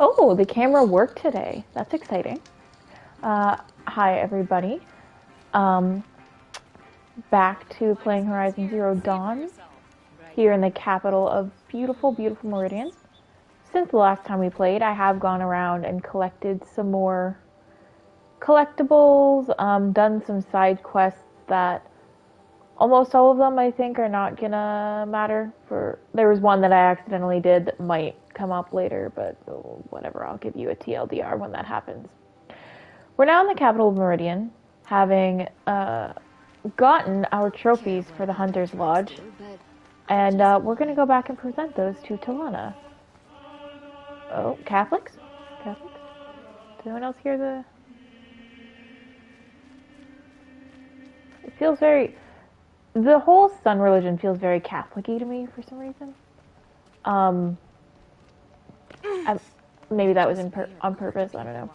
Oh, the camera worked today. That's exciting. Hi everybody. Um, Back to playing Horizon Zero Dawn here in the capital of beautiful, beautiful Meridian. Since the last time we played, I have gone around and collected some more collectibles, done some side quests that almost all of them I think are not gonna matter for. There was one that I accidentally did that might come up later, but whatever, I'll give you a TLDR when that happens. We're now in the capital of Meridian, having gotten our trophies for the Hunter's Lodge, and we're gonna go back and present those to Talana. Oh, Catholics? Catholics? Does anyone else hear the... It feels very... The whole sun religion feels very Catholic-y to me for some reason. Maybe that was on purpose, I don't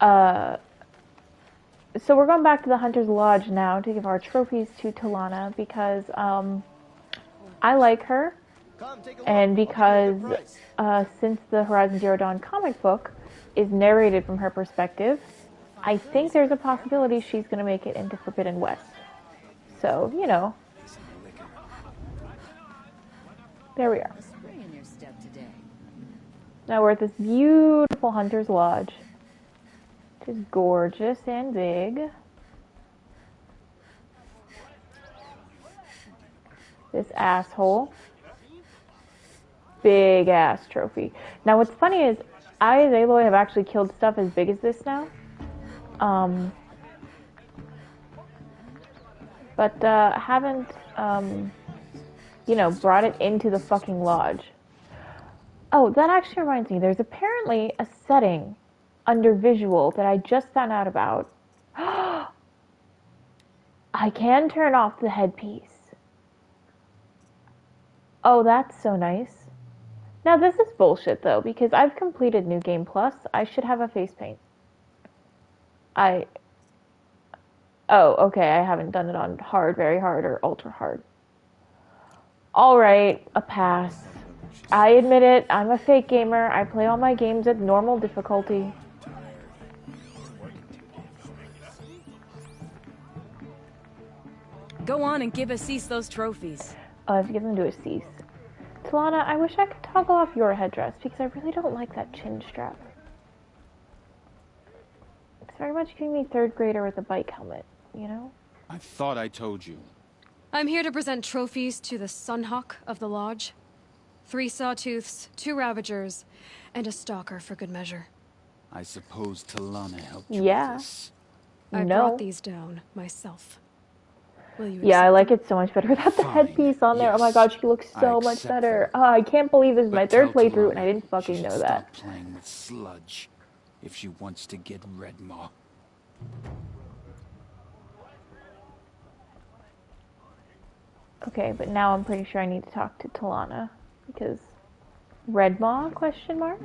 know. So we're going back to the Hunter's Lodge now to give our trophies to Talana because I like her, and because since the Horizon Zero Dawn comic book is narrated from her perspective, I think there's a possibility she's going to make it into Forbidden West. So, you know. There we are. Now we're at this beautiful Hunter's Lodge. Which is gorgeous and big. This asshole. Big ass trophy. Now what's funny is I as Aloy have actually killed stuff as big as this now. But haven't, you know, brought it into the fucking lodge. Oh, that actually reminds me, there's apparently a setting under visual that I just found out about. I can turn off the headpiece. Oh, that's so nice. Now this is bullshit though, because I've completed New Game Plus. I should have a face paint. Oh, okay, I haven't done it on hard, very hard, or ultra hard. Alright, a pass. I admit it, I'm a fake gamer. I play all my games at normal difficulty. Go on and give Assis those trophies. I have to give them to Assis. Talana, I wish I could toggle off your headdress, because I really don't like that chin strap. It's very much giving me third grader with a bike helmet, you know? I thought I told you. I'm here to present trophies to the Sunhawk of the Lodge. 3 Sawtooths, 2 Ravagers, and a Stalker for good measure. I suppose Talana helped you Yeah. with this. I brought these down myself. Will you Yeah, I like them? it so much better without the headpiece on there. Yes, Oh my god, she looks so much better. Oh, I can't believe this is my third playthrough and I didn't fucking know that. Stop playing with sludge if she wants to get Redmaw. Okay, but now I'm pretty sure I need to talk to Talana because Redmaw question mark?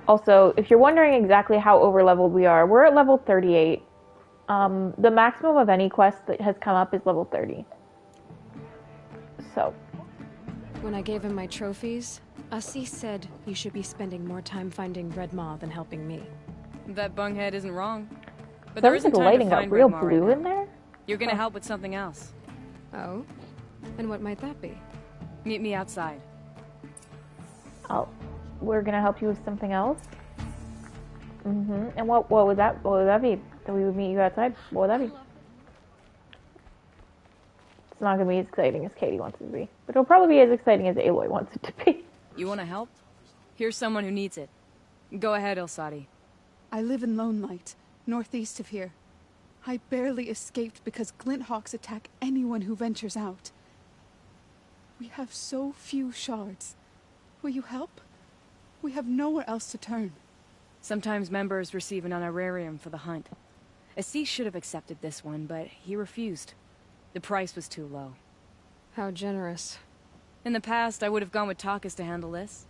Also, if you're wondering exactly how overleveled we are, we're at level 38. The maximum of any quest that has come up is level 30. So. When I gave him my trophies, Assis said you should be spending more time finding Redmaw than helping me. That bunghead isn't wrong. But There isn't lighting up real blue in there? You're gonna help with something else. Oh? And what might that be? Meet me outside. We're gonna help you with something else? And what would that be? That we would meet you outside? What would that be? It's not gonna be as exciting as Katie wants it to be. But it'll probably be as exciting as Aloy wants it to be. You wanna help? Here's someone who needs it. Go ahead, Ilsati. I live in Lone Light, northeast of here. I barely escaped because Glinthawks attack anyone who ventures out. We have so few shards. Will you help? We have nowhere else to turn. Sometimes members receive an honorarium for the hunt. Assis should have accepted this one, but he refused. The price was too low. How generous. In the past, I would have gone with Takas to handle this.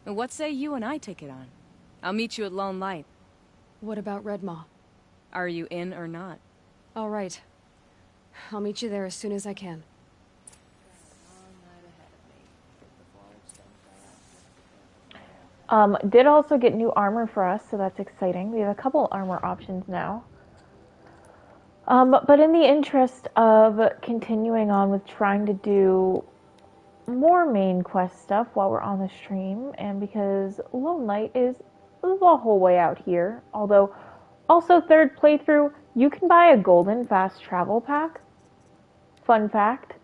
And what say you and I take it on? I'll meet you at Lone Light. What about Redmaw? Are you in or not? All right. I'll meet you there as soon as I can. Did also get new armor for us, so that's exciting. We have a couple armor options now. But in the interest of continuing on with trying to do more main quest stuff while we're on the stream, and because Lone Knight is the whole way out here, although also third playthrough, you can buy a golden fast travel pack. Fun fact.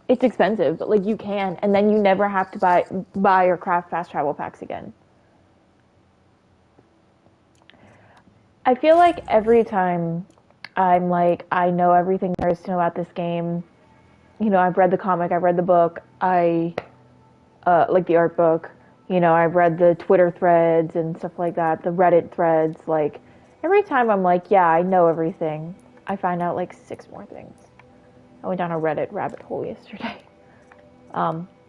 It's expensive, but like you can, and then you never have to buy or craft fast travel packs again. I feel like every time I'm like, I know everything there is to know about this game. You know, I've read the comic, I've read the book, like the art book. You know, I've read the Twitter threads and stuff like that, the Reddit threads. Like, every time I'm like, yeah, I know everything, I find out like 6 more things. I went down a Reddit rabbit hole yesterday,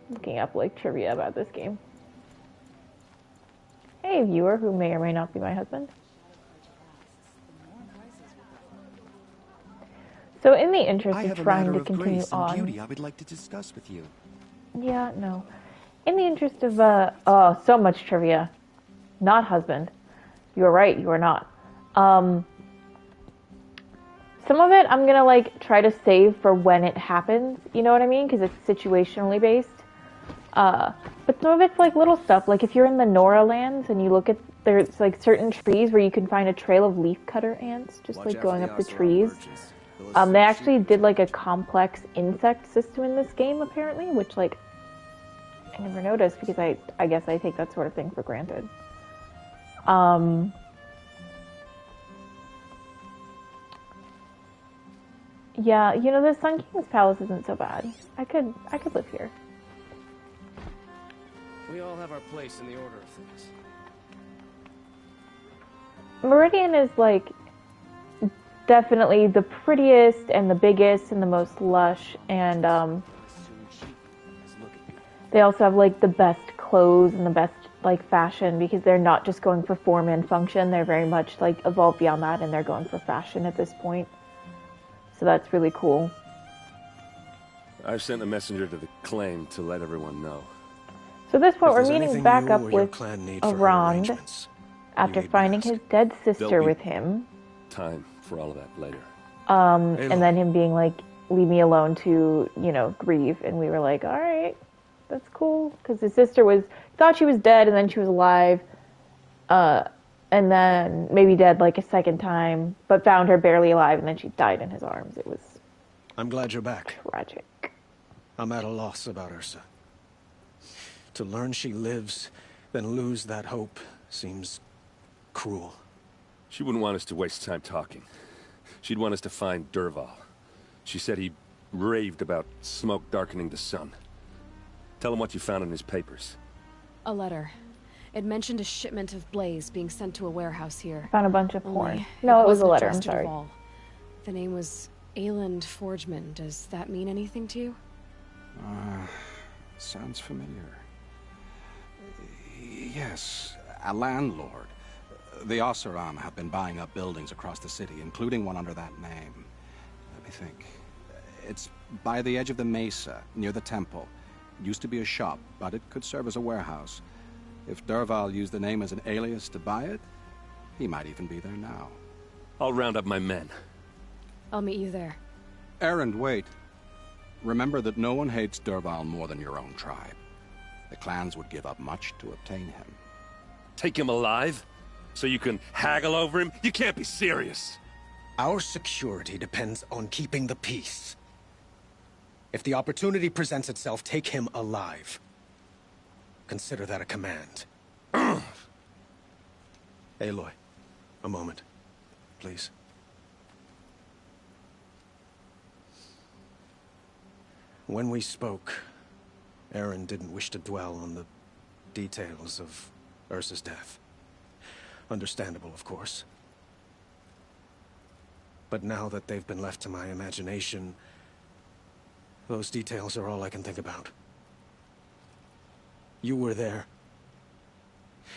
looking up like trivia about this game. Hey, viewer who may or may not be my husband. So in the interest of trying to continue on, beauty I would like to discuss with you. Yeah, no. In the interest of oh, so much trivia. Not husband. You are right. You are not. Some of it I'm gonna like try to save for when it happens. You know what I mean? Because it's situationally based. But some of it's like little stuff. Like if you're in the Nora lands and you look at there's like certain trees where you can find a trail of leafcutter ants just like going up the trees. They actually did like a complex insect system in this game apparently, which like I never noticed because I guess I take that sort of thing for granted. Yeah, you know, the Sun King's palace isn't so bad. I could live here. We all have our place in the order of things. Meridian is like definitely the prettiest and the biggest and the most lush, and they also have like the best clothes and the best like fashion because they're not just going for form and function. They're very much like evolved beyond that, and they're going for fashion at this point. So that's really cool. I've sent a messenger to the claim to let everyone know. So at this point, we're meeting back up with Arand after finding his dead sister with him. Time for all of that later. And then him being like, leave me alone to, you know, grieve. And we were like, all right, that's cool. Because his sister thought she was dead and then she was alive. And then maybe dead like a second time, but found her barely alive and then she died in his arms. It was I'm glad you're back. Tragic. I'm at a loss about Ursa. To learn she lives, then lose that hope seems cruel. She wouldn't want us to waste time talking. She'd want us to find Dervahl. She said he raved about smoke darkening the sun. Tell him what you found in his papers. A letter. It mentioned a shipment of blaze being sent to a warehouse here. Found a bunch of porn. No, it was a letter, I'm sorry. The name was Ayland Forgeman. Does that mean anything to you? Sounds familiar. Yes, a landlord. The Oseram have been buying up buildings across the city, including one under that name. Let me think. It's by the edge of the mesa, near the temple. It used to be a shop, but it could serve as a warehouse. If Dervahl used the name as an alias to buy it, he might even be there now. I'll round up my men. I'll meet you there. Erend, wait. Remember that no one hates Dervahl more than your own tribe. The clans would give up much to obtain him. Take him alive? So you can haggle over him? You can't be serious. Our security depends on keeping the peace. If the opportunity presents itself, take him alive. Consider that a command. Aloy, a moment, please. When we spoke, Erend didn't wish to dwell on the details of Ursa's death. Understandable, of course. But now that they've been left to my imagination, those details are all I can think about. You were there.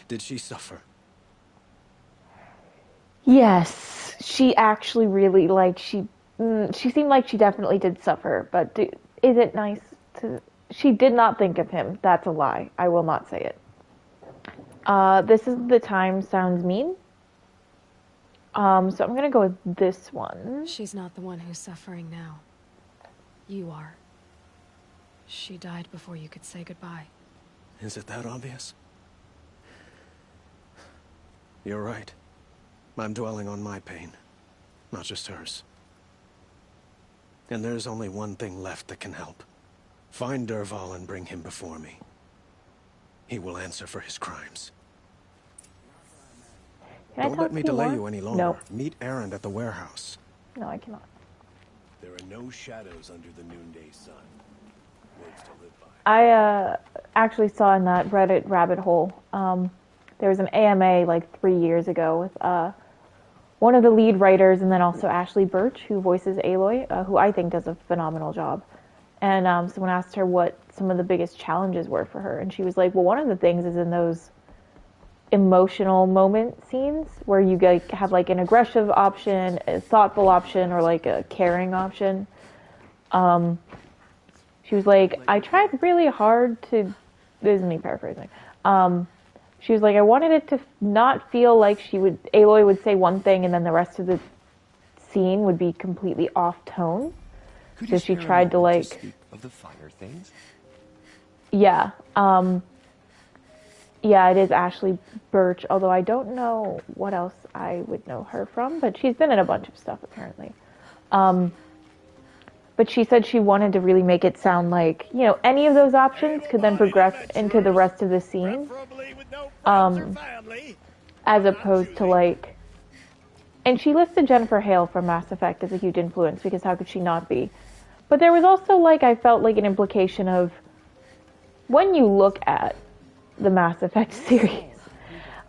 Did she suffer? Yes, she actually really, like, she seemed like she definitely did suffer, but is it nice to... She did not think of him. That's a lie. I will not say it. This is the time sounds mean. So I'm gonna go with this one. She's not the one who's suffering now. You are. She died before you could say goodbye. Is it that obvious? You're right. I'm dwelling on my pain, not just hers. And there's only one thing left that can help. Find Dervahl and bring him before me. He will answer for his crimes. Don't let me delay you any longer. No. Meet Erend at the warehouse. No, I cannot. There are no shadows under the noonday sun. Words to live by. I actually saw in that Reddit rabbit hole, there was an AMA like 3 years ago with one of the lead writers and then also Ashley Birch, who voices Aloy, who I think does a phenomenal job. And someone asked her what some of the biggest challenges were for her. And she was like, well, one of the things is in those emotional moment scenes where you have like an aggressive option, a thoughtful option, or like a caring option. She was like, I tried really hard to, this is me paraphrasing. She was like, I wanted it to not feel like Aloy would say one thing and then the rest of the scene would be completely off tone. So she tried to like, speak of the finer things? yeah. Yeah, it is Ashley Birch, although I don't know what else I would know her from, but she's been in a bunch of stuff apparently. But she said she wanted to really make it sound like, you know, any of those options could then progress into the rest of the scene. As opposed to like, and she listed Jennifer Hale from Mass Effect as a huge influence because how could she not be? But there was also like, I felt like an implication of when you look at the Mass Effect series,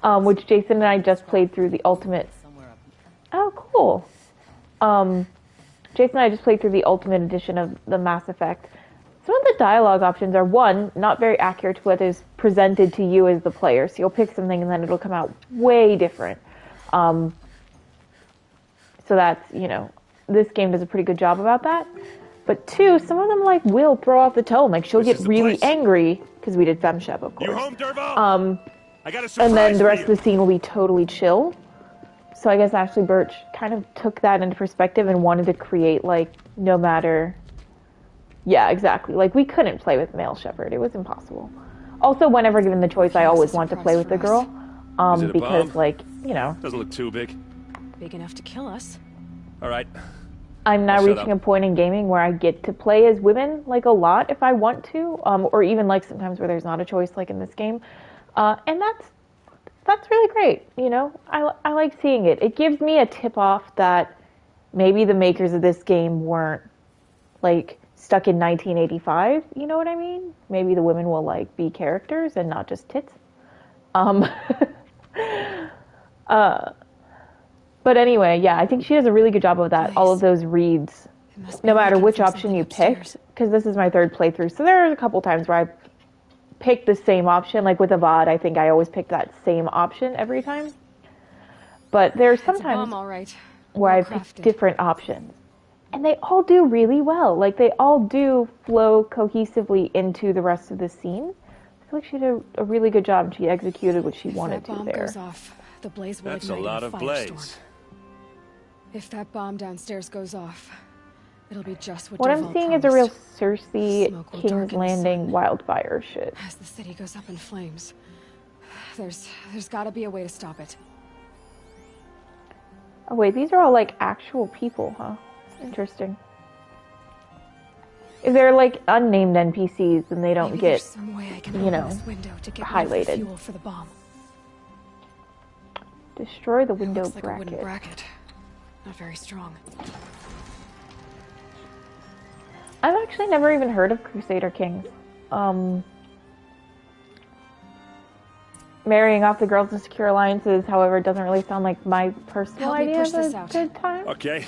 which Jason and I just played through the ultimate. Oh, cool. Jason and I just played through the ultimate edition of the Mass Effect. Some of the dialogue options are, one, not very accurate to what is presented to you as the player. So you'll pick something and then it'll come out way different. So that's, you know, this game does a pretty good job about that. But two, some of them like will throw off the tone. Like she'll get really angry because we did FemShep, of course. You home, Dervahl? I got a surprise and then the rest for you. of the scene will be totally chill. So I guess Ashley Birch kind of took that into perspective and wanted to create like no matter. Yeah, exactly. Like we couldn't play with male Shepard. It was impossible. Also, whenever given the choice, I always want to play with the girl. Is it a Because bomb? like, you know. Doesn't look too big. Big enough to kill us. All right. I'm now I'll shut reaching up. a point in gaming where I get to play as women like a lot if I want to, or even like sometimes where there's not a choice like in this game, and that's really great. You know, I like seeing it. It gives me a tip off that maybe the makers of this game weren't like stuck in 1985. You know what I mean? Maybe the women will like be characters and not just tits. But anyway, yeah, I think she does a really good job of that. All of those reads, no matter which option you picked, because this is my third playthrough. So there are a couple times where I picked the same option. Like with Avad, I think I always pick that same option every time. But there's sometimes all right. where I pick different options. And they all do really well. Like they all do flow cohesively into the rest of the scene. I feel like she did a really good job. She executed what she wanted to there. Goes off, the blaze will That's a ignite lot in of firestorm. blaze. If that bomb downstairs goes off, it'll be just What I'm Dervahl seeing is a real promised. Cersei, Smoke will King's darken the Landing sun. wildfire shit. As the city goes up in flames, there's got to be a way to stop it. Oh wait, these are all like actual people, huh? Interesting. If they're like unnamed NPCs and they don't Maybe get, there's some way I can you open know, this window to get highlighted. fuel for the bomb. Destroy the window Looks like a bracket. wooden bracket. Not very strong. I've actually never even heard of Crusader Kings. Marrying off the girls in secure alliances, however, doesn't really sound like my personal Help me idea push of this a out. good time. Okay.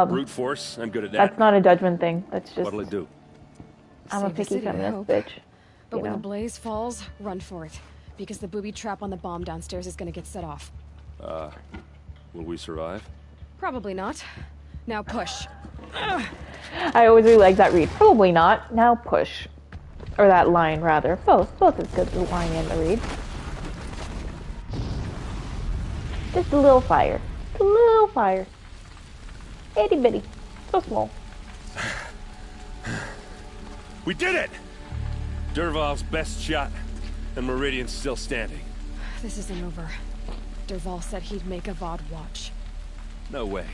Brute force. I'm good at that. That's not a judgment thing. That's just, What'll it do? I'm a Save the picky city, I feminist hope. bitch. But You when know? the blaze falls, run for it. Because the booby trap on the bomb downstairs is going to get set off. Will we survive? Probably not. Now push. I always really like that read. Probably not. Now push. Or that line, rather. Both as good, the line and the read. Just a little fire. Just a little fire. Itty bitty. So small. We did it! Dervahl's best shot, and Meridian's still standing. This isn't over. Dervahl said he'd make a VOD watch. No way.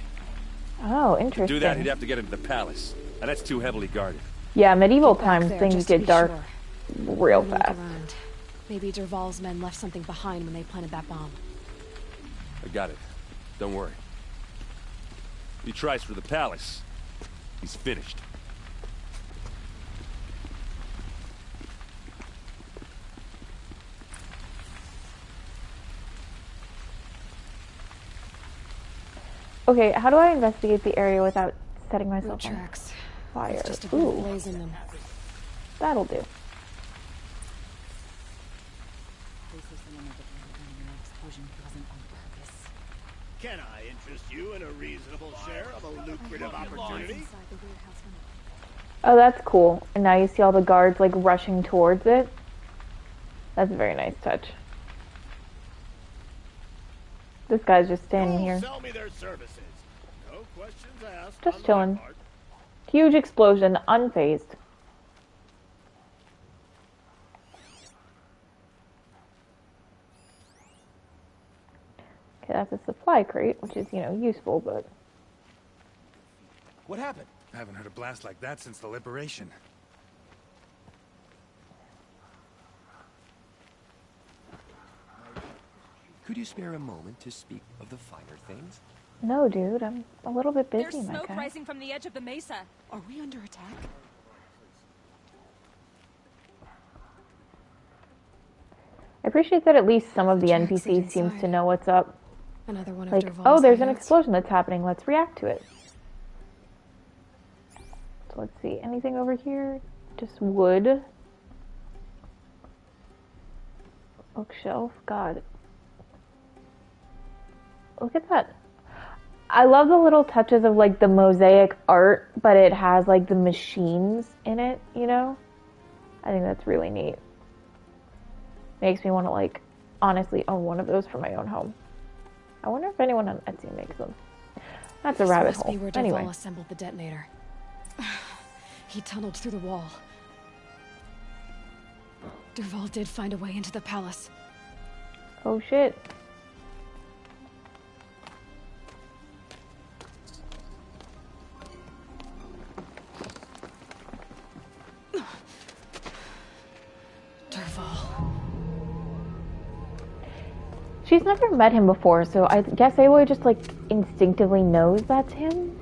Oh, To interesting. do that, he'd have to get into the palace, and that's too heavily guarded. Yeah, medieval Get back times there things just to get be dark sure. real Have a look fast. around. Maybe Dervahl's men left something behind when they planted that bomb. I got it. Don't worry. He tries for the palace. He's finished. Okay, how do I investigate the area without setting Road myself on tracks. fire? With just a bit of Ooh, blaze in them. that'll do. Can I interest you in a reasonable share of a lucrative opportunity? Oh, that's cool. And now you see all the guards like rushing towards it. That's a very nice touch. This guy's just standing here. Sell me their services. No questions asked. Just on my chilling. part. Huge explosion, unfazed. Okay, that's a supply crate, which is, useful, but... What happened? I haven't heard a blast like that since the liberation. Could you spare a moment to speak of the finer things? No, dude, I'm a little bit busy, There's my smoke guy. rising from the edge of the mesa. Are we under attack? I appreciate that at least some of the Tracks lead NPCs seems to inside. know what's up. Another one of Like, Dervahl's oh, there's an hideouts. explosion that's happening. Let's react to it. So let's see. Anything over here? Just wood. Bookshelf. God. Look at that. I love the little touches of like the mosaic art, but it has like the machines in it, I think that's really neat. Makes me want to like honestly own one of those for my own home. I wonder if anyone on Etsy makes them. That's a rabbit Must be hole. where Dervahl Anyway. assembled the detonator. He tunneled through the wall. Dervahl did find a way into the palace. Oh shit. Dervahl. She's never met him before, so I guess Aloy just like instinctively knows that's him.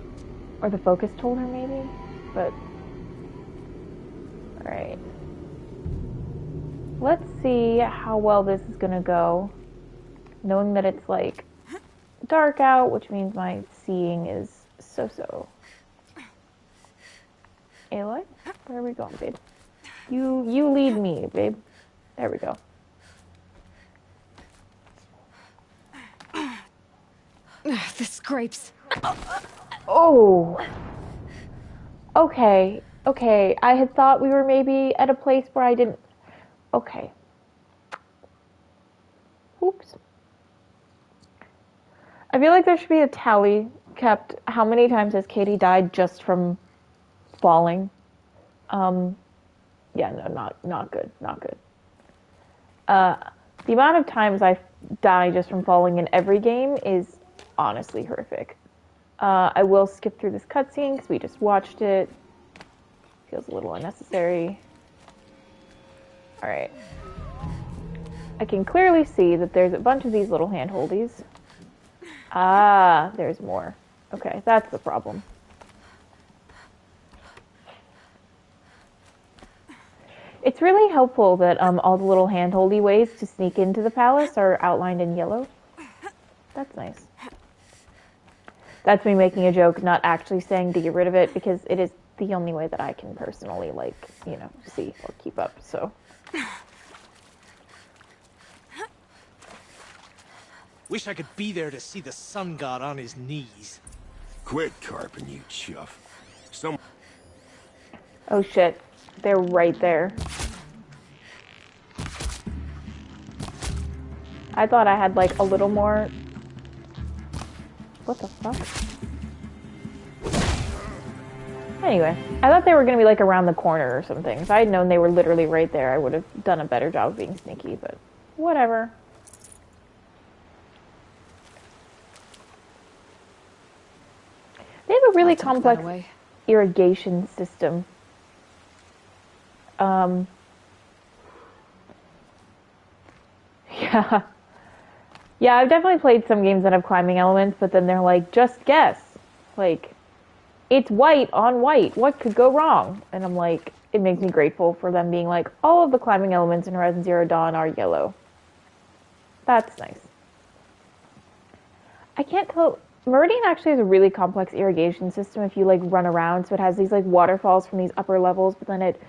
Or the focus told her maybe. But alright. Let's see how well this is gonna go. Knowing that it's like dark out, which means my seeing is so-so. Aloy, where are we going, babe? You lead me, babe. There we go. The scrapes. Oh. Okay. Okay. I had thought we were maybe at a place where I didn't. Okay. Oops. I feel like there should be a tally kept. How many times has Katie died just from falling? Yeah, no, not good. Not good. The amount of times I die just from falling in every game is honestly horrific. I will skip through this cutscene because we just watched it. Feels a little unnecessary. Alright. I can clearly see that there's a bunch of these little handholdies. Ah, there's more. Okay, that's the problem. It's really helpful that all the little handholdy ways to sneak into the palace are outlined in yellow. That's nice. That's me making a joke, not actually saying to get rid of it, because it is the only way that I can personally, see or keep up, so. Wish I could be there to see the sun god on his knees. Quit carping, you chuff. Oh shit. They're right there. I thought I had, a little more What the fuck? Anyway, I thought they were going to be like around the corner or something. If I had known they were literally right there, I would have done a better job of being sneaky, but whatever. They have a really complex irrigation system. Yeah. Yeah, I've definitely played some games that have climbing elements, but then they're like, just guess. Like, it's white on white. What could go wrong? And I'm like, it makes me grateful for them being like, all of the climbing elements in Horizon Zero Dawn are yellow. That's nice. I can't tell. Meridian actually has a really complex irrigation system if you like run around. So it has these like waterfalls from these upper levels, but then it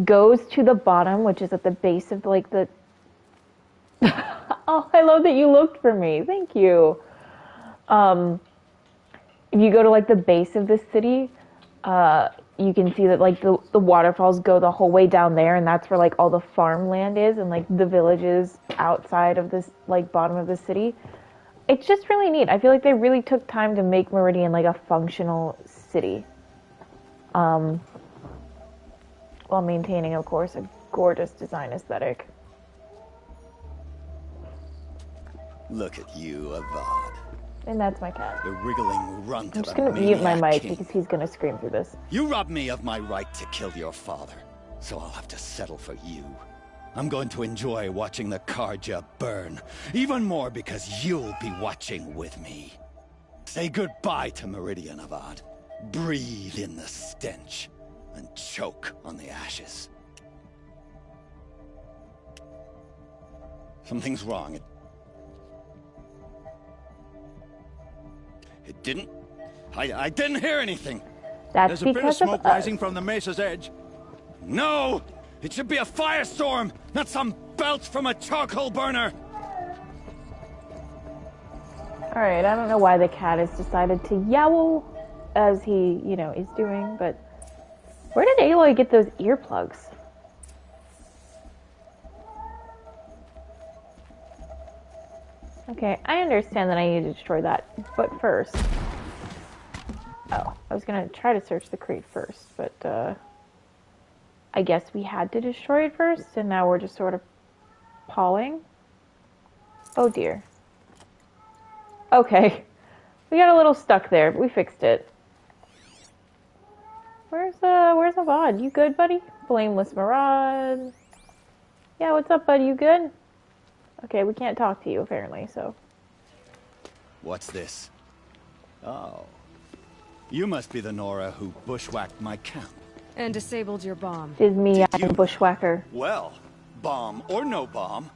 goes to the bottom, which is at the base of like the... Oh, I love that you looked for me. Thank you. If you go to like the base of this city, you can see that like the waterfalls go the whole way down there, and that's where like all the farmland is and like the villages outside of this like bottom of the city. It's just really neat. I feel like they really took time to make Meridian like a functional city. While maintaining, of course, a gorgeous design aesthetic. Look at you, Avad. And that's my cat. The wriggling runt I'm of just a gonna mute my maniac mic king. because he's gonna scream through this. You robbed me of my right to kill your father, so I'll have to settle for you. I'm going to enjoy watching the Karja burn, even more because you'll be watching with me. Say goodbye to Meridian, Avad. Breathe in the stench, and choke on the ashes. Something's wrong. It didn't... I didn't hear anything. That's There's a bit of because of smoke us. rising from the mesa's edge. No! It should be a firestorm, not some belch from a charcoal burner! Alright, I don't know why the cat has decided to yowl as he, you know, is doing, but where did Aloy get those earplugs? Okay, I understand that I need to destroy that, but first... Oh, I was gonna try to search the crate first, but, I guess we had to destroy it first, and now we're just sort of pawing. Oh dear. Okay. We got a little stuck there, but we fixed it. Where's Avad? You good, buddy? Blameless Maraude. Yeah, what's up, bud? You good? Okay, we can't talk to you, apparently, so... What's this? Oh. You must be the Nora who bushwhacked my camp. And disabled your bomb. Tis me, I'm a bushwhacker. Well, bomb or no bomb,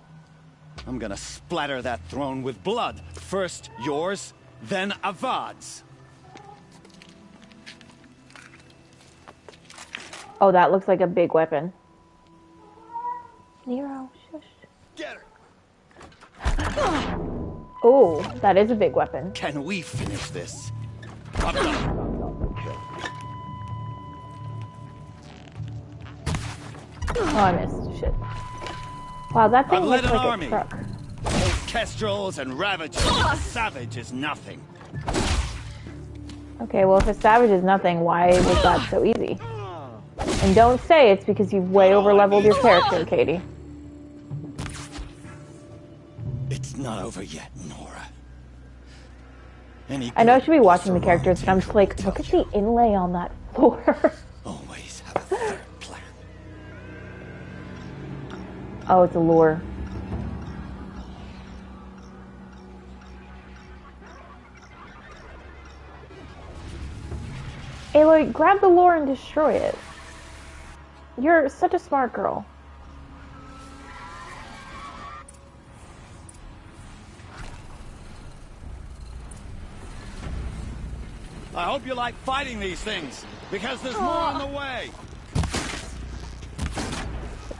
I'm gonna splatter that throne with blood. First yours, then Avad's. Oh, that looks like a big weapon. Nero, shush. Get her! Oh, that is a big weapon. Can we finish this? Oh, I missed. Shit. Wow, that thing looks like a truck. Old kestrels and ravagers. A savage is nothing. Okay, well, if a savage is nothing, why was that so easy? And don't say it's because you've way over-leveled your character, Katie. It's not over yet, Nora. I know I should be watching the characters, but I'm just like, look at the inlay on that floor. Always have a third plan. Oh, it's a lure. Aloy, grab the lure and destroy it. You're such a smart girl. I hope you like fighting these things, because there's more on the way.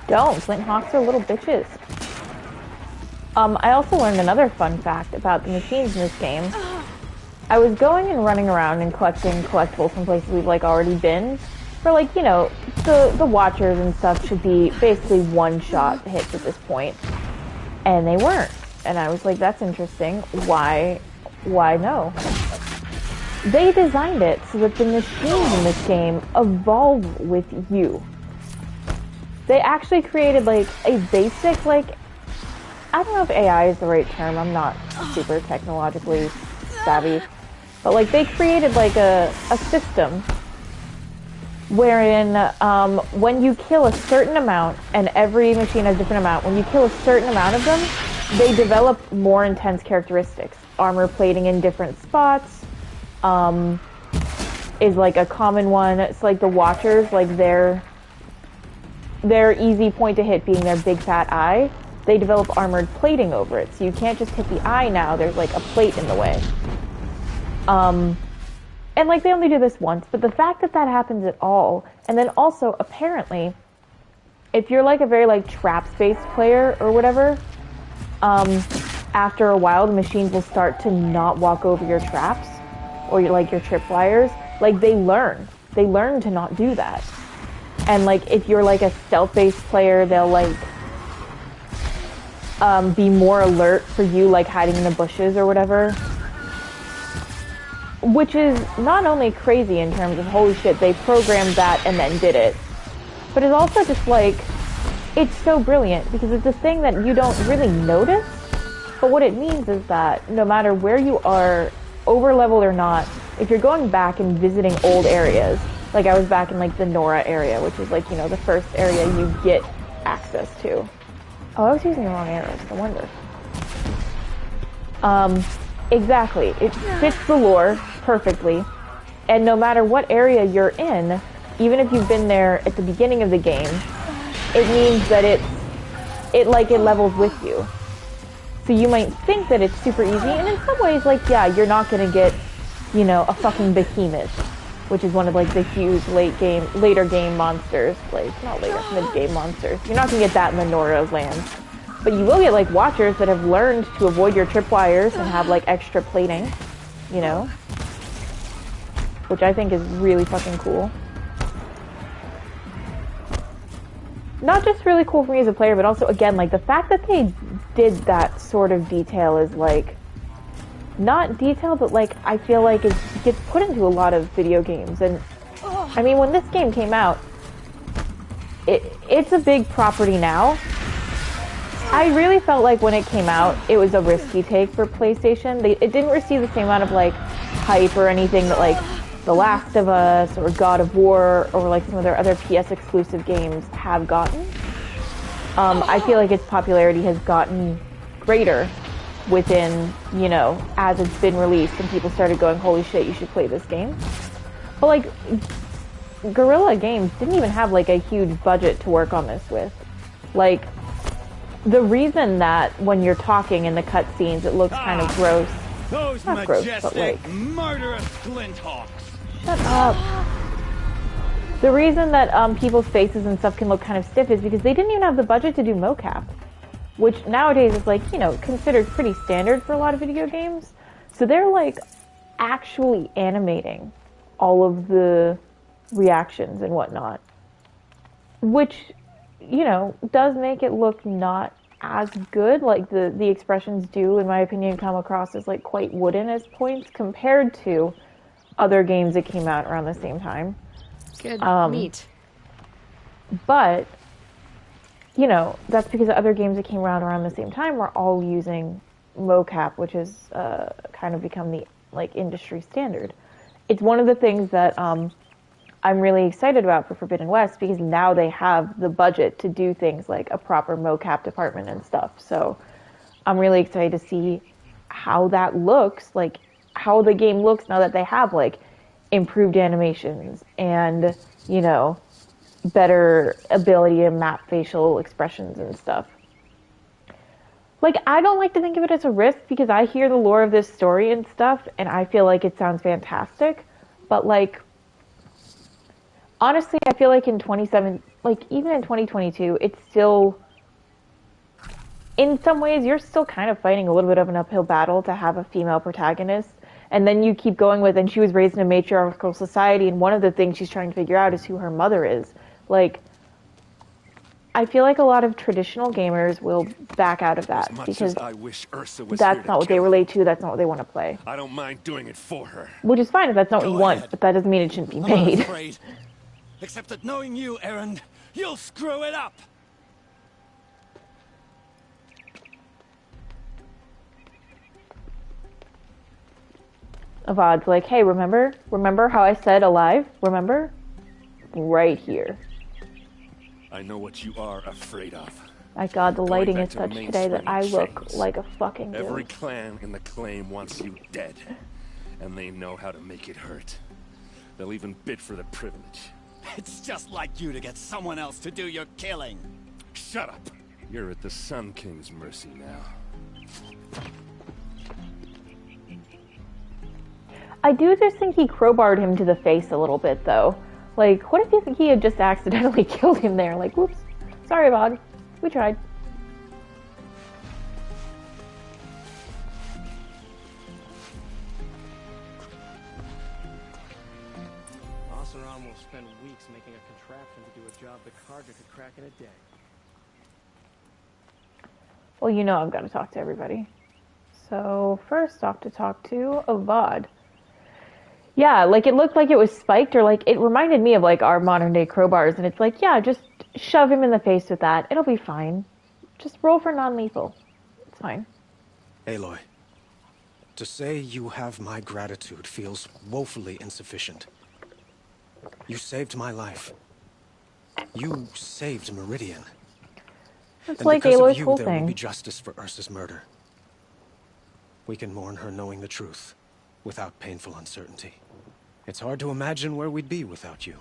Don't. Flint Hawks are little bitches. I also learned another fun fact about the machines in this game. I was going and running around and collecting collectibles from places we've like already been. For like, you know, the Watchers and stuff should be basically one-shot hits at this point. And they weren't. And I was like, that's interesting. Why no? they designed it so that the machines in this game evolve with you. They actually created like a basic, like, I don't know if AI is the right term, I'm not super technologically savvy, but like they created like a system wherein when you kill a certain amount, and every machine has a different amount, when you kill a certain amount of them, they develop more intense characteristics. Armor plating in different spots is like a common one. It's like the Watchers, like their easy point to hit being their big fat eye, they develop armored plating over it, so you can't just hit the eye now, there's like a plate in the way. And like they only do this once, but the fact that that happens at all, and then also apparently, if you're like a very like traps-based player or whatever, after a while the machines will start to not walk over your traps or your tripwires. Like they learn to not do that. And like if you're like a stealth-based player, they'll like be more alert for you like hiding in the bushes or whatever. Which is not only crazy in terms of holy shit, they programmed that and then did it, but it's also just like, it's so brilliant because it's a thing that you don't really notice, but what it means is that no matter where you are, over leveled or not, if you're going back and visiting old areas, like I was back in like the Nora area, which is like, you know, the first area you get access to. Oh, I was using the wrong arrows, no wonder. Exactly. It fits the lore perfectly. And no matter what area you're in, even if you've been there at the beginning of the game, it means that it levels with you. So you might think that it's super easy, and in some ways, like, yeah, you're not gonna get, you know, a fucking behemoth, which is one of like the huge later game monsters. Like, not later, mid-game monsters. You're not gonna get that in the Nora lands. But you will get like Watchers that have learned to avoid your tripwires and have like extra plating, you know? Which I think is really fucking cool. Not just really cool for me as a player, but also, again, like the fact that they did that sort of detail is like, not detail, but like, I feel like it gets put into a lot of video games. And I mean, when this game came out, it's a big property now. I really felt like when it came out, it was a risky take for PlayStation. It didn't receive the same amount of like hype or anything that like The Last of Us or God of War or like some of their other PS exclusive games have gotten. I feel like its popularity has gotten greater within, you know, as it's been released and people started going, holy shit, you should play this game. But like, Guerrilla Games didn't even have like a huge budget to work on this with. Like, the reason that when you're talking in the cutscenes it looks kind of gross. Those not gross, but like, murderous Glinthawks. Shut up. The reason that people's faces and stuff can look kind of stiff is because they didn't even have the budget to do mocap, which nowadays is like, you know, considered pretty standard for a lot of video games. So they're like actually animating all of the reactions and whatnot, which, you know, does make it look not as good. Like the expressions do, in my opinion, come across as like quite wooden as points compared to other games that came out around the same time. Good meat. But, you know, that's because the other games that came around the same time were all using mocap, which has kind of become the like industry standard. It's one of the things that I'm really excited about for Forbidden West because now they have the budget to do things like a proper mocap department and stuff. So I'm really excited to see how that looks, like how the game looks now that they have like improved animations and, you know, better ability to map facial expressions and stuff. Like, I don't like to think of it as a risk because I hear the lore of this story and stuff and I feel like it sounds fantastic, but like, honestly, I feel like in 27, like even in 2022, it's still, in some ways, you're still kind of fighting a little bit of an uphill battle to have a female protagonist. And then you keep going with, and she was raised in a matriarchal society, and one of the things she's trying to figure out is who her mother is. Like, I feel like a lot of traditional gamers will back out of that As much because as I wish Ursa was that's here not to what they kill relate to. That's not what they want to play. I don't mind doing it for her. Which is fine if that's not what Go you want, ahead. but that doesn't mean it shouldn't be I'm not made. afraid. Except that knowing you, Erend, you'll screw it up. Avad's like, hey, remember? Remember how I said alive? Remember? Right here. I know what you are afraid of. My god, the Going lighting back is to such mainspring today that I look chains. like a fucking Every ghost. clan in the claim wants you dead. And they know how to make it hurt. They'll even bid for the privilege. It's just like you to get someone else to do your killing. Shut up! You're at the Sun King's mercy now. I do just think he crowbarred him to the face a little bit, though. Like, what if he had just accidentally killed him there? Like, whoops. Sorry, Vod. We tried. Oseram will spend weeks making a contraption to do a job the Karja could crack in a day. Well, you know I've got to talk to everybody. So, first off to talk to Avad. Yeah, like, it looked like it was spiked, or, like, it reminded me of, like, our modern-day crowbars, and it's like, yeah, just shove him in the face with that. It'll be fine. Just roll for non-lethal. It's fine. Aloy, to say you have my gratitude feels woefully insufficient. You saved my life. You saved Meridian. It's And like because Aloy's of you, whole there will be thing. justice for Ursa's murder. We can mourn her knowing the truth, without painful uncertainty. It's hard to imagine where we'd be without you.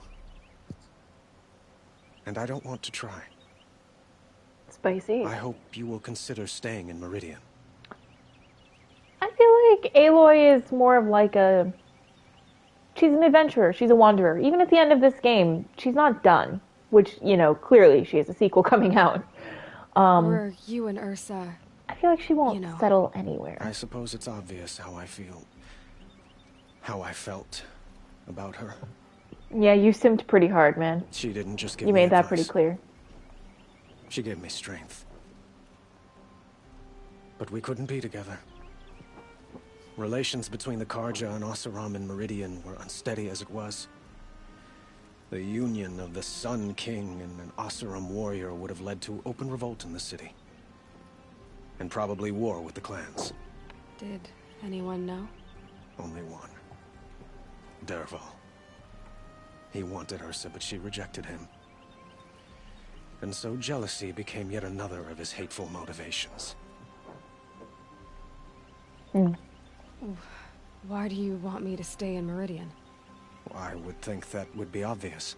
And I don't want to try. Spicy. I hope you will consider staying in Meridian. I feel like Aloy is more of like a... She's an adventurer. She's a wanderer. Even at the end of this game, she's not done. Which, you know, clearly she has a sequel coming out. Or you and Ursa. I feel like she won't settle anywhere. I suppose it's obvious how I feel. How I felt about her. Yeah, you simmed pretty hard, man. She didn't just give You me made that advice. pretty clear. She gave me strength. But we couldn't be together. Relations between the Karja and Oseram and Meridian were unsteady as it was. The union of the Sun King and an Oseram warrior would have led to open revolt in the city. And probably war with the clans. Did anyone know? Only one. Dervahl. He wanted Ursa, but she rejected him. And so jealousy became yet another of his hateful motivations. Why do you want me to stay in Meridian? I would think that would be obvious.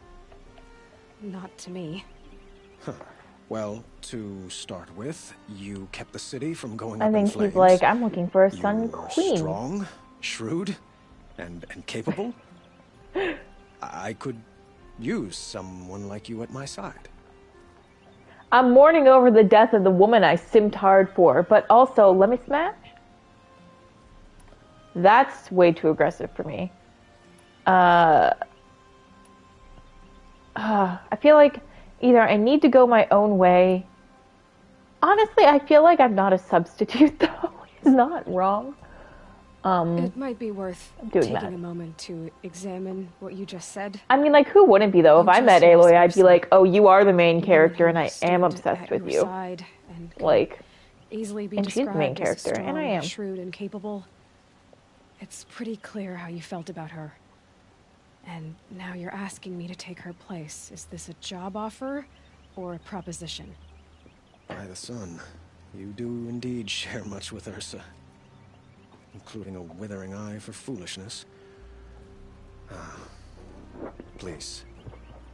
Not to me. Huh. Well, to start with, you kept the city from going I up in think flames. he's like, I'm looking for a You Sun were Queen. strong, shrewd, and capable. I could use someone like you at my side. I'm mourning over the death of the woman I simmed hard for, but also, let me smash? That's way too aggressive for me. I feel like either I need to go my own way. Honestly, I feel like I'm not a substitute, though. He's not wrong. It might be worth doing taking that. a moment to examine what you just said. I mean, like, who wouldn't be, though? If You I just met lost Aloy, I'd be Ursa. like, oh, you are the main The woman character, who and I am stood obsessed at with your you. side and could Like, easily be and she's the main described as character, and I strong, am. shrewd, and capable. It's pretty clear how you felt about her. And now you're asking me to take her place. Is this a job offer or a proposition? By the sun, you do indeed share much with Ursa. Including a withering eye for foolishness. Please,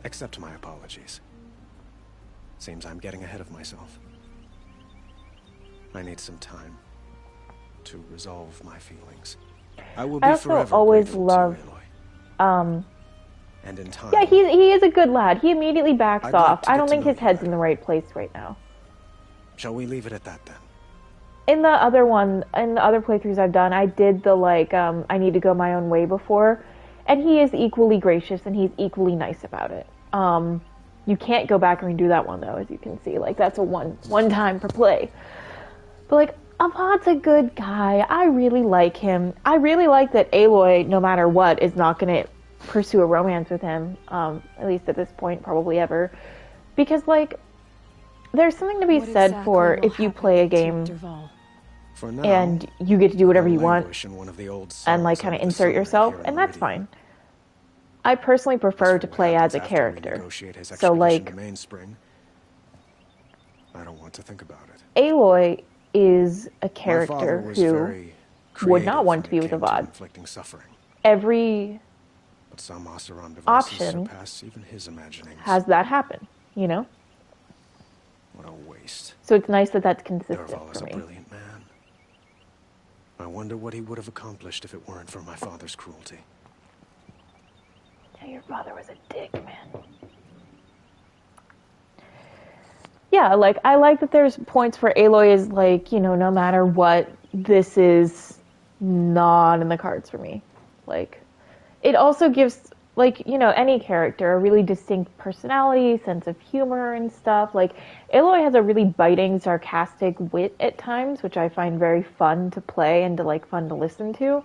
accept my apologies. Seems I'm getting ahead of myself. I need some time to resolve my feelings. I will be I also forever always grateful love, to Aloy. And in time, yeah, he is a good lad. He immediately backs I'd like off. to I get don't to think know his you head's better. in the right place right now. shall we leave it at that then? In the other one, in the other playthroughs I've done, I did the, like, I need to go my own way before, and he is equally gracious and he's equally nice about it. You can't go back and redo that one, though, as you can see. Like, that's a one time per play. But, like, Avad's a good guy. I really like him. I really like that Aloy, no matter what, is not going to pursue a romance with him. At least at this point, probably ever. Because, like, there's something to be said for if you play a game and you get to do whatever you want and, like, kind of insert yourself, and that's fine. I personally prefer to play as a character. So, like, I don't want to think about it. Aloy is a character who would not want to be with Avad. Every option has that happen, you know? What a waste. So it's nice that that's consistent Dervahl is for me. A brilliant man. I wonder what he would have accomplished if it weren't for my father's cruelty. Yeah, your father was a dick, man. Yeah, like, I like that there's points where Aloy is like, you know, no matter what, this is not in the cards for me. Like, it also gives, like, you know, any character a really distinct personality, sense of humor and stuff. Like, Aloy has a really biting, sarcastic wit at times, which I find very fun to play and to, like, fun to listen to.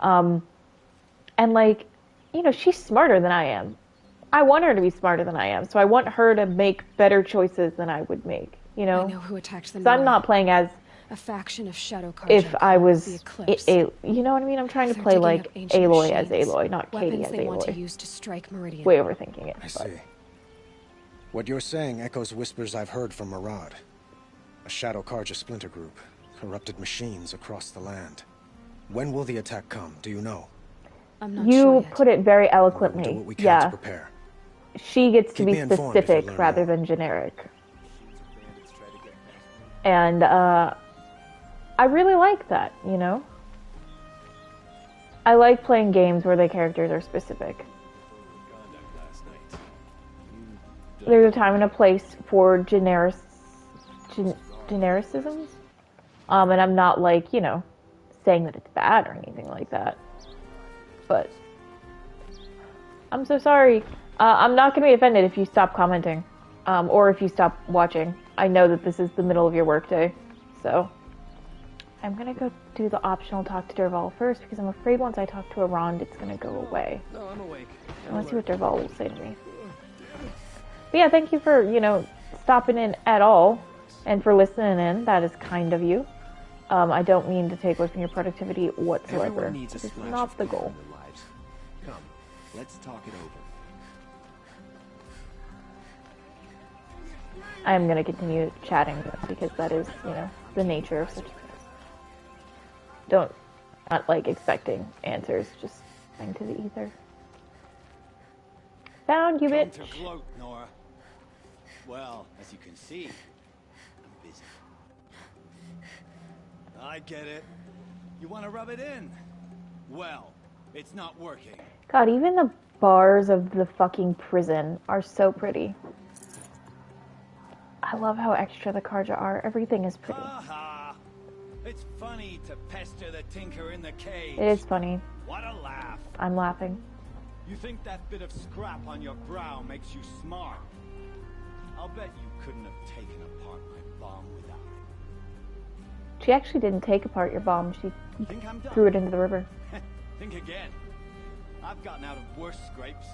And, like, you know, she's smarter than I am. I want her to be smarter than I am, so I want her to make better choices than I would make, you know? I know who attacked them. So I'm not playing as a faction of Shadow Carja. If I was, you know what I mean? I'm trying to play like Aloy as Aloy, not Katie as they want to Aloy. use to strike Meridian. Way overthinking it. I see. What you're saying echoes whispers I've heard from Marad. A Shadow Carja splinter group, corrupted machines across the land. When will the attack come? Do you know? I'm not you sure yet. Put it very eloquently. Do what we can yeah. to prepare. She gets to Keep be me informed specific if you learn rather more. than generic. And I really like that, you know? I like playing games where the characters are specific. There's a time and a place for genericisms. And I'm not like, you know, saying that it's bad or anything like that. But I'm so sorry. I'm not going to be offended if you stop commenting. Or if you stop watching. I know that this is the middle of your workday. So I'm going to go do the optional talk to Dervahl first, because I'm afraid once I talk to Arond, it's going to go away. No, I'm awake. I want to see what Dervahl will say to me. But yeah, thank you for, you know, stopping in at all and for listening in. That is kind of you. I don't mean to take away from your productivity whatsoever. Everyone needs a This is splash not of the color goal. in their lives. Come, let's talk it over. I am going to continue chatting because that is, you know, the nature of such. Not like expecting answers, just into the ether. Found you, bitch. Come to gloat, Nora. Well, as you can see, I'm busy. I get it. You want to rub it in? Well, it's not working. God, even the bars of the fucking prison are so pretty. I love how extra the Carja are. Everything is pretty. Ha ha! It's funny to pester the tinker in the cage. It is funny. What a laugh. I'm laughing. You think that bit of scrap on your brow makes you smart? I'll bet you couldn't have taken apart my bomb without it. She actually didn't take apart your bomb. She Think I'm done? threw it into the river. Think again. I've gotten out of worse scrapes.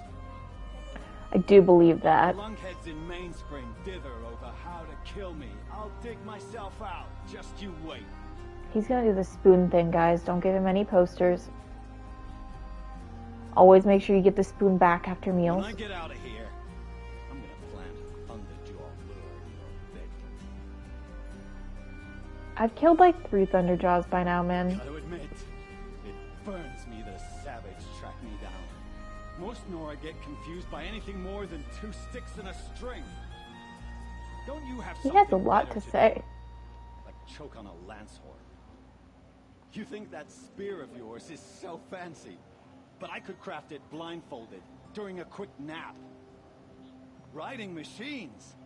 I do believe that. Lunkheads in Mainspring dither over how to kill me. I'll dig myself out. Just you wait. He's gonna do the spoon thing, guys. Don't give him any posters. Always make sure you get the spoon back after meals. When I get out of here, I'm gonna plant a Thunderjaw lure in your bed. I've killed like 3 Thunderjaws by now, man. Gotta admit, it burns me the savage track me down. Most Nora get confused by anything more than 2 sticks and a string. Don't you have He something has a lot better to do? say. Like choke on a lance horn. You think that spear of yours is so fancy, but I could craft it blindfolded during a quick nap. Riding machines.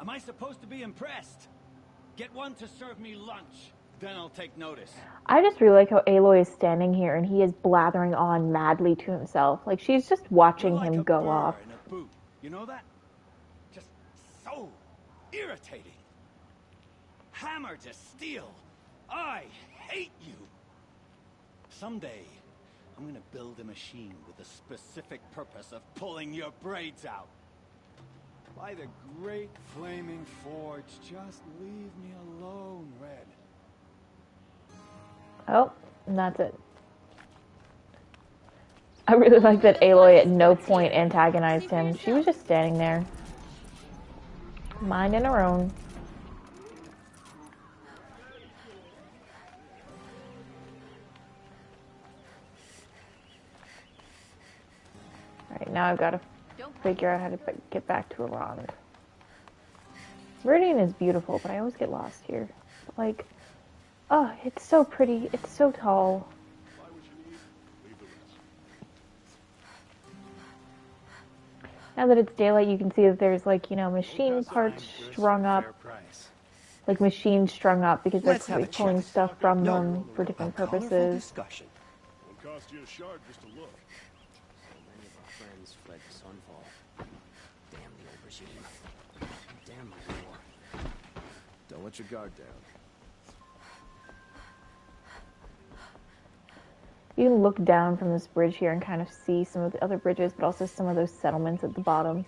Am I supposed to be impressed? Get one to serve me lunch, then I'll take notice. I just really like how Aloy is standing here and he is blathering on madly to himself. Like, she's just watching You're like him a go burr off. in a boot. You know that? Just irritating. Hammer to steel. I hate you. Someday, I'm gonna build a machine with the specific purpose of pulling your braids out. By the great flaming forge, just leave me alone, Red. Oh, and that's it. I really like that Aloy at no point antagonized him. She was just standing there, minding her own. Alright, now I've got to figure out how to get back to Iran. Meridian is beautiful, but I always get lost here. Like, oh, it's so pretty. It's so tall. Now that it's daylight, you can see that there's, like, you know, machine parts strung up. Like, machines strung up because they're probably pulling stuff from them for different purposes. Won't cost you a shard just to look. So many of our friends fled to Sunfall. Damn the old regime. Damn my war. Don't let your guard down. You can look down from this bridge here and kind of see some of the other bridges, but also some of those settlements at the bottom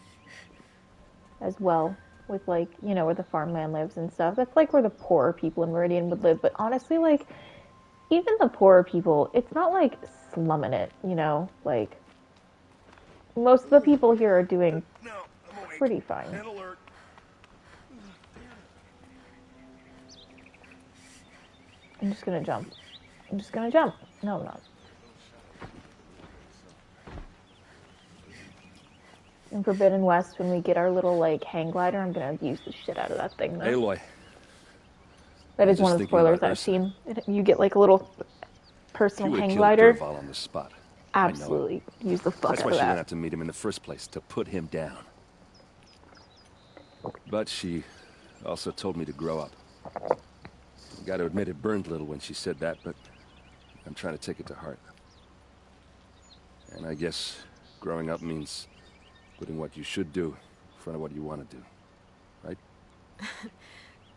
as well, with, like, you know, where the farmland lives and stuff. That's like where the poorer people in Meridian would live, but honestly, like, even the poorer people, it's not like slumming it, you know? Like, most of the people here are doing pretty fine. I'm just gonna jump. I'm just gonna jump. No, I'm not. In Forbidden West, when we get our little, like, hang glider, I'm gonna use the shit out of that thing, though. Aloy. That is one of the spoilers I've seen. You get, like, a little personal hang glider. Dervahl on the spot. Absolutely. Use the fuck That's out why of she that. went out to meet him in the first place, to put him down. But she also told me to grow up. Got to admit it burned a little when she said that, but I'm trying to take it to heart. And I guess growing up means putting what you should do in front of what you want to do. Right?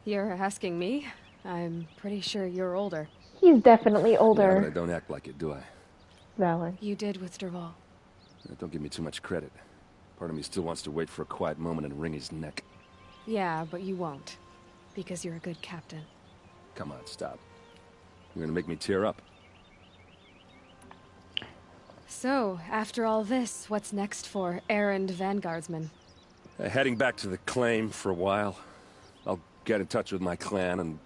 You're asking me? I'm pretty sure you're older. He's definitely older. Yeah, but I don't act like it, do I? Valid. You did with Dervahl. Don't give me too much credit. Part of me still wants to wait for a quiet moment and wring his neck. Yeah, but you won't. Because you're a good captain. Come on, stop. You're gonna make me tear up. So, after all this, what's next for errand vanguardsman? Heading back to the claim for a while. I'll get in touch with my clan and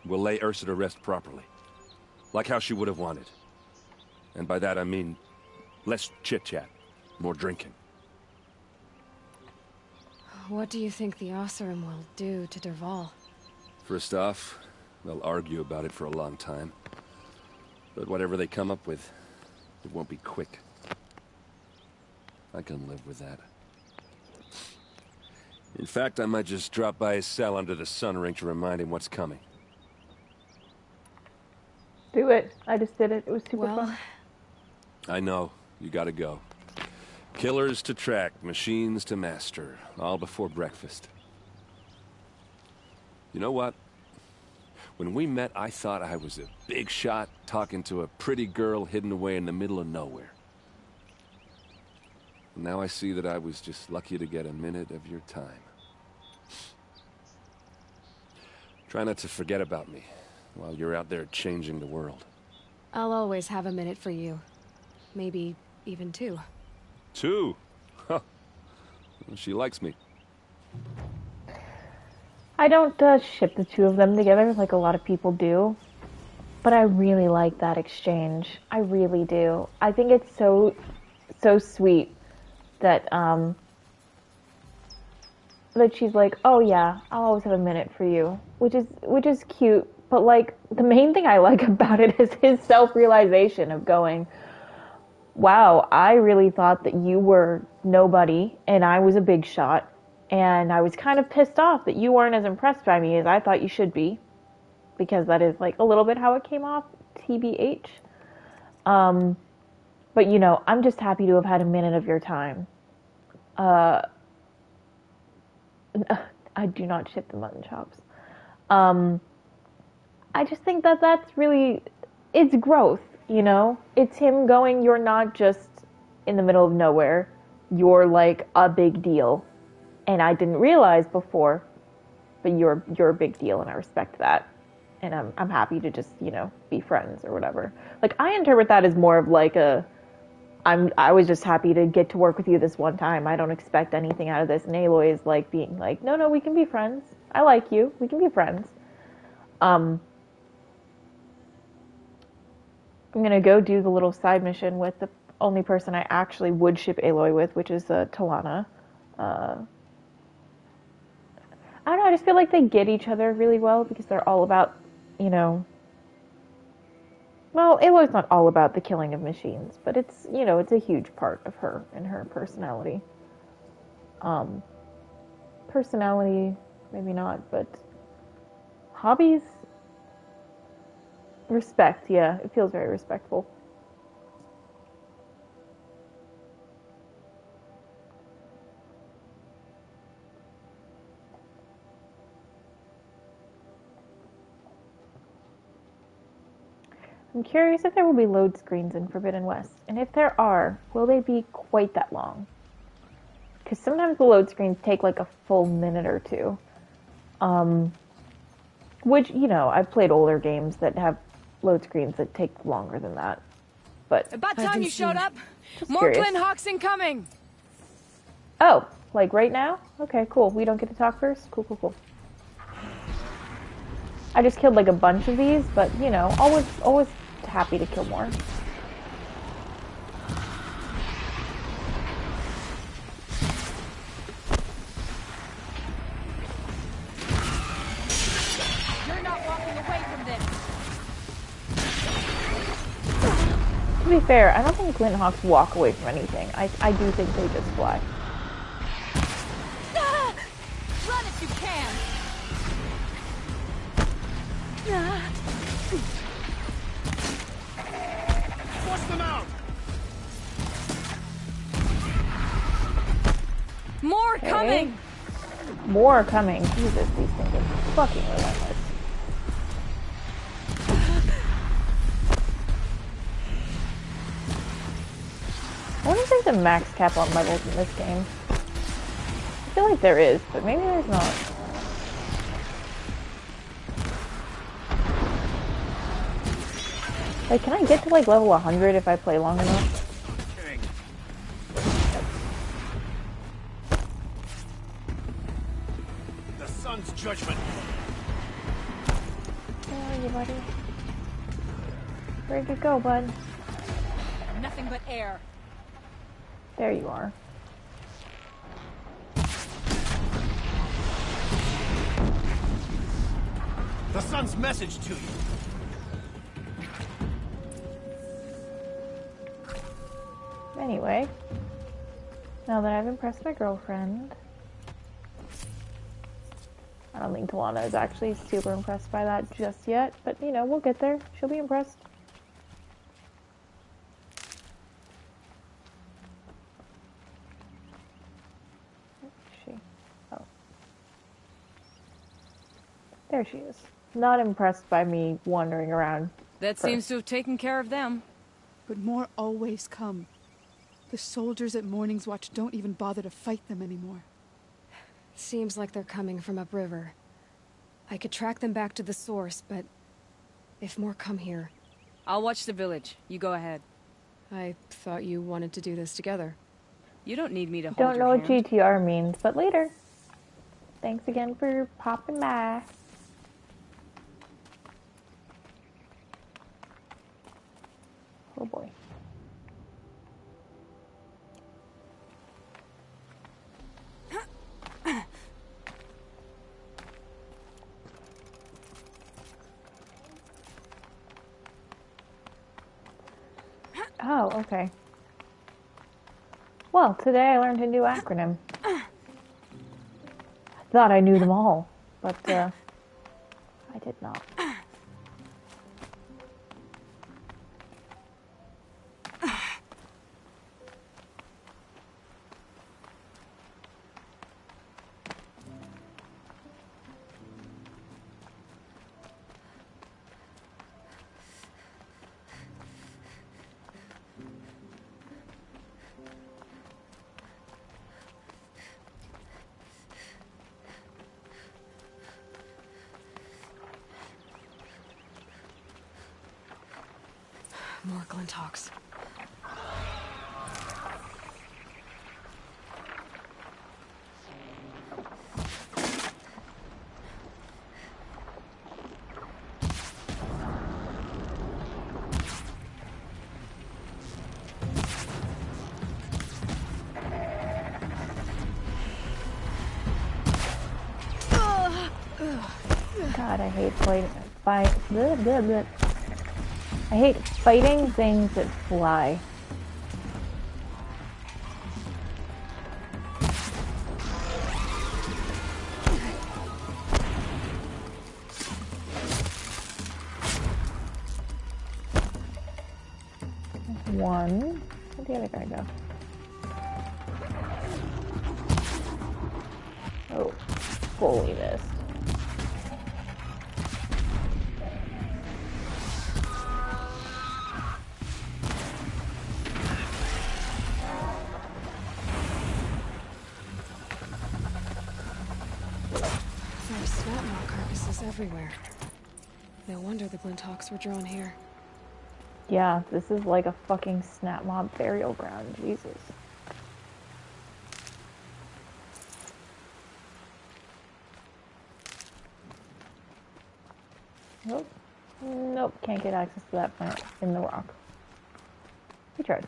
we'll lay Ursa to rest properly. Like how she would have wanted. And by that I mean less chit-chat, more drinking. What do you think the Oseram will do to Dervahl? First off, they'll argue about it for a long time. But whatever they come up with, it won't be quick. I can live with that. In fact, I might just drop by his cell under the sun ring to remind him what's coming. Do it. I just did it. It was super fun. I know. You gotta go. Killers to track, machines to master, all before breakfast. You know what? When we met, I thought I was a big shot talking to a pretty girl hidden away in the middle of nowhere. Now I see that I was just lucky to get a minute of your time. Try not to forget about me while you're out there changing the world. I'll always have a minute for you. Maybe even two. Two? Huh. Well, she likes me. I don't ship the two of them together like a lot of people do, but I really like that exchange. I really do. I think it's so sweet that that she's like, "Oh yeah, I'll always have a minute for you," which is cute. But like the main thing I like about it is his self-realization of going, "Wow, I really thought that you were nobody and I was a big shot." And I was kind of pissed off that you weren't as impressed by me as I thought you should be. Because that is like a little bit how it came off, TBH. But you know, I'm just happy to have had a minute of your time. I do not ship the mutton chops. I just think that that's really, it's growth, you know? It's him going, you're not just in the middle of nowhere. You're like a big deal. And I didn't realize before, but you're a big deal and I respect that. And I'm happy to just, you know, be friends or whatever. Like I interpret that as more of like I was just happy to get to work with you this one time. I don't expect anything out of this. And Aloy is like being like, no, we can be friends. I like you. We can be friends. I'm gonna go do the little side mission with the only person I actually would ship Aloy with, which is Talana. I don't know, I just feel like they get each other really well because they're all about, you know... Well, Aloy's not all about the killing of machines, but it's, you know, it's a huge part of her and her personality. Personality, maybe not, but hobbies? Respect, yeah, it feels very respectful. I'm curious if there will be load screens in Forbidden West, and if there are, will they be quite that long? Because sometimes the load screens take like a full minute or two. Which, you know, I've played older games that have load screens that take longer than that. But about time you showed up. More curious. Glynn Hawks incoming. Oh, like right now? Okay, cool. We don't get to talk first? Cool. I just killed like a bunch of these, but you know, always happy to kill more. You're not walking away from this. To be fair, I don't think Glint Hawks walk away from anything. I do think they just fly. Run if you can. Force them out! More Okay. coming! More coming. Jesus, these things are fucking relentless. I wonder if there's a max cap on levels in this game. I feel like there is, but maybe there's not. Like, can I get to like level 100 if I play long enough? The sun's judgment. Where are you, buddy? Where'd you go, bud? Nothing but air. There you are. The sun's message to you. Anyway, now that I've impressed my girlfriend, I don't think Talana is actually super impressed by that just yet, but you know, we'll get there. She'll be impressed. Oh. There she is. Not impressed by me wandering around. That seems to have taken care of them. But more always come. The soldiers at Morning's Watch don't even bother to fight them anymore. Seems like they're coming from upriver. I could track them back to the source, but if more come here... I'll watch the village. You go ahead. I thought you wanted to do this together. You don't need me to hold Don't know your what hand. GTR means, but later. Thanks again for popping by. Oh boy. Oh, okay. Well, today I learned a new acronym. I thought I knew them all, but I did not. More Glinthawks. God, I hate blah, blah, blah. I hate fighting things that fly. One. Where'd the other guy go? Oh, fully missed. There are snap maw carcasses everywhere. No wonder the Glinthawks were drawn here. Yeah, this is like a fucking snap mob burial ground. Jesus. Nope. Nope, can't get access to that plant in the rock. We tried.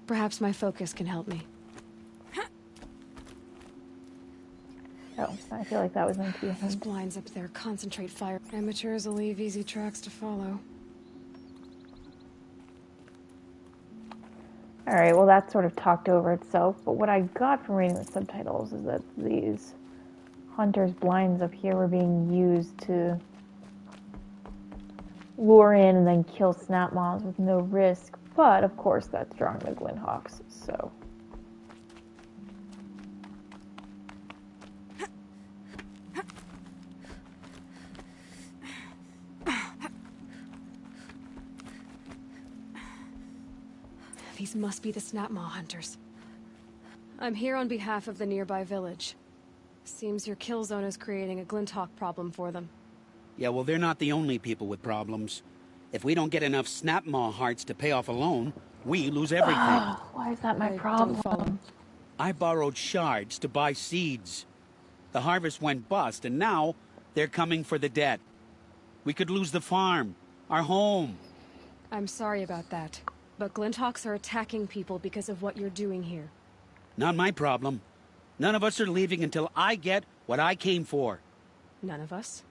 Perhaps my focus can help me. Oh, I feel like that was meant to be a Those hint. blinds up there concentrate fire. Amateurs will leave easy tracks to follow. Alright, well that sort of talked over itself, but what I got from reading the subtitles is that these hunters' blinds up here were being used to lure in and then kill snap moths with no risk, but of course that's drawing the Glinthawks, so... These must be the snap maw hunters. I'm here on behalf of the nearby village. Seems your kill zone is creating a Glinthawk problem for them. Yeah, well, they're not the only people with problems. If we don't get enough snap maw hearts to pay off a loan, we lose everything. Why is that my I problem? don't follow. I borrowed shards to buy seeds. The harvest went bust, and now they're coming for the debt. We could lose the farm, our home. I'm sorry about that, but Glinthawks are attacking people because of what you're doing here. Not my problem. None of us are leaving until I get what I came for. None of us?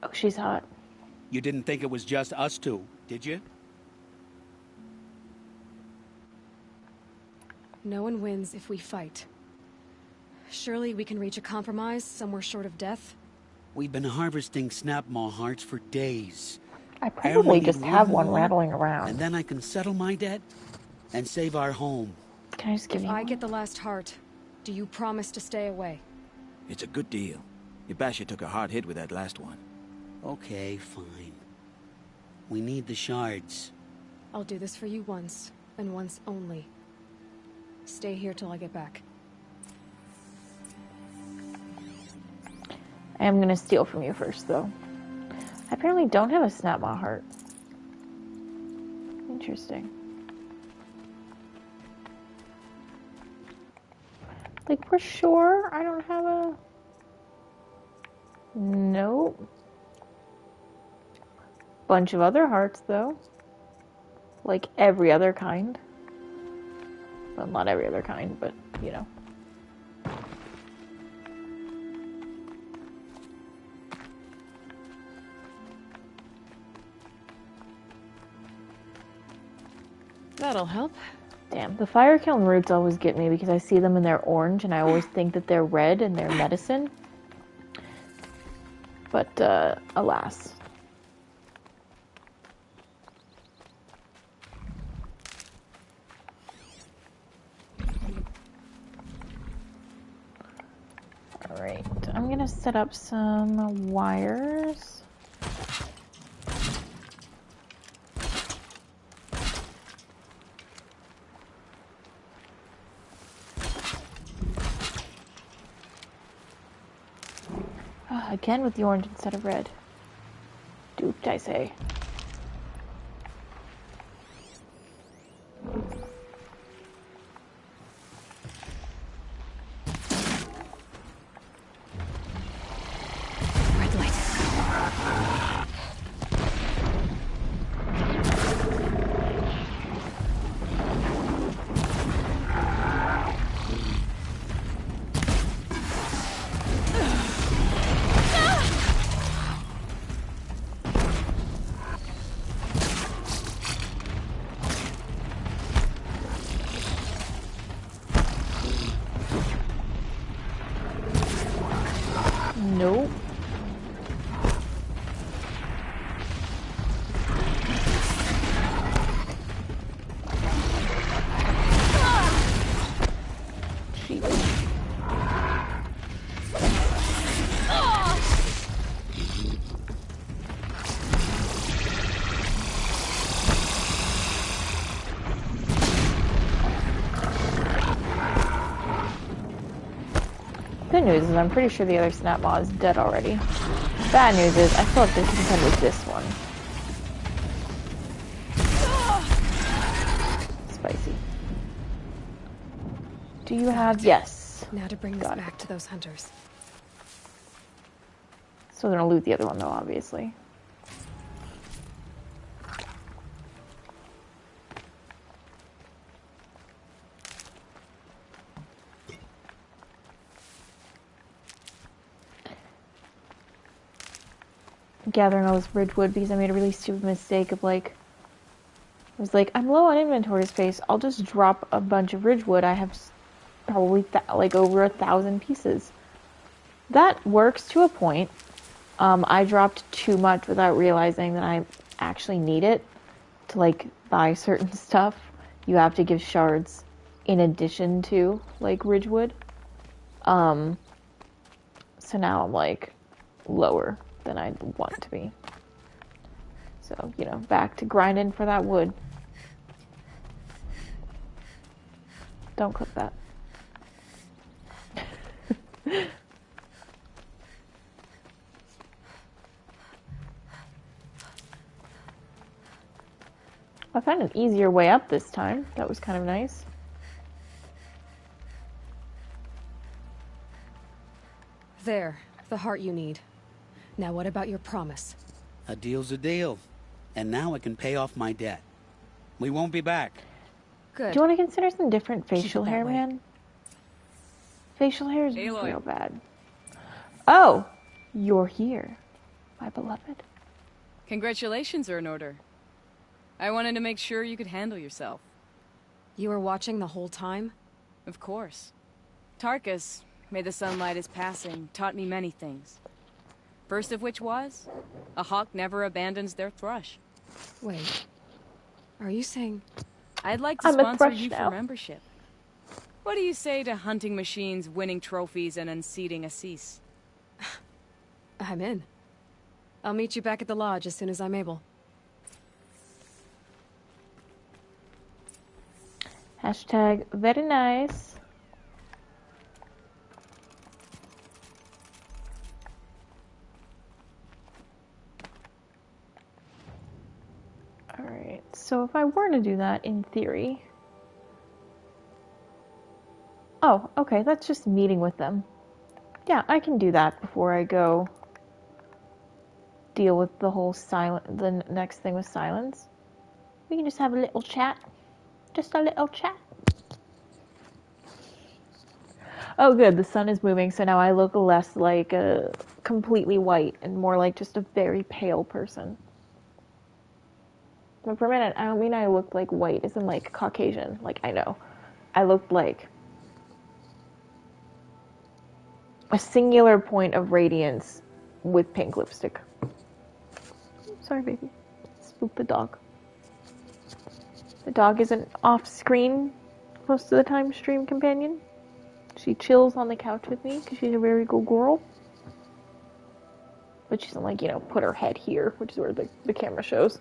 Oh, she's hot. You didn't think it was just us two, did you? No one wins if we fight. Surely we can reach a compromise somewhere short of death? We've been harvesting snap maw hearts for days. I I only probably need just have one more, rattling around. and then I can settle my debt and save our home. Can I just give If you I one? get the last heart, do you promise to stay away? It's a good deal. Yabasha took a hard hit with that last one. Okay, fine. We need the shards. I'll do this for you once, and once only. Stay here till I get back. I am gonna steal from you first, though. I apparently don't have a snap maw heart. Interesting. Like, for sure I don't have a... Nope. Bunch of other hearts, though. Like every other kind. Well, not every other kind, but, you know. That'll help. Damn, the fire kiln roots always get me because I see them and they're orange and I always think that they're red and they're medicine. But, alas. Alright, I'm gonna set up some wires. Again with the orange instead of red. Duped, I say. Red light. Nope. Good news is I'm pretty sure the other snap maw is dead already. Bad news is I still have to contend with this one. Spicy. Do you have... Yes. Now to bring this back to those hunters. So they're gonna loot the other one though, obviously. Gathering all this Ridgewood because I made a really stupid mistake of like, I was like, I'm low on inventory space. I'll just drop a bunch of Ridgewood. I have probably like over 1,000 pieces. That works to a point. I dropped too much without realizing that I actually need it to like buy certain stuff. You have to give shards in addition to like Ridgewood. So now I'm like lower than I'd want to be. So, you know, back to grinding for that wood. Don't clip that. I found an easier way up this time. That was kind of nice. There, the heart you need. Now what about your promise? A deal's a deal. And now I can pay off my debt. We won't be back. Good. Do you want to consider some different facial hair, way. man? Facial hair is Aloy. real bad. Oh, you're here, my beloved. Congratulations are in order. I wanted to make sure you could handle yourself. You were watching the whole time? Of course. Tarkus, may the sunlight is passing, taught me many things. First of which was, a hawk never abandons their thrush. Wait, are you saying... I'd like to I'm a sponsor thrush you now. for membership. What do you say to hunting machines, winning trophies, and unseating Assis? I'm in. I'll meet you back at the lodge as soon as I'm able. Hashtag very nice. Alright, so if I were to do that, in theory... Oh, okay, that's just meeting with them. Yeah, I can do that before I go deal with the whole the next thing with silence. We can just have a little chat. Just a little chat. Oh good, the sun is moving, so now I look less like a completely white and more like just a very pale person. But for a minute, I don't mean I looked like white, as in like Caucasian. Like, I know. I looked like a singular point of radiance with pink lipstick. Sorry, baby. Spooked the dog. The dog isn't off-screen most of the time stream companion. She chills on the couch with me because she's a very good girl. But she doesn't, like, you know, put her head here, which is where the camera shows.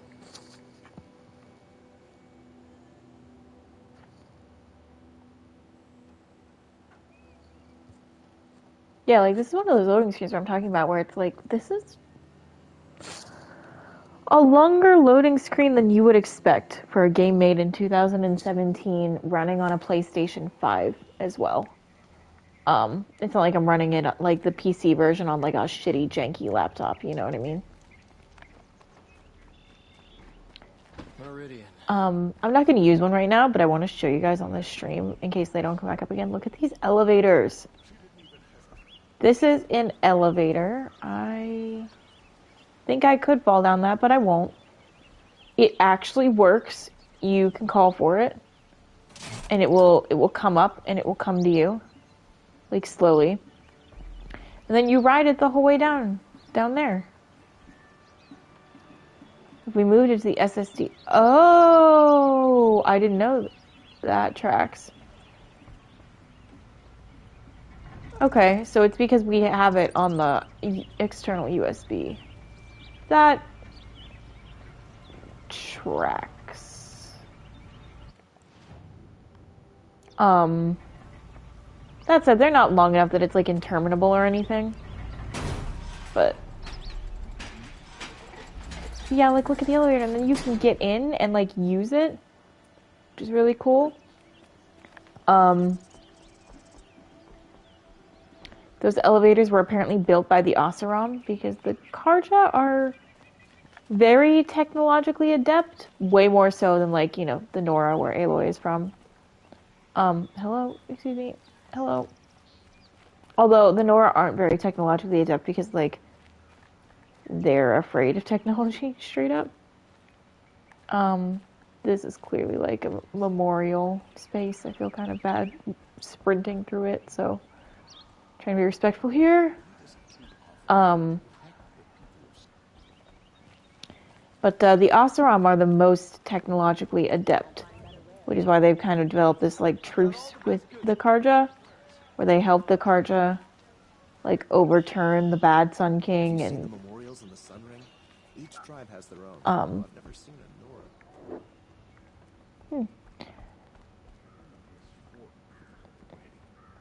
Yeah, like, this is one of those loading screens where I'm talking about where it's like, this is a longer loading screen than you would expect for a game made in 2017 running on a PlayStation 5 as well. It's not like I'm running it like the PC version on like a shitty, janky laptop, you know what I mean? Meridian. I'm not going to use one right now, but I want to show you guys on this stream in case they don't come back up again. Look at these elevators. This is an elevator. I think I could fall down that, but I won't. It actually works. You can call for it, and it will come up and it will come to you, like slowly, and then you ride it the whole way down there. If we moved it to the SSD, oh, I didn't know that tracks. Okay, so it's because we have it on the external USB. That tracks. That said, they're not long enough that it's like interminable or anything. But yeah, like look at the elevator, and then you can get in and like use it, which is really cool. Those elevators were apparently built by the Oseram because the Karja are very technologically adept, way more so than like, you know, the Nora where Aloy is from. Hello, excuse me, hello. Although the Nora aren't very technologically adept because like they're afraid of technology, straight up. This is clearly like a memorial space. I feel kind of bad sprinting through it, so trying to be respectful here. But the Oseram are the most technologically adept, which is why they've kind of developed this like truce with the Karja, where they help the Karja like overturn the bad Sun King and the memorials in the Sun Ring? Each tribe has their own. I've never seen a Nora.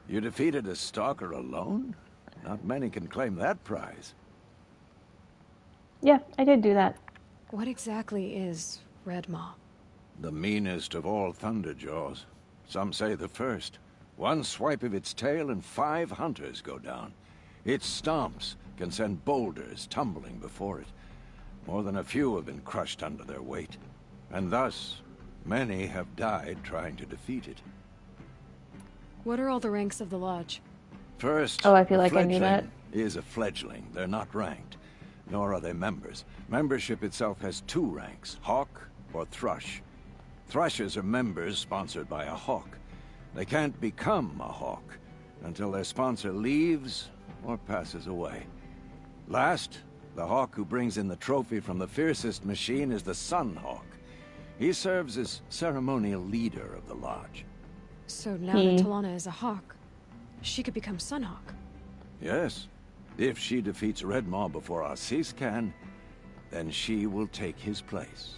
You defeated a stalker alone? Not many can claim that prize. Yeah, I did do that. What exactly is Red Maw? The meanest of all Thunderjaws. Some say the first. One swipe of its tail and 5 hunters go down. Its stomps can send boulders tumbling before it. More than a few have been crushed under their weight. And thus, many have died trying to defeat it. What are all the ranks of the Lodge? First, I feel like I knew that. Is a fledgling. They're not ranked, nor are they members. Membership itself has 2 ranks, Hawk or Thrush. Thrushes are members sponsored by a Hawk. They can't become a Hawk until their sponsor leaves or passes away. Last, the Hawk who brings in the trophy from the fiercest machine is the Sun Hawk. He serves as ceremonial leader of the Lodge. So now that Talana is a Hawk, she could become Sunhawk. Yes. If she defeats Red Maw before Assis can, then she will take his place.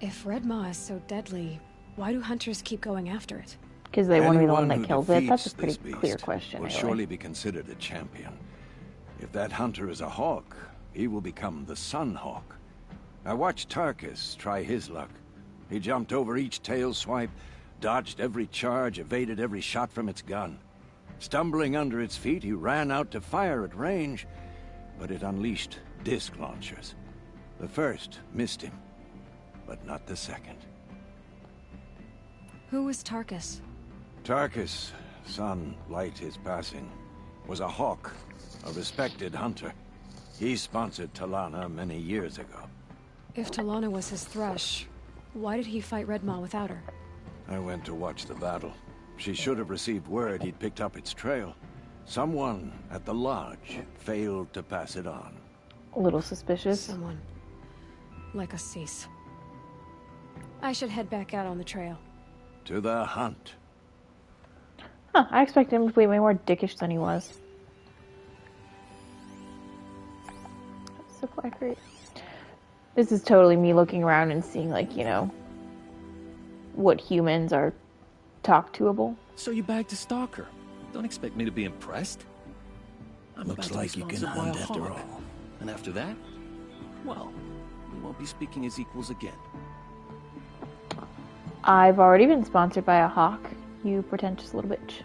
If Red Maw is so deadly, why do hunters keep going after it? Because they want to be the one Anyone that who kills it. That's a defeats pretty this clear beast question. will Anyway. surely be considered a champion. If that hunter is a Hawk, he will become the Sun Hawk. I watched Tarkus try his luck. He jumped over each tail swipe, dodged every charge, evaded every shot from its gun. Stumbling under its feet, he ran out to fire at range, but it unleashed disc launchers. The first missed him, but not the second. Who was Tarkus? Tarkus, son light his passing, was a Hawk, a respected hunter. He sponsored Talana many years ago. If Talana was his Thrush, why did he fight Red Maw without her? I went to watch the battle. She should have received word he'd picked up its trail. Someone at the Lodge failed to pass it on. A little suspicious. Someone. Like Assis. I should head back out on the trail. To the hunt. Huh, I expected him to be way more dickish than he was. Why great? This is totally me looking around and seeing, like, you know, what humans are talk toable. So you bagged a stalker. Don't expect me to be impressed. Looks like you can hunt after all. And after that, well, we won't be speaking as equals again. I've already been sponsored by a hawk, you pretentious little bitch.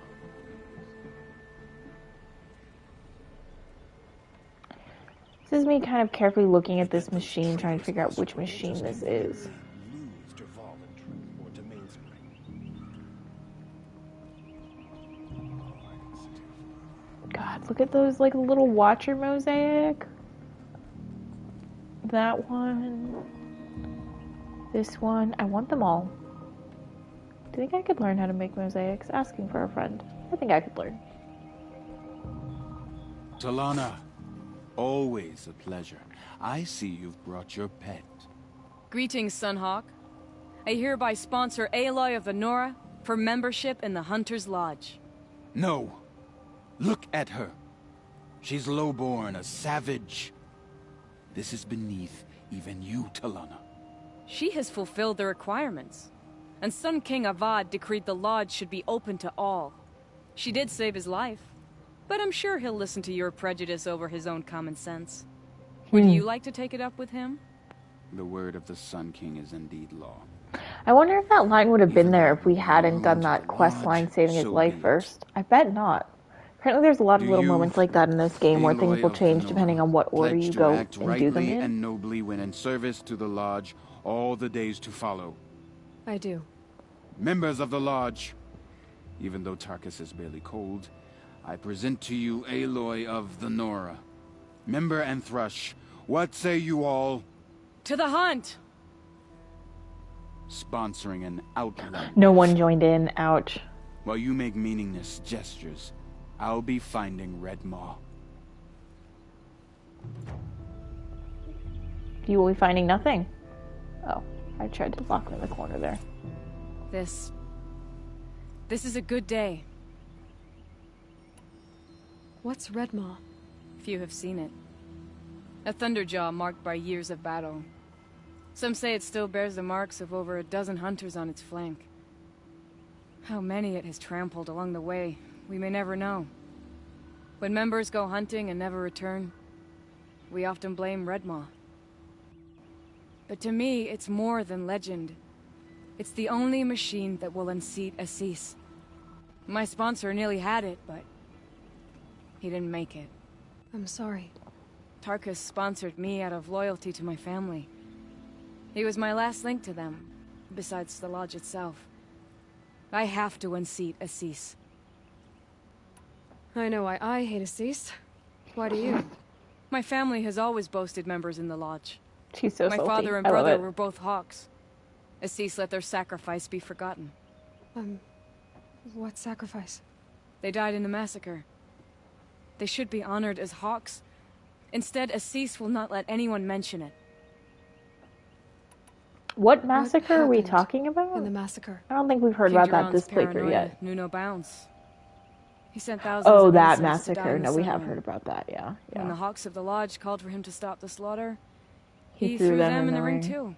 This is me kind of carefully looking at this machine, trying to figure out which machine this is. God, look at those, like, little watcher mosaic. That one. This one. I want them all. Do you think I could learn how to make mosaics? Asking for a friend. I think I could learn. Talana, always a pleasure. I see you've brought your pet. Greetings, Sunhawk. I hereby sponsor Aloy of the Nora for membership in the Hunter's Lodge. No. Look at her. She's lowborn, a savage. This is beneath even you, Talana. She has fulfilled the requirements. And Sun King Avad decreed the lodge should be open to all. She did save his life, but I'm sure he'll listen to your prejudice over his own common sense. Would you like to take it up with him? The word of the Sun King is indeed law. I wonder if that line would have been there if we hadn't done that quest line saving his life first. I bet not. Apparently there's a lot of little moments like that in this game where things will change depending on what order you go and do them in. And nobly when in service to the lodge all the days to follow. I do. Members of the lodge, even though Tarkus is barely cold, I present to you Aloy of the Nora. Member and Thrush, what say you all? To the hunt! Sponsoring an outlaw. No one joined in. Ouch. While you make meaningless gestures, I'll be finding Red Maw. You will be finding nothing. Oh, I tried to lock him in the corner there. This is a good day. What's Redmaw? Few have seen it. A thunderjaw marked by years of battle. Some say it still bears the marks of over a dozen hunters on its flank. How many it has trampled along the way, we may never know. When members go hunting and never return, we often blame Redmaw. But to me, it's more than legend. It's the only machine that will unseat Assis. My sponsor nearly had it, but he didn't make it. I'm sorry. Tarkus sponsored me out of loyalty to my family. He was my last link to them, besides the lodge itself. I have to unseat Assis. I know why I hate Assis. Why do you? My family has always boasted members in the lodge. She's so My salty. father and brother were both hawks. Assis let their sacrifice be forgotten. What sacrifice? They died in the massacre. They should be honored as hawks. Instead, Assis will not let anyone mention it. What massacre are we talking about? In the massacre. I don't think we've heard about that this playthrough yet. Knew no bounds. He sent thousands Oh, of that innocents to die massacre. in the No, we have sun. heard about that, yeah. When the hawks of the lodge called for him to stop the slaughter, He threw threw them in the ring too.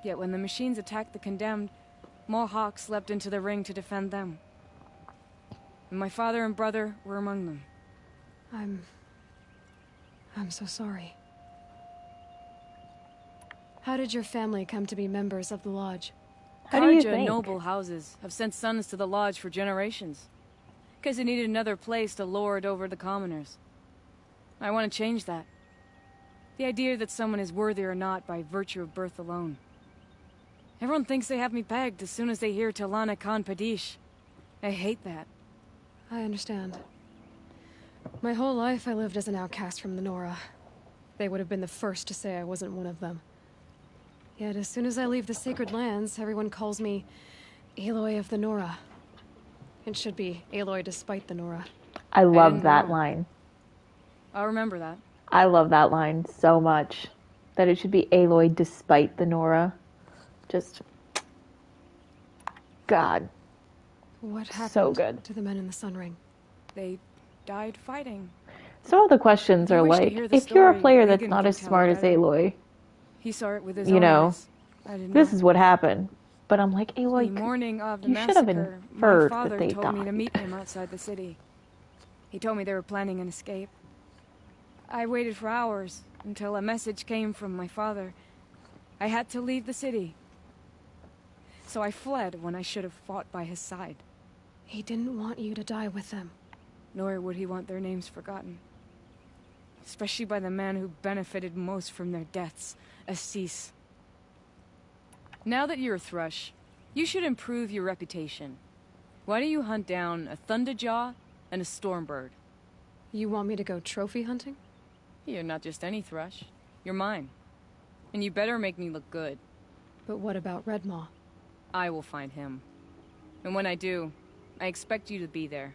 Yet when the machines attacked the condemned, more hawks leapt into the ring to defend them. And my father and brother were among them. I'm so sorry. How did your family come to be members of the lodge? How do you Karja think? noble houses have sent sons to the lodge for generations. Because they needed another place to lord over the commoners. I want to change that. The idea that someone is worthy or not by virtue of birth alone. Everyone thinks they have me pegged as soon as they hear Talana Khan Padish. I hate that. I understand. My whole life I lived as an outcast from the Nora. They would have been the first to say I wasn't one of them. Yet as soon as I leave the sacred lands, everyone calls me Aloy of the Nora. It should be Aloy despite the Nora. I love didn't that know. line. I'll remember that. I love that line so much. That it should be Aloy despite the Nora. Just... God. What happened So good. to the men in the Sun Ring? They died fighting. Some of the questions You are wish to like, hear the if you're a story, player that's Regan not can as tell smart it as better. Aloy, He saw it with his you own know, eyes. I didn't this know. is what happened. But I'm like, The Aloy, morning of the you should have massacre, my inferred that father they told me to died. meet him outside the city. He told me they were planning an escape. I waited for hours until a message came from my father. I had to leave the city. So I fled when I should have fought by his side. He didn't want you to die with them. Nor would he want their names forgotten. Especially by the man who benefited most from their deaths, Assis. Now that you're a Thrush, you should improve your reputation. Why don't you hunt down a Thunderjaw and a Stormbird? You want me to go trophy hunting? You're not just any Thrush. You're mine. And you better make me look good. But what about Redmaw? I will find him. And when I do, I expect you to be there.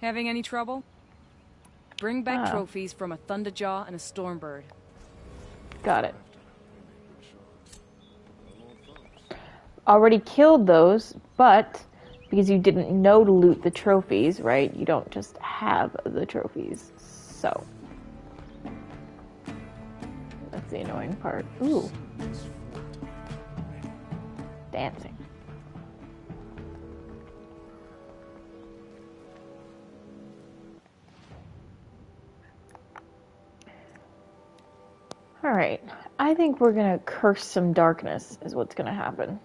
Having any trouble? Bring back trophies from a Thunderjaw and a Stormbird. Got it. Already killed those, but because you didn't know to loot the trophies, right? You don't just have the trophies. So that's the annoying part. Ooh. Dancing. Alright, I think we're gonna curse some darkness is what's gonna happen.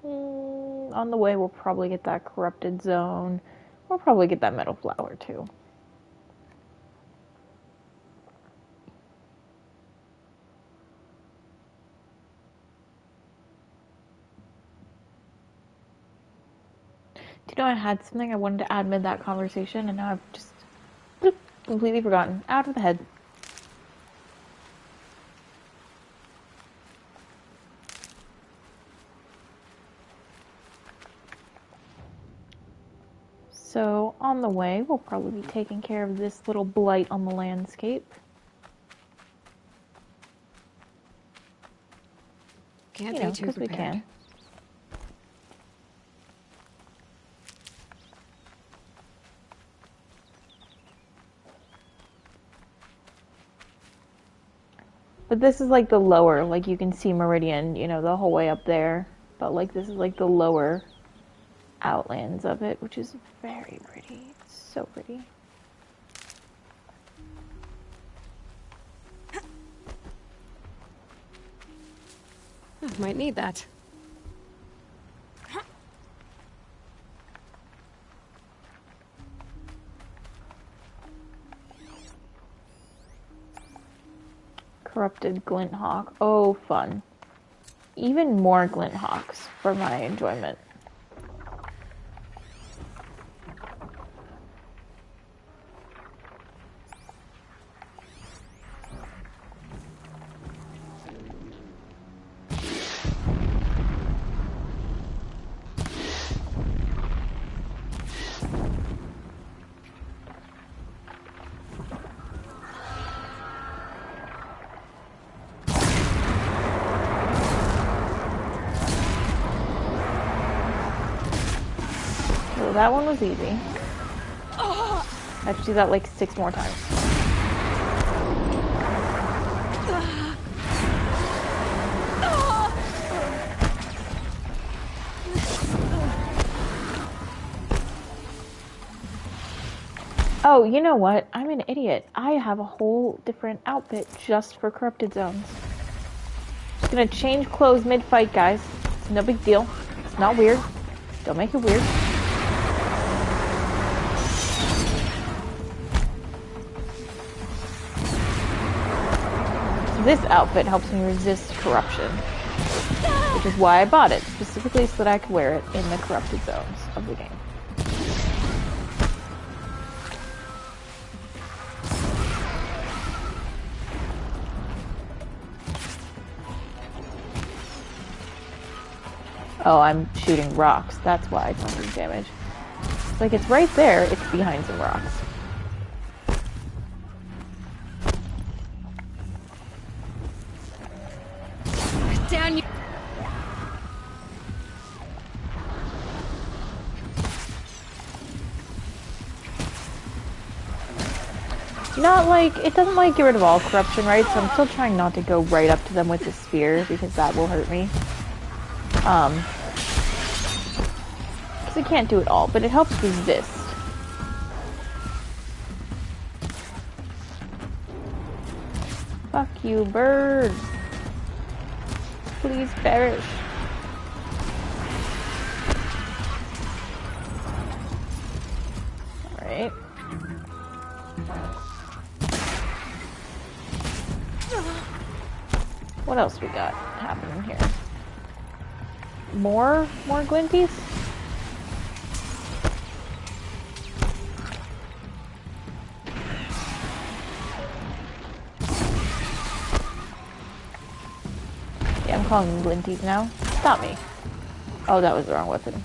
On the way we'll probably get that corrupted zone. We'll probably get that metal flower too. Do you know I had something I wanted to add mid that conversation and now I've just completely forgotten. Out of the head. So on the way we'll probably be taking care of this little blight on the landscape. Can't be too prepared. We can. But this is like the lower, like you can see Meridian, you know, the whole way up there. But like this is like the lower outlands of it, which is very pretty. It's so pretty. Might need that. Corrupted Glinthawk. Oh, fun. Even more Glinthawks for my enjoyment. That one was easy. I have to do that like 6 more times. Oh, you know what? I'm an idiot. I have a whole different outfit just for corrupted zones. Just gonna change clothes mid-fight, guys. It's no big deal. It's not weird. Don't make it weird. This outfit helps me resist corruption, which is why I bought it, specifically so that I could wear it in the corrupted zones of the game. Oh, I'm shooting rocks. That's why it's not doing damage. It's like it's right there. It's behind some rocks. Down you. Not like, it doesn't like get rid of all corruption, right? So I'm still trying not to go right up to them with the spear because that will hurt me. Because it can't do it all, but it helps resist. Fuck you, bird. Please perish. Alright. What else we got happening here? More glinties? Yeah, I'm calling them glinties now. Stop me. Oh, that was the wrong weapon.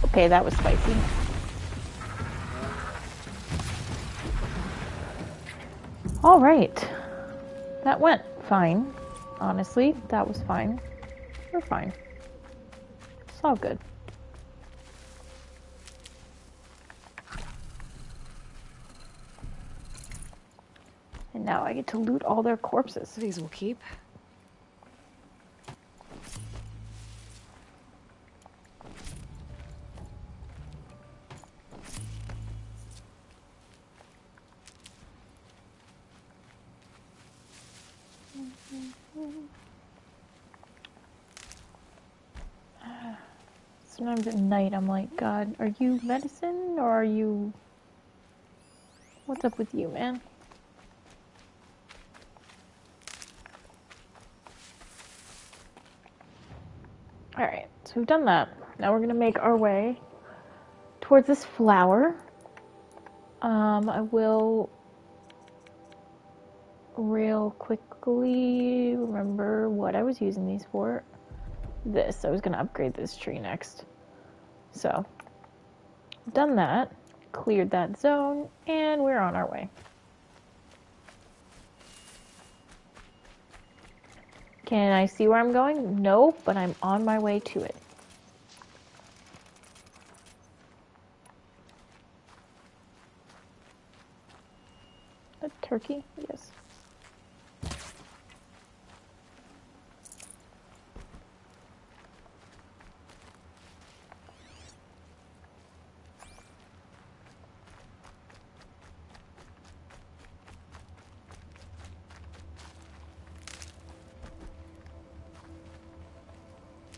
Okay, that was spicy. Alright. That went fine. Honestly, that was fine. We're fine. It's all good. And now I get to loot all their corpses. These will keep. Sometimes at night I'm like, God, are you medicine or are you... What's up with you, man? Alright, so we've done that. Now we're gonna make our way towards this flower. I will real quickly remember what I was using these for. This. I was gonna upgrade this tree next. So, done that, cleared that zone, and we're on our way. Can I see where I'm going? No, but I'm on my way to it. A turkey? Yes.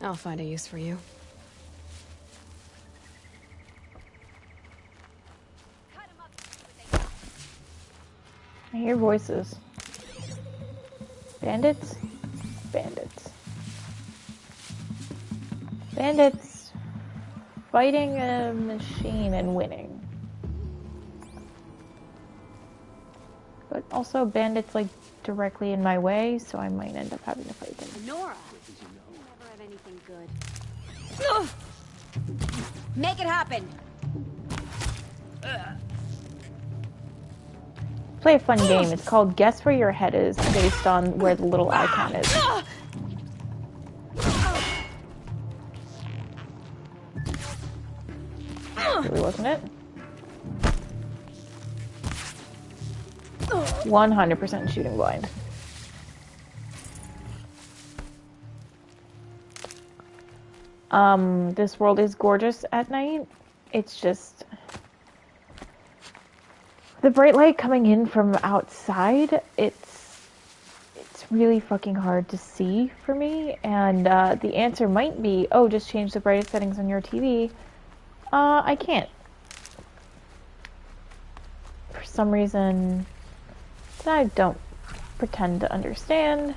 I'll find a use for you. I hear voices. Bandits? Bandits. Bandits fighting a machine and winning. But also bandits like directly in my way, so I might end up having to fight them. Nora! You never have anything good. Make it happen! Play a fun game. It's called Guess Where Your Head Is, based on where the little icon is. Really wasn't it? 100% shooting blind. This world is gorgeous at night. It's just the bright light coming in from outside. It's really fucking hard to see for me, and the answer might be, oh, just change the brightest settings on your TV. I can't. For some reason that I don't pretend to understand,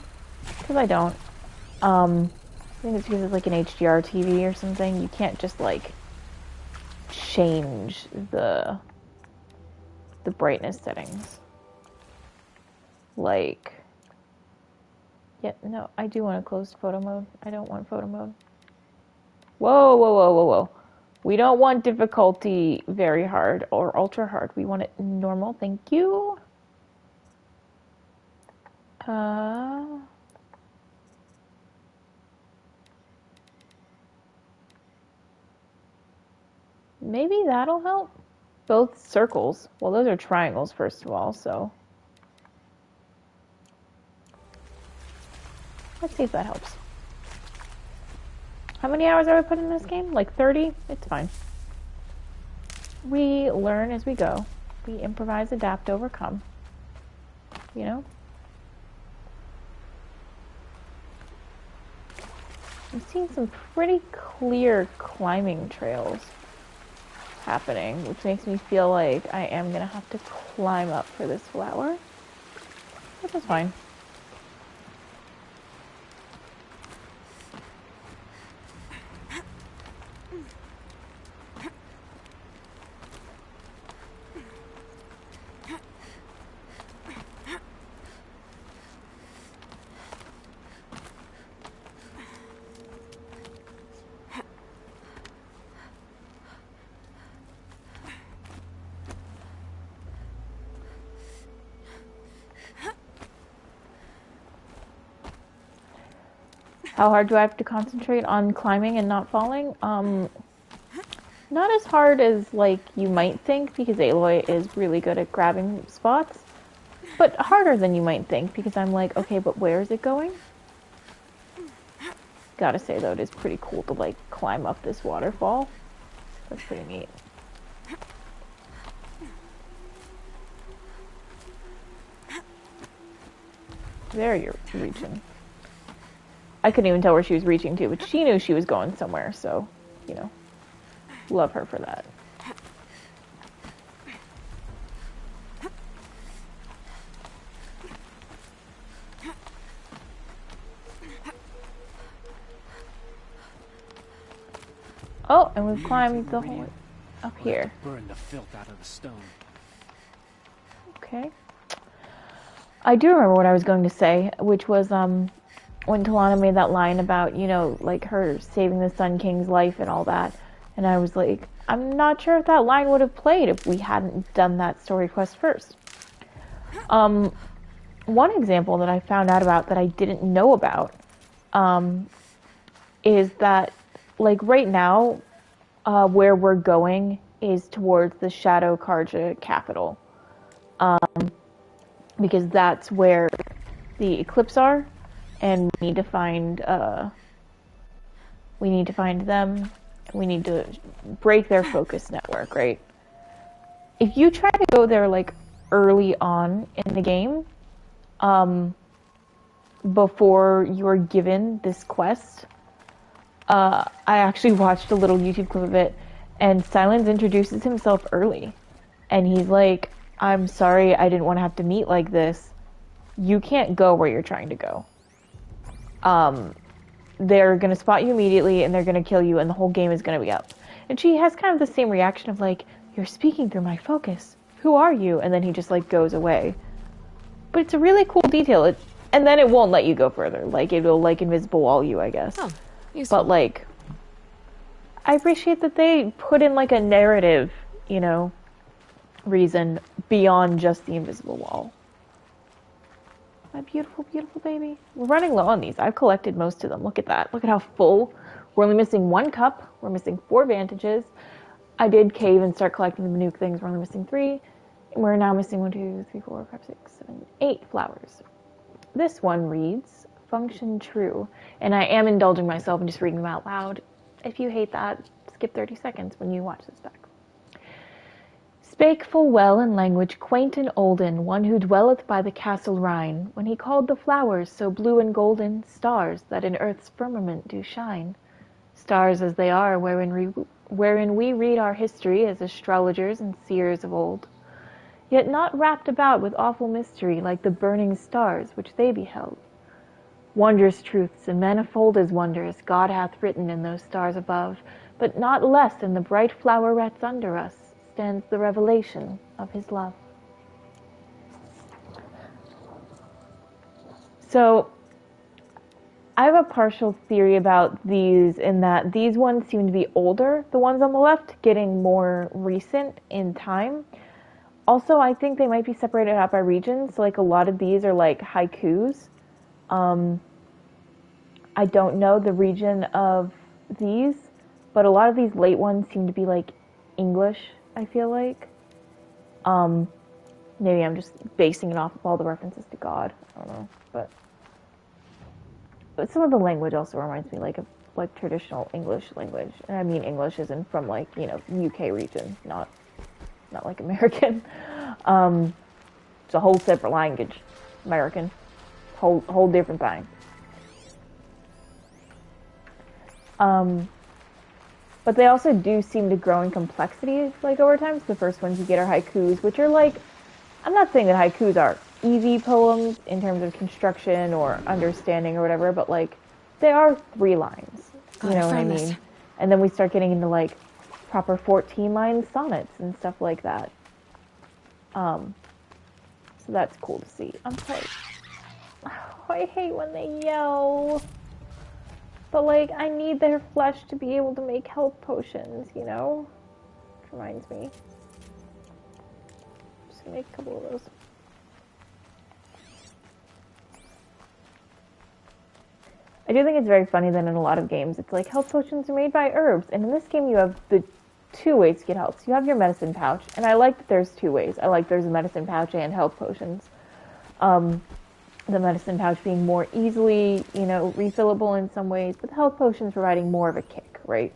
because I don't. I think it's because it's like an HDR TV or something. You can't just like change the brightness settings. Like, yeah, no, I do want a closed photo mode. I don't want photo mode. Whoa, whoa, whoa, whoa, whoa. We don't want difficulty very hard or ultra hard. We want it normal. Thank you. Maybe that'll help. Both circles. Well, those are triangles, first of all, so. Let's see if that helps. How many hours have I put in this game? Like 30? It's fine. We learn as we go. We improvise, adapt, overcome. You know? I'm seeing some pretty clear climbing trails happening, which makes me feel like I am gonna have to climb up for this flower. Which is fine. How hard do I have to concentrate on climbing and not falling? Not as hard as, like, you might think, because Aloy is really good at grabbing spots. But harder than you might think, because I'm like, okay, but where is it going? Gotta say, though, it is pretty cool to, like, climb up this waterfall. That's pretty neat. There you're reaching. I couldn't even tell where she was reaching to, but she knew she was going somewhere, so, you know, love her for that. Oh, and we've climbed the whole way up here. Burn the filth out of the stone. Okay. I do remember what I was going to say, which was, when Talana made that line about, you know, like her saving the Sun King's life and all that. And I was like, I'm not sure if that line would have played if we hadn't done that story quest first. One example that I found out about that I didn't know about, is that, like, right now, where we're going is towards the Shadow Karja capital. Because that's where the Eclipse are. And we need to find them. We need to break their focus network, right? If you try to go there, like, early on in the game, before you're given this quest, I actually watched a little YouTube clip of it, and Silence introduces himself early. And he's like, I'm sorry I didn't want to have to meet like this. You can't go where you're trying to go. They're gonna spot you immediately and they're gonna kill you and the whole game is gonna be up. And she has kind of the same reaction of like, you're speaking through my focus. Who are you? And then he just like goes away. But it's a really cool detail. And then it won't let you go further. Like it'll like invisible wall you, I guess. Oh, useful. But like, I appreciate that they put in like a narrative, you know, reason beyond just the invisible wall. My beautiful, beautiful baby. We're running low on these. I've collected most of them. Look at that. Look at how full. We're only missing 1 cup. We're missing 4 bandages. I did cave and start collecting the nuke things. We're only missing 3. And we're now missing 1, 2, 3, 4, 5, 6, 7, 8 flowers. This one reads, function true. And I am indulging myself and just reading them out loud. If you hate that, skip 30 seconds when you watch this back. Spake full well in language quaint and olden, one who dwelleth by the castle Rhine, when he called the flowers so blue and golden, stars that in earth's firmament do shine. Stars as they are, wherein we read our history as astrologers and seers of old, yet not wrapped about with awful mystery like the burning stars which they beheld. Wondrous truths and manifold as wonders God hath written in those stars above, but not less in the bright flowerets under us stands the revelation of his love. So, I have a partial theory about these in that these ones seem to be older, the ones on the left, getting more recent in time. Also, I think they might be separated out by region. So, like, a lot of these are, like, haikus. I don't know the region of these, but a lot of these late ones seem to be, like, English, I feel like. Maybe I'm just basing it off of all the references to God. I don't know. But some of the language also reminds me, like, of, like, traditional English language. And I mean English isn't from, like, you know, UK region, not like American. It's a whole separate language. American. Whole different thing. But they also do seem to grow in complexity, like, over time. So the first ones you get are haikus, which are, like, I'm not saying that haikus are easy poems in terms of construction or understanding or whatever, but, like, they are 3 lines. You know what I mean? And then we start getting into, like, proper 14-line sonnets and stuff like that. So that's cool to see. I'm sorry. Oh, I hate when they yell. But, like, I need their flesh to be able to make health potions, you know? Which reminds me. Just gonna make a couple of those. I do think it's very funny that in a lot of games, it's like health potions are made by herbs. And in this game, you have the 2 ways to get health. So you have your medicine pouch. And I like that there's 2 ways. I like there's a medicine pouch and health potions. The medicine pouch being more easily, you know, refillable in some ways, but the health potions providing more of a kick, right?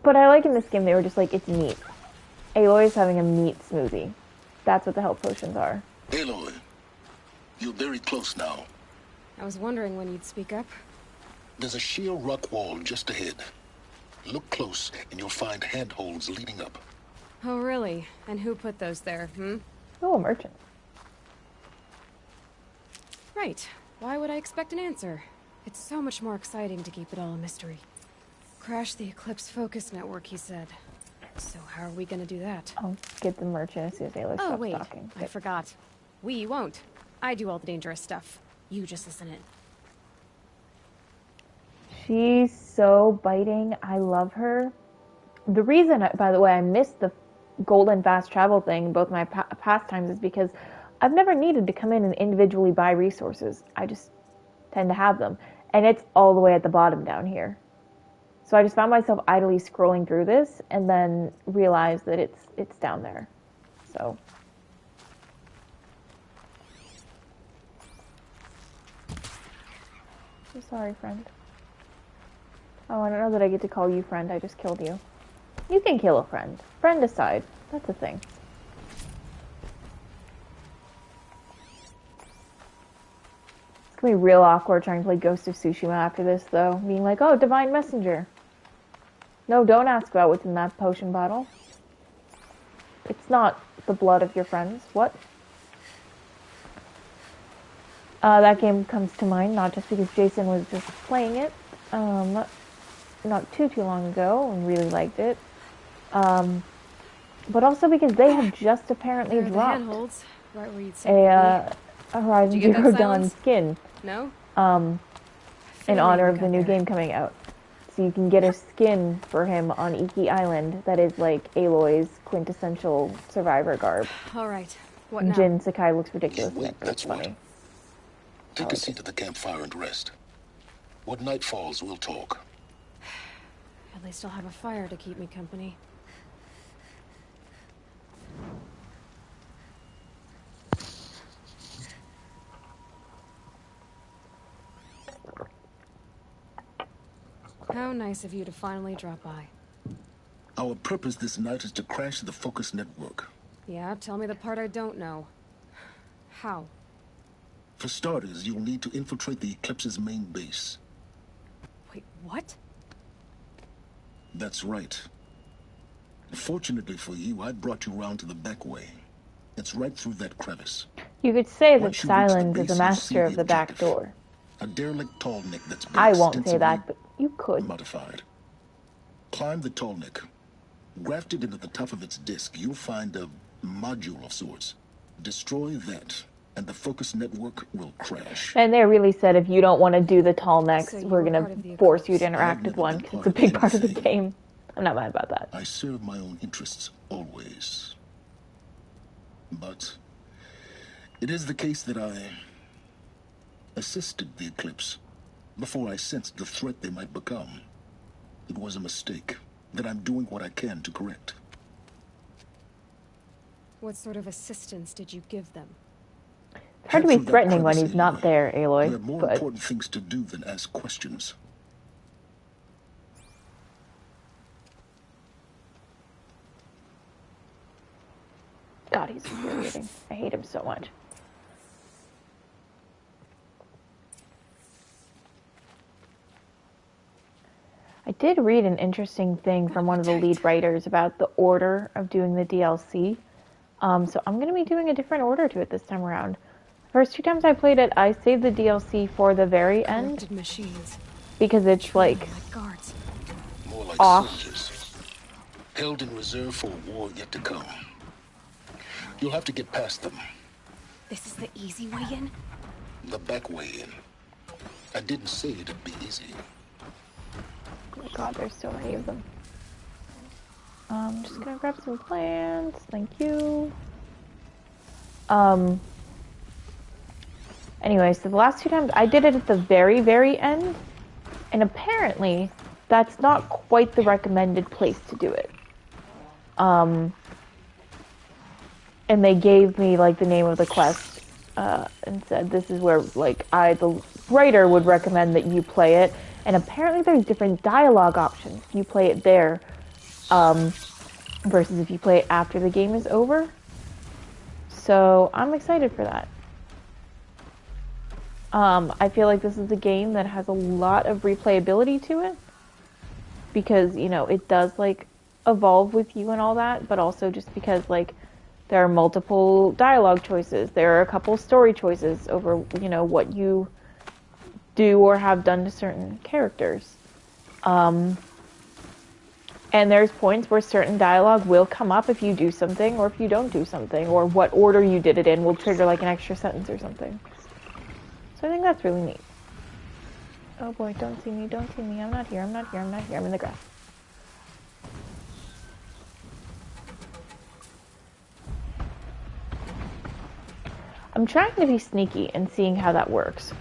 But I like in this game they were just like, it's meat. Aloy's having a meat smoothie. That's what the health potions are. Aloy, you're very close now. I was wondering when you'd speak up. There's a sheer rock wall just ahead. Look close and you'll find handholds leading up. Oh, really? And who put those there, Oh, a merchant. Right. Why would I expect an answer? It's so much more exciting to keep it all a mystery. Crash the Eclipse Focus Network, he said. So how are we gonna do that? I'll get the merchant as soon as Aloy stops talking. I forgot. We won't. I do all the dangerous stuff. You just listen in. She's so biting. I love her. The reason, by the way, I missed the golden fast travel thing in both my past times is because I've never needed to come in and individually buy resources. I just tend to have them. And it's all the way at the bottom down here. So I just found myself idly scrolling through this and then realized that it's down there. So. So sorry, friend. Oh, I don't know that I get to call you friend. I just killed you. You can kill a friend. Friend aside. That's a thing. It's gonna be real awkward trying to play Ghost of Tsushima after this, though. Being like, oh, Divine Messenger. No, don't ask about what's in that potion bottle. It's not the blood of your friends. What? That game comes to mind, not just because Jason was just playing it, not too long ago, and really liked it, but also because they have just apparently dropped right where you'd say a Horizon Zero Dawn skin. No? In honor of the new game coming out. So you can get a skin for him on Iki Island that is like Aloy's quintessential survivor garb. Alright, what now? Jin Sakai looks ridiculous in it, but it's funny. Take a seat at the campfire and rest. When night falls, we'll talk. At least I'll have a fire to keep me company. How nice of you to finally drop by. Our purpose this night is to crash the Focus Network. Yeah, tell me the part I don't know. How? For starters, you'll need to infiltrate the Eclipse's main base. Wait, what? That's right. Fortunately for you, I brought you round to the back way. It's right through that crevice. You could say that Once you reach the Silence is base, the you'll master see of the back objective. door. A derelict tall neck that's been I won't say extensively that, but you could. modified. Climb the tall neck. Grafted into the top of its disc, you'll find a module of sorts. Destroy that, and the Focus Network will crash. And they really said if you don't want to do the tall necks, So we're you're going part of to the force you to I've interact with never one been because it's part a of big part of the anything. game. I'm not mad about that. I serve my own interests, always. But it is the case that I assisted the Eclipse before I sensed the threat they might become. It was a mistake that I'm doing what I can to correct. What sort of assistance did you give them? It's hard to be threatening when he's not there, Aloy. You have more important things to do than ask questions. God, he's infuriating. I hate him so much. I did read an interesting thing from one of the lead writers about the order of doing the DLC. So I'm going to be doing a different order to it this time around. The first 2 times I played it, I saved the DLC for the very end. Machines. Because it's like guards. More like off. soldiers, held in reserve for a war yet to come. You'll have to get past them. This is the easy way in? The back way in. I didn't say it'd be easy. Oh my god, there's so many of them. I'm just gonna grab some plants. Thank you. Anyway, so the last 2 times I did it at the very, very end. And apparently, that's not quite the recommended place to do it. And they gave me, like, the name of the quest, and said this is where, like, the writer would recommend that you play it. And apparently there's different dialogue options if you play it there, versus if you play it after the game is over. So, I'm excited for that. I feel like this is a game that has a lot of replayability to it. Because, you know, it does, like, evolve with you and all that, but also just because, like, there are multiple dialogue choices. There are a couple story choices over, you know, what you do or have done to certain characters. And there's points where certain dialogue will come up if you do something or if you don't do something, or what order you did it in will trigger, like, an extra sentence or something. So I think that's really neat. Oh boy, don't see me, don't see me. I'm not here, I'm not here, I'm not here. I'm in the grass. I'm trying to be sneaky and seeing how that works.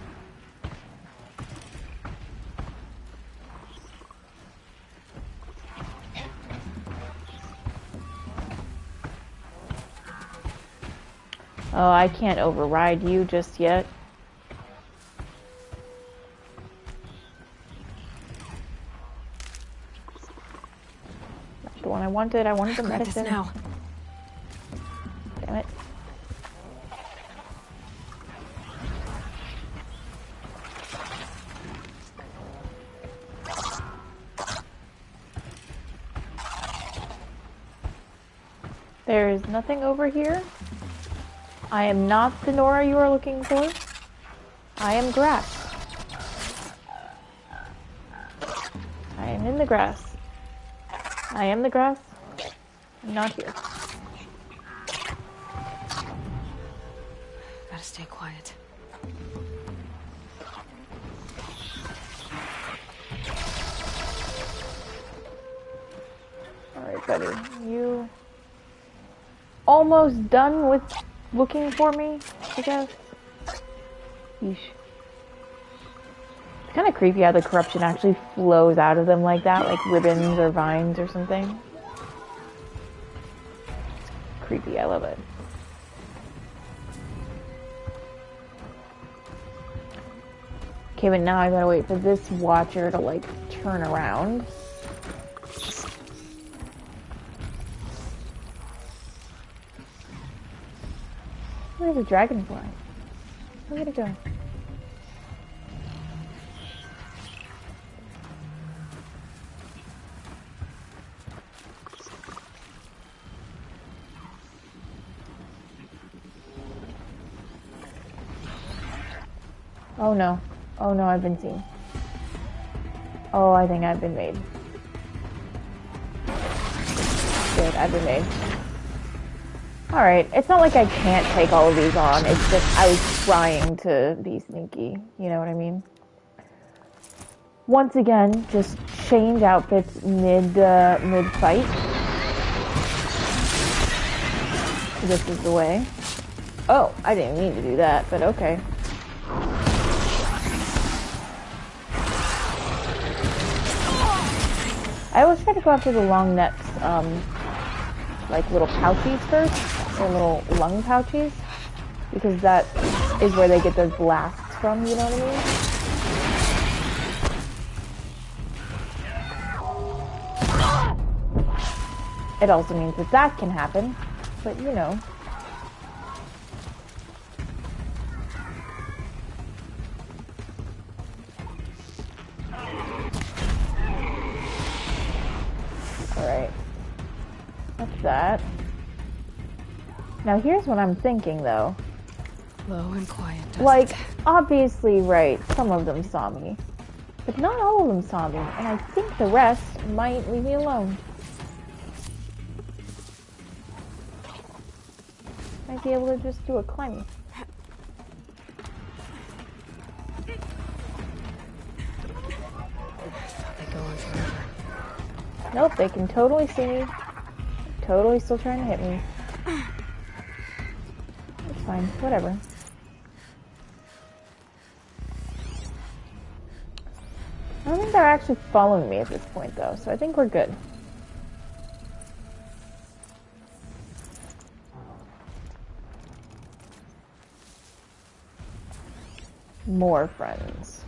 Oh, I can't override you just yet. That's the one I wanted. I wanted the medicine. Now. Damn it. There is nothing over here. I am not the Nora you are looking for. I am grass. I am in the grass. I am the grass. I'm not here. Gotta stay quiet. Alright, buddy. You almost done with looking for me, I guess? Yeesh. It's kind of creepy how the corruption actually flows out of them like that, like ribbons or vines or something. It's creepy, I love it. Okay, but now I gotta wait for this watcher to, like, turn around. There's a dragonfly. Where did it go? Oh no. Oh no, I've been seen. Oh, I think I've been made. Good, I've been made. Alright, it's not like I can't take all of these on, it's just I was trying to be sneaky, you know what I mean? Once again, just change outfits mid-fight. this is the way. Oh, I didn't mean to do that, but okay. I always try to go after the long necks, like little pouchies first, or little lung pouchies, because that is where they get those blasts from, you know what I mean? It also means that that can happen, but you know. Alright. That's that. Now here's what I'm thinking though. Low and quiet. Like, obviously, right, some of them saw me. But not all of them saw me, and I think the rest might leave me alone. Might be able to just do a climbing. Nope, they can totally see me. Totally still trying to hit me. It's fine, whatever. I don't think they're actually following me at this point though, so I think we're good. More friends.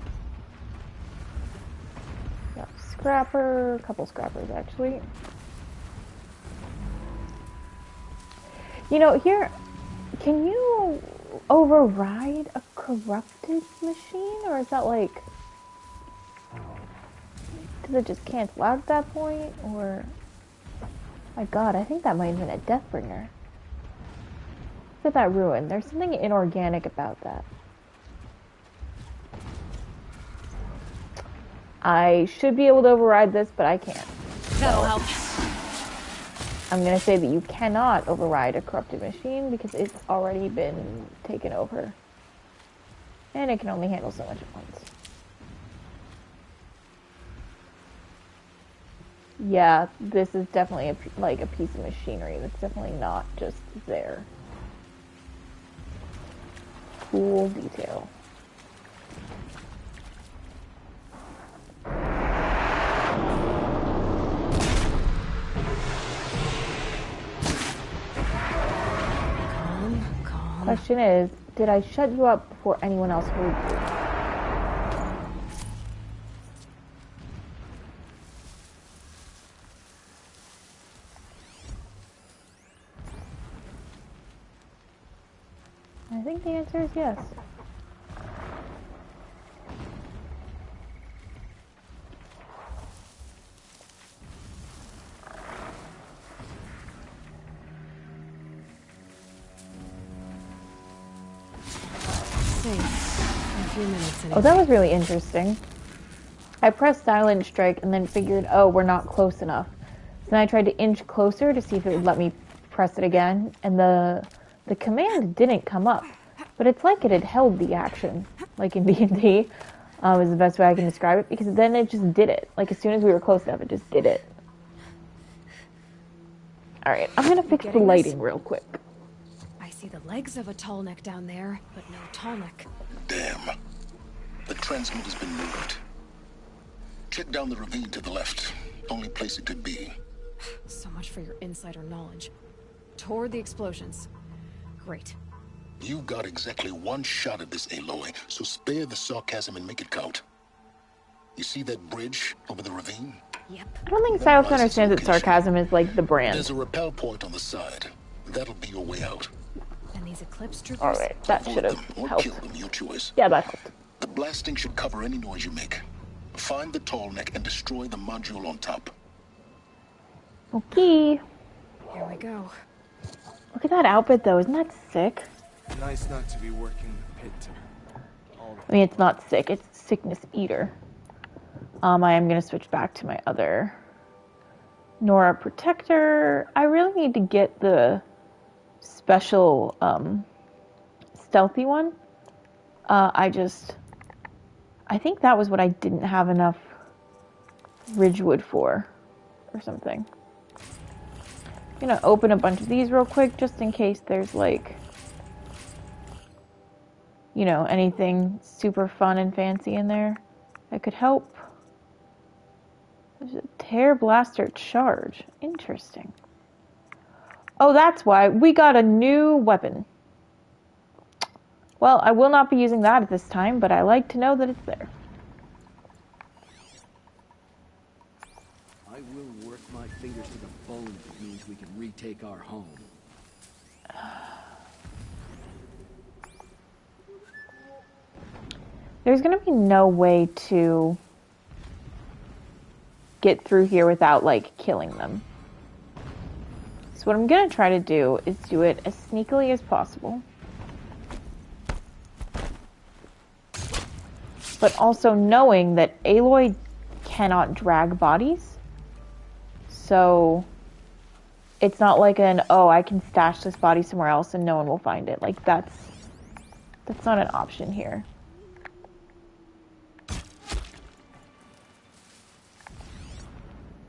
Got a scrapper, a couple scrappers actually. You know, here, can you override a corrupted machine, or is that like, does it just cancel out at that point, or, my god, I think that might have been a Deathbringer. Look at that ruin, there's something inorganic about that. I should be able to override this, but I can't. That'll help. I'm gonna say that you cannot override a corrupted machine because it's already been taken over. And it can only handle so much at once. Yeah, this is definitely like a piece of machinery that's definitely not just there. Cool detail. Question is, did I shut you up before anyone else heard you? I think the answer is yes. Oh, that was really interesting. I pressed silent strike and then figured, oh, we're not close enough. So then I tried to inch closer to see if it would let me press it again, and the command didn't come up. But it's like it had held the action, like in D&D, is the best way I can describe it, because then it just did it. Like as soon as we were close enough, it just did it. Alright, I'm gonna fix the lighting real quick. I see the legs of a tall neck down there, but no tall neck. Damn. The transmit has been moved. Check down the ravine to the left. Only place it could be. So much for your insider knowledge. Toward the explosions. Great. You got exactly one shot at this, Aloy, so spare the sarcasm and make it count. You see that bridge over the ravine? Yep. I don't think Silas understands that sarcasm is like the brand. There's a rappel point on the side. That'll be your way out. And these Eclipse troopers? Alright, that should have helped. Kill them, your choice. Yeah, that helped. The blasting should cover any noise you make. Find the tall neck and destroy the module on top. Okay. Here we go. Look at that outfit though, isn't that sick? Nice not to be working the pit. I mean, it's not sick, it's sickness eater. I am gonna switch back to my other Nora Protector. I really need to get the special stealthy one. I think that was what I didn't have enough Ridgewood for, or something. gonna open a bunch of these real quick just in case there's like, you know, anything super fun and fancy in there that could help. There's a tear blaster charge. Interesting. Oh, that's why we got a new weapon. Well, I will not be using that at this time, but I like to know that it's there. I will work my fingers to the bone if it means we can retake our home. There's gonna be no way to get through here without, like, killing them. So what I'm gonna try to do is do it as sneakily as possible. But also knowing that Aloy cannot drag bodies. So it's not like oh, I can stash this body somewhere else and no one will find it. Like, that's not an option here.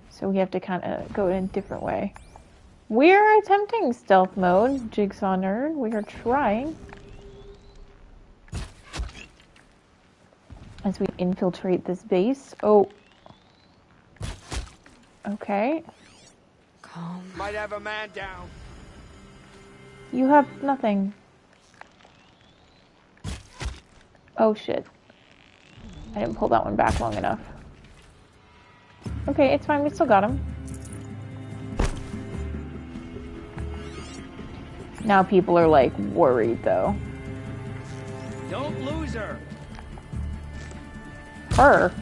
So we have to kind of go in a different way. We're attempting stealth mode, Jigsaw Nerd. We are trying. As we infiltrate this base. Oh. Okay. Calm. Might have a man down. You have nothing. Oh shit. I didn't pull that one back long enough. Okay, it's fine. We still got him. Now people are like worried though. Don't lose her. Her?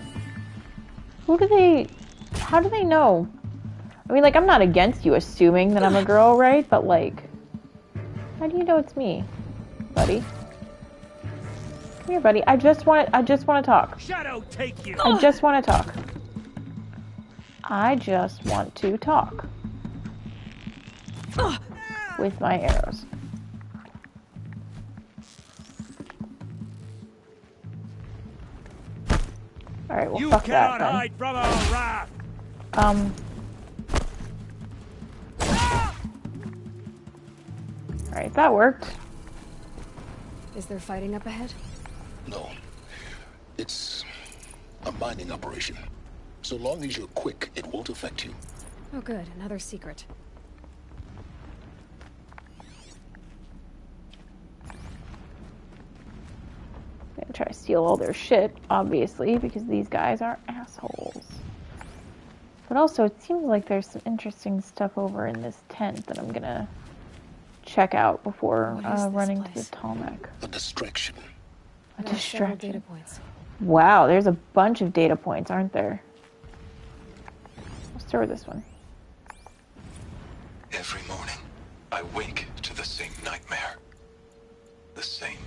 How do they know? I mean, like, I'm not against you assuming that I'm a girl, right? But like, how do you know it's me, buddy? Come here, buddy. I just want to talk. Shadow, take you. I just want to talk. I just want to talk. With my arrows. Alright, well, fuck that then. Hide from our wrath. Alright, that worked. Is there fighting up ahead? No. It's a mining operation. So long as you're quick, it won't affect you. Oh good, another secret. I'm gonna try to steal all their shit, obviously, because these guys are assholes. But also, it seems like there's some interesting stuff over in this tent that I'm gonna check out before running to the Talmec. A distraction. A Several distraction. data points. Wow, there's a bunch of data points, aren't there? Let's start with this one. Every morning, I wake to the same nightmare. The same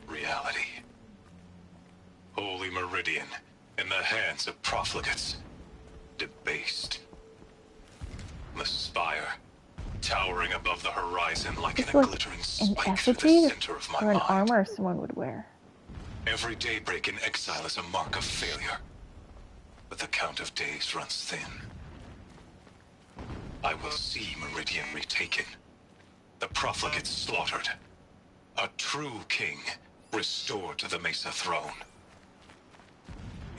reality. Holy Meridian, in the hands of profligates. Debased. The spire, towering above the horizon like It's a like glittering an spike through the effigy center of my or an mind. armor someone would wear. Every daybreak in exile is a mark of failure. But the count of days runs thin. I will see Meridian retaken. The profligates slaughtered. A true king restored to the Mesa throne.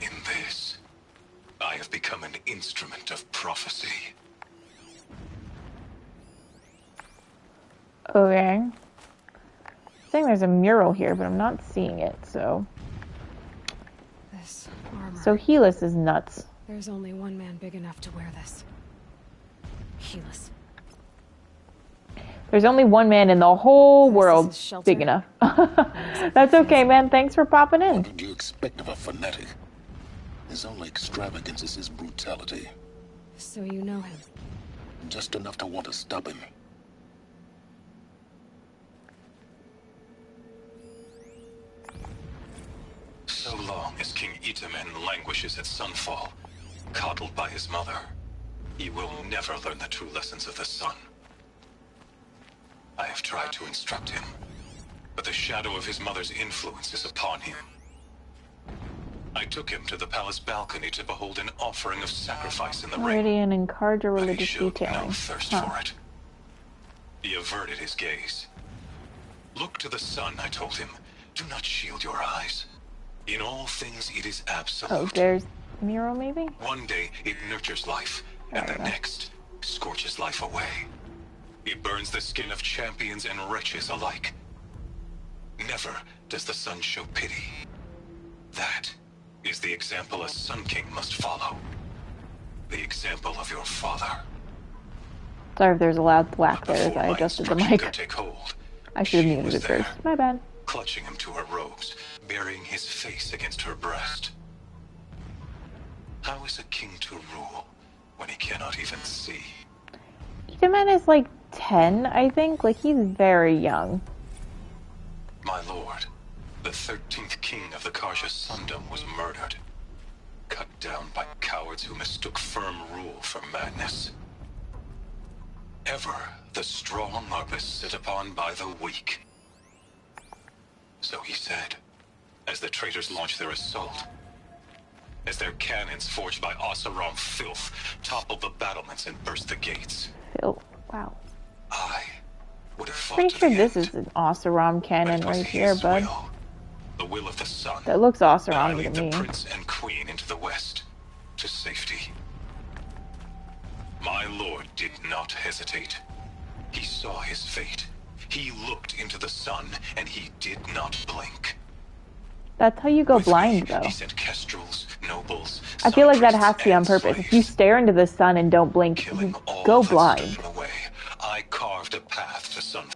In this, I have become an instrument of prophecy. Okay. Saying there's a mural here, but I'm not seeing it, so. This armor. So Helis is nuts. There's only one man big enough to wear this. Helis. There's only one man in the whole world big enough. That's okay, man. Thanks for popping in. What did you expect of a fanatic? His only extravagance is his brutality. So you know him? Just enough to want to stop him. So long as King Itamen languishes at Sunfall, coddled by his mother, he will never learn the true lessons of the sun. I have tried to instruct him, but the shadow of his mother's influence is upon him. I took him to the palace balcony to behold an offering of sacrifice in the ring. Meridian and Carja But he religious showed detailing. no thirst for it. He averted his gaze. Look to the sun, I told him. Do not shield your eyes. In all things it is absolute. Oh, there's Miro, maybe? One day it nurtures life, and the next scorches life away. It burns the skin of champions and wretches alike. Never does the sun show pity. That is the example a Sun King must follow. The example of your father. Sorry if there's a loud thwack there as I adjusted the mic. Take hold. I should have muted it first. My bad. Clutching him to her robes, burying his face against her breast. How is a king to rule when he cannot even see? Itamen is like 10, I think. Like, he's very young. My lord, the 13th king of the Karja Sundom was murdered. Cut down by cowards who mistook firm rule for madness. Ever the strong are beset upon by the weak. So he said, as the traitors launched their assault. As their cannons forged by Oseram filth toppled the battlements and burst the gates. Filth, wow. I would have fought Pretty sure this is an Oseram cannon right here, bud. The will of the sun. That looks Oseram to the me. prince and queen into the west, to safety. My lord did not hesitate. He saw his fate. He looked into the sun, and he did not blink. That's how you go blind, though. He sent kestrels, nobles, I feel like that has to be on purpose. If you stare into the sun and don't blink, you go blind. I carved a path to sun.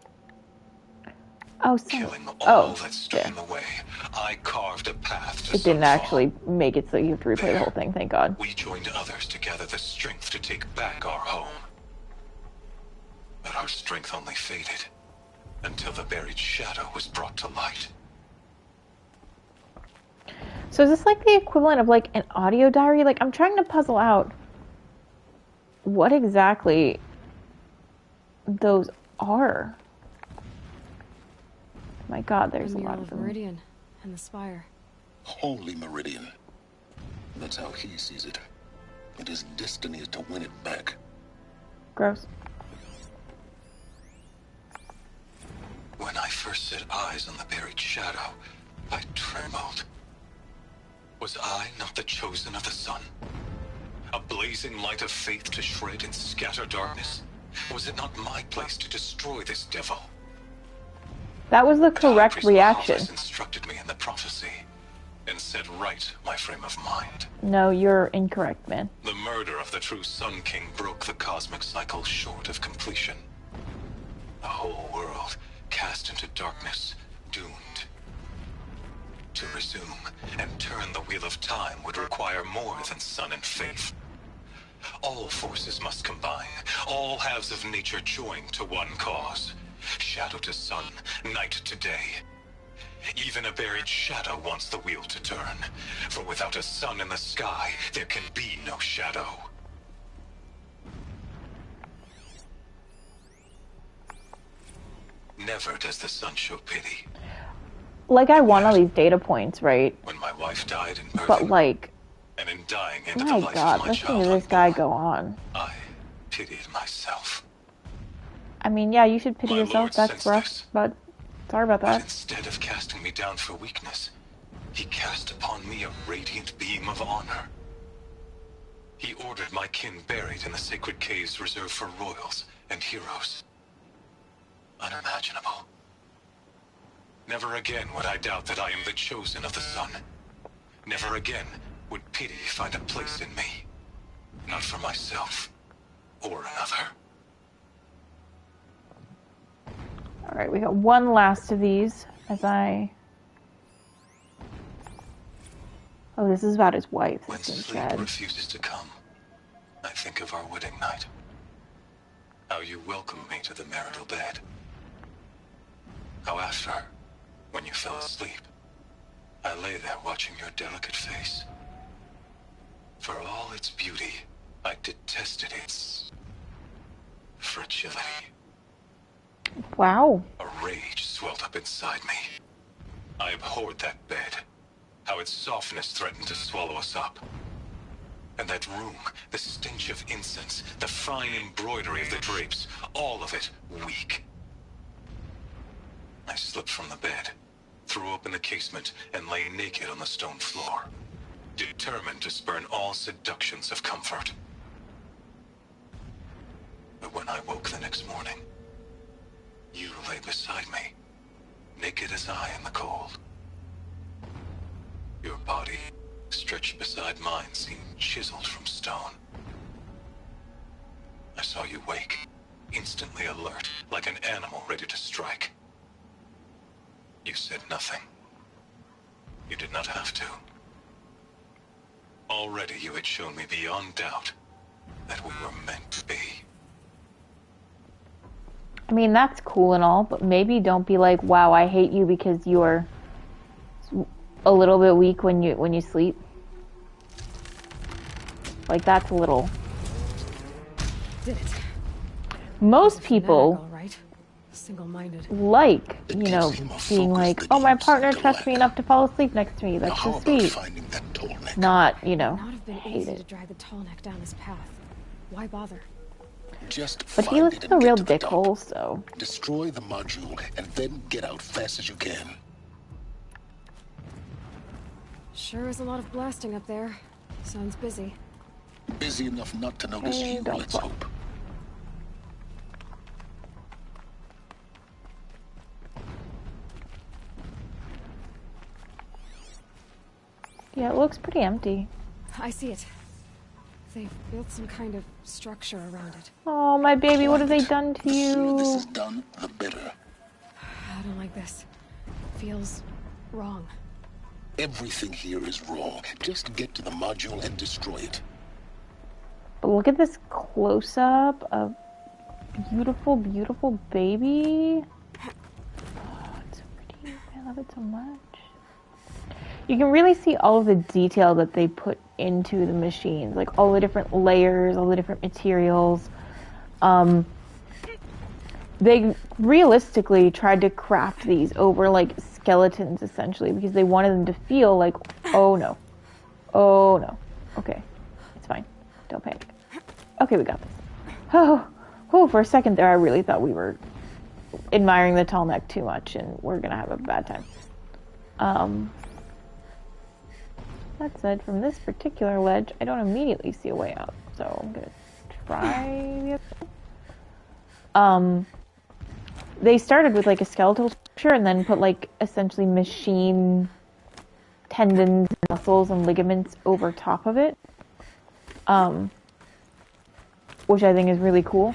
Oh, That stood in the way. I carved a path to it didn't actually make it so you have to replay the whole thing, thank God. We joined others to gather the strength to take back our home. But our strength only faded until the buried shadow was brought to light. So is this like the equivalent of like an audio diary? Like, I'm trying to puzzle out what exactly those are. My God, there's a lot of them. Meridian and the spire. Holy Meridian. That's how he sees it. And his destiny is to win it back. Gross. When I first set eyes on the buried shadow, I trembled. Was I not the chosen of the sun? A blazing light of faith to shred and scatter darkness? Was it not my place to destroy this devil? That was the correct reaction. Instructed me in the prophecy and set right my frame of mind. No, you're incorrect, man. The murder of the true Sun King broke the cosmic cycle short of completion. The whole world cast into darkness, doomed. To resume and turn the wheel of time would require more than sun and faith. All forces must combine, all halves of nature join to one cause. Shadow to sun, night to day. Even a buried shadow wants the wheel to turn, for without a sun in the sky, there can be no shadow. Never does the sun show pity. Like, I want all these data points, right? When my wife died in birth, but like, and in dying into my the life God, of my listen child to this guy go on. I pitied myself. I mean, yeah, you should pity yourself. That's rough, but sorry about that. But instead of casting me down for weakness, he cast upon me a radiant beam of honor. He ordered my kin buried in the sacred caves reserved for royals and heroes. Unimaginable. Never again would I doubt that I am the chosen of the sun. Never again would pity find a place in me. Not for myself or another. Alright, we got one last of these as I... Oh, this is about his wife. When sleep refuses to come, I think of our wedding night. How you welcomed me to the marital bed. How after, when you fell asleep, I lay there watching your delicate face. For all its beauty, I detested its fragility. Wow. A rage swelled up inside me. I abhorred that bed. how its softness threatened to swallow us up. And that room, the stench of incense, the fine embroidery of the drapes, all of it weak. I slipped from the bed, threw open the casement, and lay naked on the stone floor, determined to spurn all seductions of comfort. But when I woke the next morning, you lay beside me, naked as I in the cold. Your body, stretched beside mine, seemed chiseled from stone. I saw you wake, instantly alert, like an animal ready to strike. You said nothing. You did not have to. Already you had shown me beyond doubt that we were meant to be. I mean, that's cool and all, but maybe don't be like, wow, I hate you because you're a little bit weak when you sleep. Like, that's a little... Did it. Most people single-minded. like, you know, being like, oh, my partner trusts me enough to fall asleep next to me. That's so sweet. Not, you know, Not have been easy to drag the tall neck down his path. Why bother? But he was a real dickhole, so... Destroy the module, and then get out fast as you can. Sure is a lot of blasting up there. Sounds busy. Busy enough not to notice you, let's hope. Yeah, it looks pretty empty. I see it. They've built some kind of structure around it. Oh, my baby, what have they done to you? The sooner this is done, the better. I don't like this. Feels wrong. Everything here is wrong. Just get to the module and destroy it. But look at this close-up of beautiful, beautiful baby. Oh, it's so pretty. I love it so much. You can really see all of the detail that they put into the machines, like all the different layers, all the different materials. They realistically tried to craft these over like skeletons, essentially, because they wanted them to feel like, oh no, okay, it's fine, don't panic. Okay, we got this. Oh, for a second there, I really thought we were admiring the tall neck too much, and we're gonna have a bad time. That said, from this particular ledge, I don't immediately see a way out, so I'm gonna try the other. They started with like a skeletal structure and then put like essentially machine tendons, muscles, and ligaments over top of it, which I think is really cool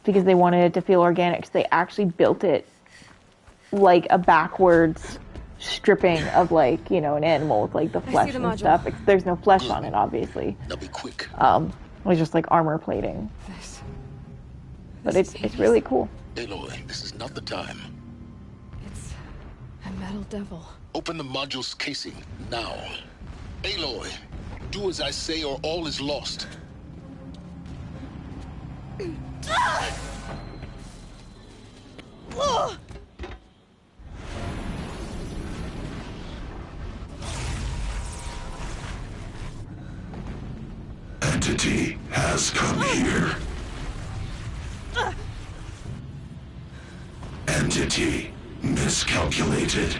because they wanted it to feel organic. So they actually built it like a backwards stripping of like, you know, an animal with like the flesh and stuff. There's no flesh on it, obviously. Now be quick. It was just like armor plating. But it's really cool. Aloy, this is not the time. It's a metal devil. Open the module's casing now. Aloy, do as I say or all is lost. Entity has come here. Entity miscalculated.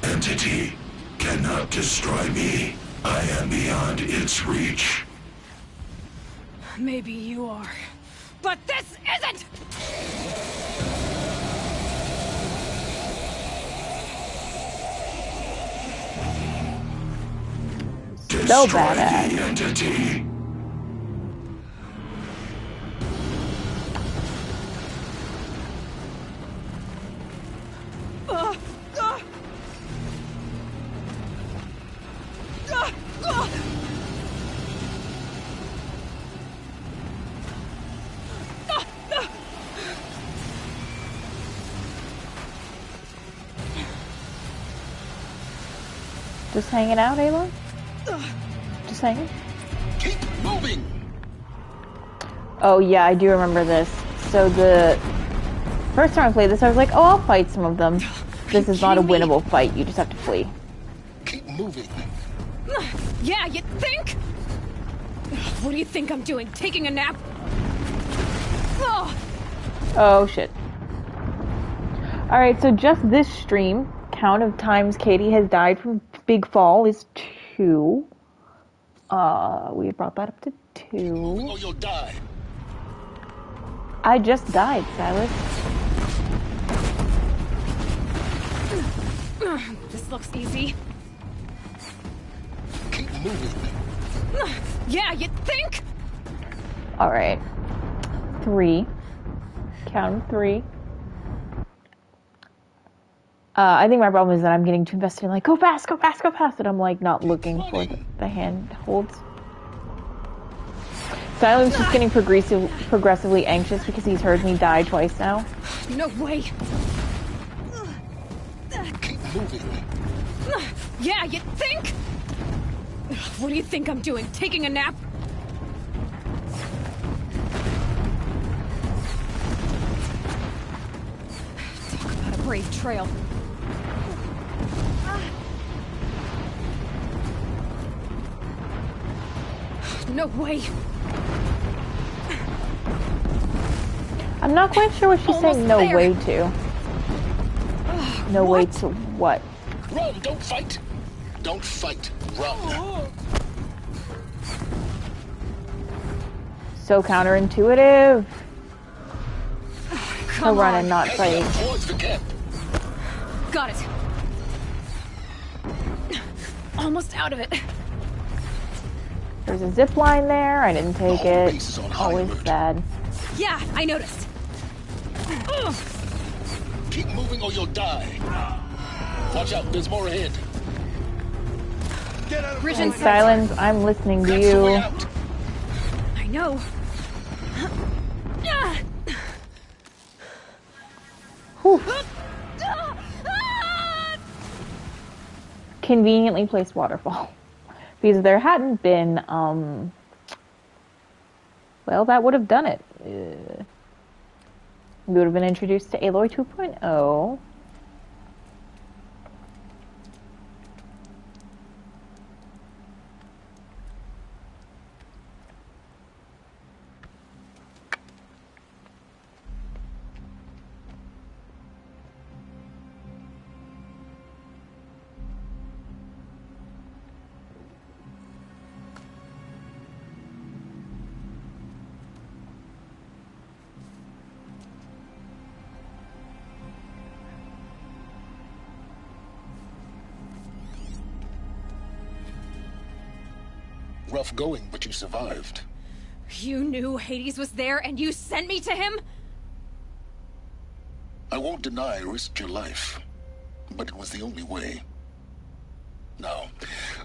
Entity cannot destroy me. I am beyond its reach. Maybe you are, but this isn't! So Destroy badass. the entity. Just hanging out, Aloy? Just hanging? Keep moving. Oh yeah, I do remember this. So the first time I played this, I was like, oh, I'll fight some of them. this is not a winnable fight. You just have to flee. Keep moving. Yeah, you think? What do you think I'm doing? Taking a nap? Oh, shit. Alright, so just this stream, count of times Katie has died from Big Fall is 2. We have brought that up to 2. Or you'll die. I just died, Silas. This looks easy. Keep moving. Yeah, you think? Alright. 3. Count 3. I think my problem is that I'm getting too invested in like, go fast, go fast, go fast, and I'm like not looking for the hand holds. Silence is getting progressively anxious because he's heard me die twice now. No way. Keep moving. Yeah, you think? What do you think I'm doing? Taking a nap? Talk about a brave trail. No way. I'm not quite sure what she's saying no there. way to. No way to what? Run, don't fight. Don't fight. Run. So counterintuitive. Come to run on. and not fight. Towards the camp. Got it. Almost out of it. There's a zip line there. I didn't take it. Always sad. Yeah, I noticed. Keep moving or you'll die. Watch out, there's more ahead. Get out of And Silence, I'm listening to you. I know. Whew. Conveniently placed waterfall. Because if there hadn't been, well, that would have done it. We would have been introduced to Aloy 2.0. Rough going, but you survived. You knew Hades was there and you sent me to him? I won't deny I risked your life, but it was the only way. Now,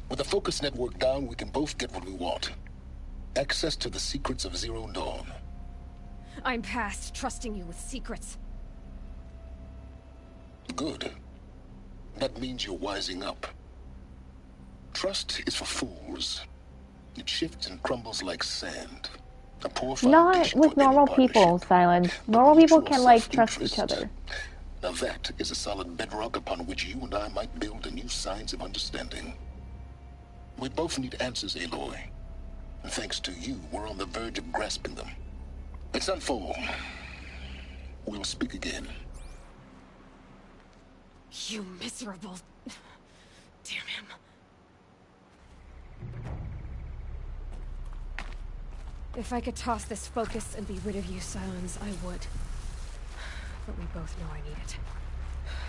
with the focus network down, we can both get what we want. Access to the secrets of Zero Dawn. I'm past trusting you with secrets. Good. That means you're wising up. Trust is for fools. It shifts and crumbles like sand. A poor Not with normal people, Silence. Normal people can, like, trust each other. Now that is a solid bedrock upon which you and I might build a new science of understanding. We both need answers, Aloy. And thanks to you, we're on the verge of grasping them. Let's unfold. We'll speak again. You miserable... Damn him. If I could toss this focus and be rid of you, Silence, I would. But we both know I need it.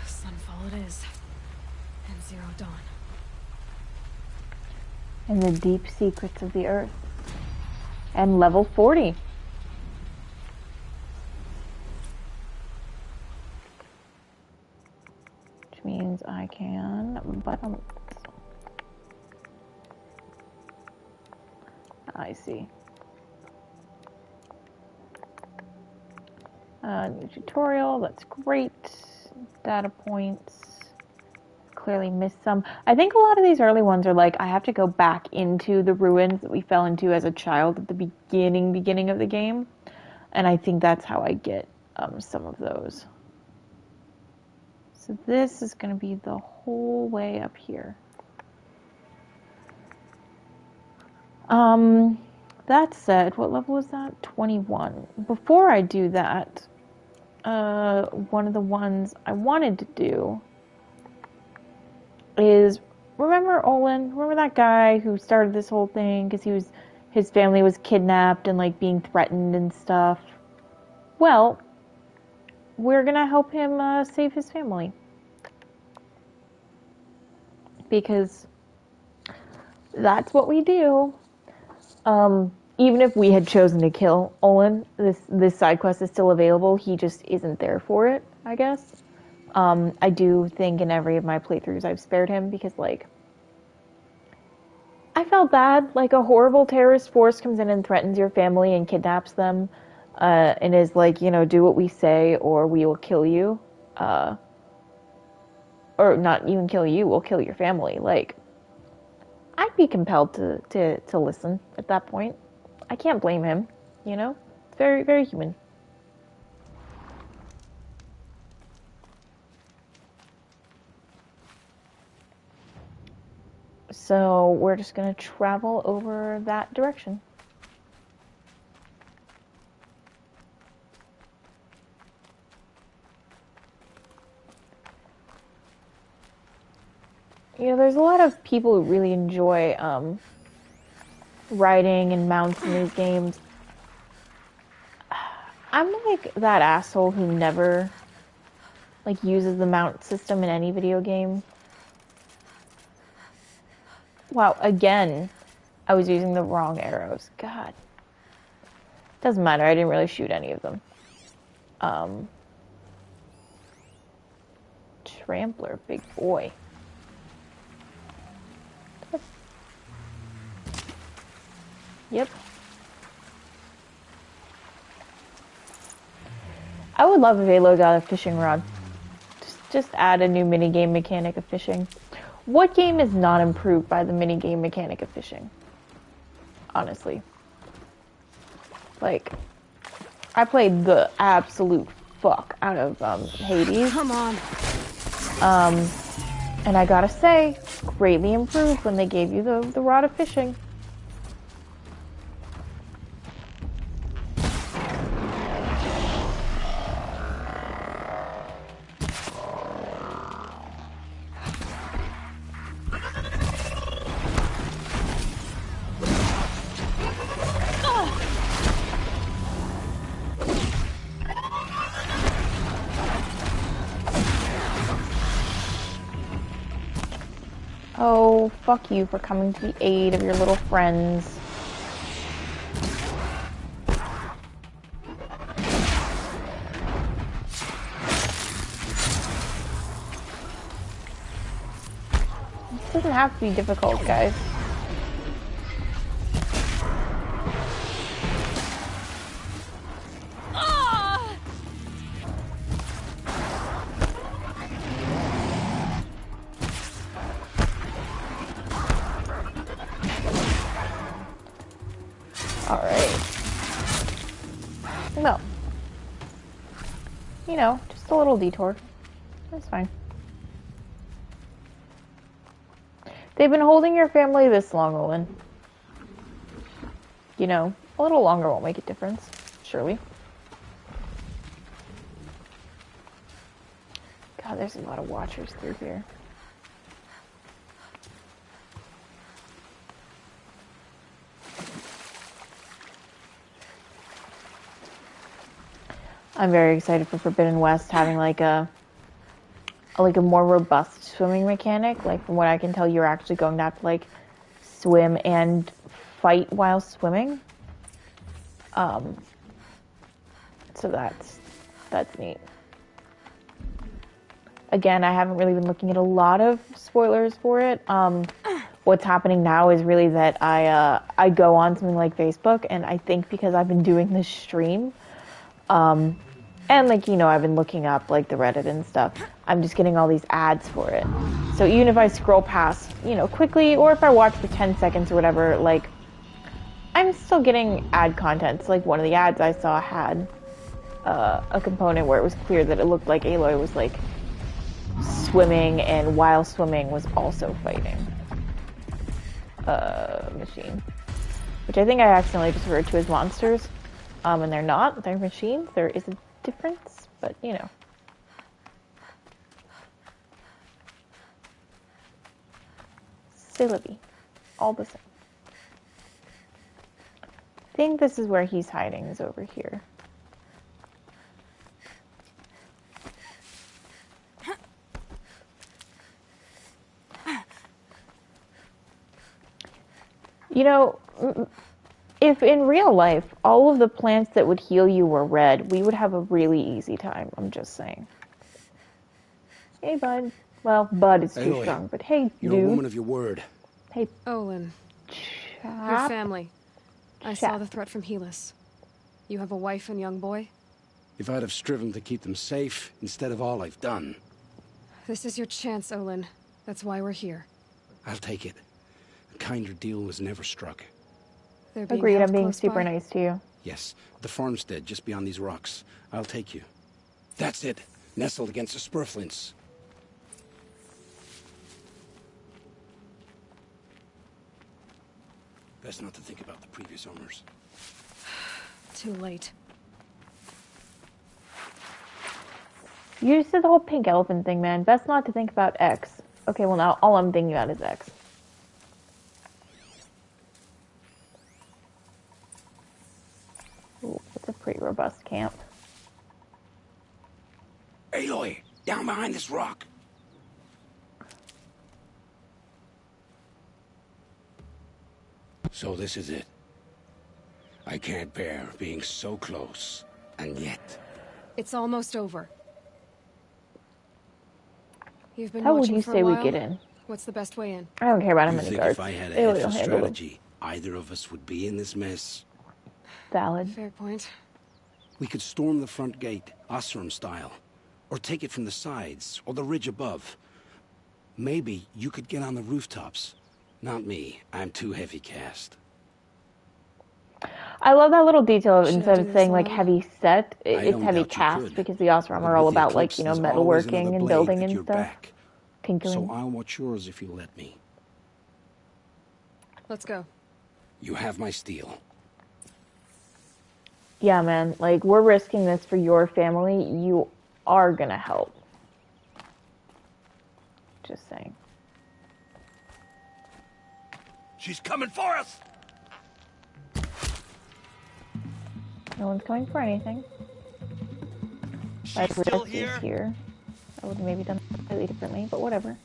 Sunfall it is. And Zero Dawn. And the deep secrets of the earth. And level 40. Which means I can button. I see. New tutorial, that's great. Data points. Clearly missed some. I think a lot of these early ones are like, I have to go back into the ruins that we fell into as a child at the beginning of the game. And I think that's how I get some of those. So this is going to be the whole way up here. That said, what level was that? 21. Before I do that, one of the ones I wanted to do is, remember Olin? Remember that guy who started this whole thing because his family was kidnapped and like being threatened and stuff? Well, we're gonna help him save his family. Because that's what we do. Even if we had chosen to kill Olin, this side quest is still available. He just isn't there for it, I guess. I do think in every of my playthroughs I've spared him because, like, I felt bad. Like, a horrible terrorist force comes in and threatens your family and kidnaps them, and is like, you know, do what we say or we will kill you. Or not even kill you, we'll kill your family. Like, I'd be compelled to listen at that point. I can't blame him, you know? It's very, very human. So we're just going to travel over that direction. You know, there's a lot of people who really enjoy riding and mounts in these games. I'm like that asshole who never like uses the mount system in any video game. Wow, again, I was using the wrong arrows. God. Doesn't matter, I didn't really shoot any of them. Trampler, big boy. Yep. I would love if Aloy got a fishing rod. Just add a new minigame mechanic of fishing. What game is not improved by the minigame mechanic of fishing? Honestly. Like, I played the absolute fuck out of Hades. Come on. And I gotta say, greatly improved when they gave you the rod of fishing. Oh, fuck you for coming to the aid of your little friends. This doesn't have to be difficult, guys. Well, you know, just a little detour. That's fine. They've been holding your family this long, Olin. You know, a little longer won't make a difference, surely. God, there's a lot of watchers through here. I'm very excited for Forbidden West having like a more robust swimming mechanic. Like, from what I can tell, you're actually going to have to like swim and fight while swimming. So that's neat. Again, I haven't really been looking at a lot of spoilers for it. What's happening now is really that I go on something like Facebook, and I think because I've been doing this stream, and like, you know, I've been looking up like the Reddit and stuff, I'm just getting all these ads for it. So even if I scroll past, you know, quickly, or if I watch for 10 seconds or whatever, like, I'm still getting ad content. So, like, one of the ads I saw had a component where it was clear that it looked like Aloy was like swimming, and while swimming was also fighting a machine. Which I think I accidentally just referred to as monsters. And they're not. They're machines. There is a difference, but you know. Silly. All the same. I think this is where he's hiding, is over here. You know, if in real life all of the plants that would heal you were red, we would have a really easy time. I'm just saying. Hey, bud. Well, bud is too strong, but hey, you're dude. a woman of your word. Hey, Olin. Chap. Your family. I saw the threat from Helis. You have a wife and young boy? If I'd have striven to keep them safe instead of all I've done. This is your chance, Olin. That's why we're here. I'll take it. A kinder deal was never struck. Agreed, I'm being super nice to you. Yes, the farmstead just beyond these rocks. I'll take you. That's it. Nestled against the spurflints. Best not to think about the previous owners. Too late. You just did the whole pink elephant thing, man. Best not to think about X. Okay, well now all I'm thinking about is X. Ooh, it's a pretty robust camp. Aloy, down behind this rock. So this is it. I can't bear being so close, and yet... It's almost over. You've been How would watching you for say a we while? get in? What's the best way in? I don't care about him You in the think guards. if I had a They head will for handle it. strategy, either of us would be in this mess? Valid. Fair point. We could storm the front gate, Osram style. Or take it from the sides, or the ridge above. Maybe you could get on the rooftops. Not me. I'm too heavy cast. I love that little detail of Should I instead do of this saying like alone? heavy set, I it's don't heavy doubt you cast could. because the Osram But are all with the about like, Eclipse, you know, there's always metalworking another and blade building at and your stuff. back. Tinkering. So I'll watch yours if you let me. Let's go. You have my steel. Yeah, man, like we're risking this for your family. You are gonna help. Just saying. She's coming for us! No one's coming for anything. She's still here? Is here. I would have maybe done it completely differently, but whatever.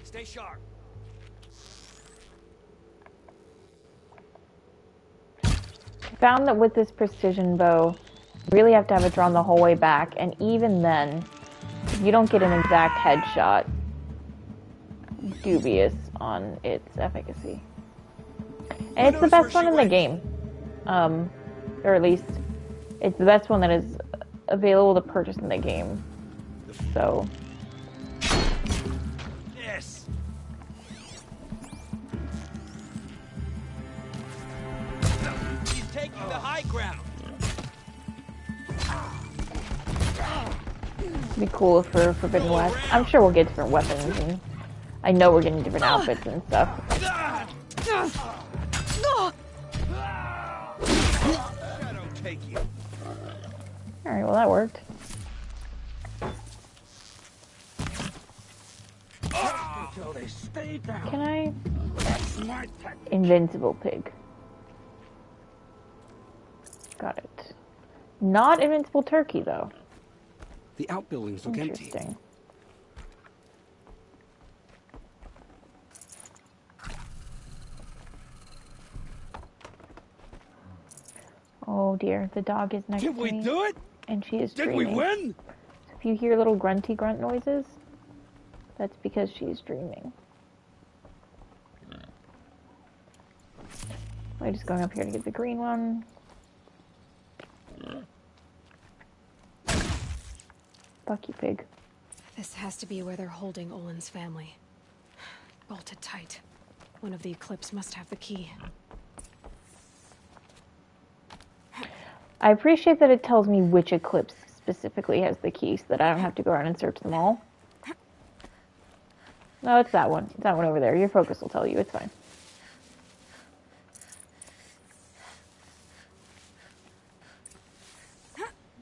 Stay sharp. I found that with this precision bow, you really have to have it drawn the whole way back, and even then, if you don't get an exact headshot, dubious on its efficacy. And it's the best one in the game. Or at least, it's the best one that is available to purchase in the game. So... Yes. She's taking the high ground. It'd be cool for Forbidden West. I'm sure we'll get different weapons, and I know we're getting different outfits and stuff. Alright, well that worked. Can I? Invincible pig. Got it. Not invincible turkey, though. The outbuildings look empty. Interesting. Oh dear, the dog is next to me. Did we do it? And she is Did dreaming. we win? So if you hear little grunty grunt noises, that's because she's dreaming. I'm just going up here to get the green one. Fuck you, pig. This has to be where they're holding Olin's family. Bolted tight. One of the Eclipse must have the key. I appreciate that it tells me which eclipse specifically has the key so that I don't have to go around and search them all. No, it's that one. It's that one over there. Your focus will tell you. It's fine.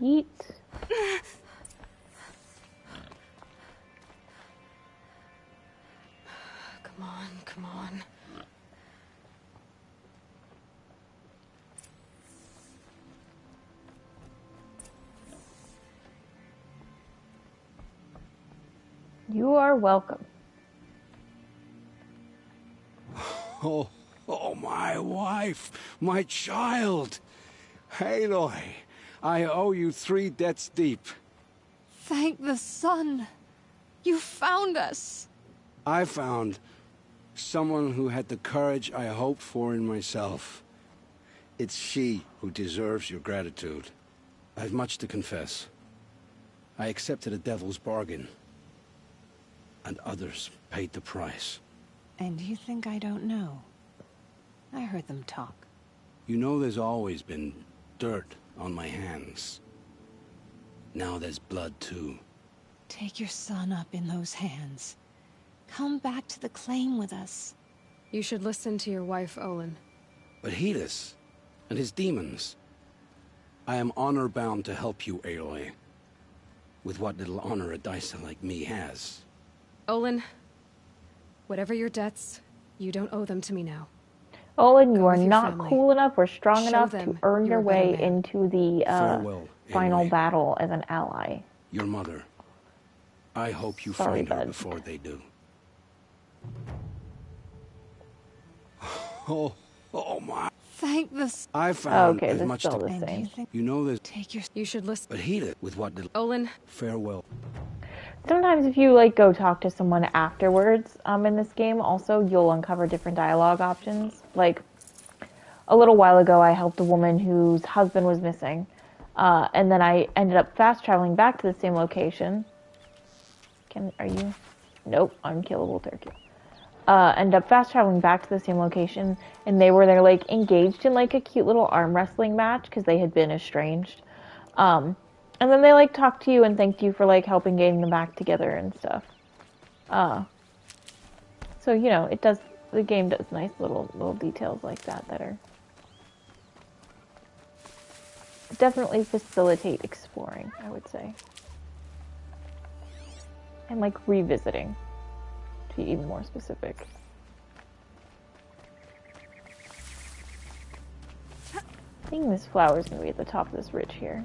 Yeet. Come on, come on. You are welcome. Oh, oh, my wife, my child. Aloy, I owe you 3 debts deep. Thank the sun. You found us. I found someone who had the courage I hoped for in myself. It's she who deserves your gratitude. I've much to confess. I accepted a devil's bargain, and others paid the price. And you think I don't know? I heard them talk. You know there's always been dirt on my hands. Now there's blood, too. Take your son up in those hands. Come back to the claim with us. You should listen to your wife, Olin. But Hedis and his demons. I am honor-bound to help you, Aloy. With what little honor a dicer like me has. Olin, whatever your debts, you don't owe them to me now. Olin, you Go are with your not family. cool enough or strong Show enough to them earn you're your a better way man. into the Farewell, final Aloy. battle as an ally. Your mother. I hope you Sorry, find her bud. before they do. Oh, oh my. Thank the sun. I found Okay, as this is much still to... the same. You know there's... Take your... You should listen. But Hedis, with what little... Olin. Farewell. Sometimes if you like go talk to someone afterwards in this game, also you'll uncover different dialogue options. Like a little while ago, I helped a woman whose husband was missing, and then I ended up fast traveling back to the same location. Are you? Nope, unkillable turkey. Ended up fast traveling back to the same location, and they were there like engaged in like a cute little arm wrestling match because they had been estranged. And then they like talked to you and thanked you for like helping getting them back together and stuff. So you know, it does. The game does nice little details like that that are definitely facilitate exploring, I would say, and like revisiting, to be even more specific. I think this flower is going to be at the top of this ridge here.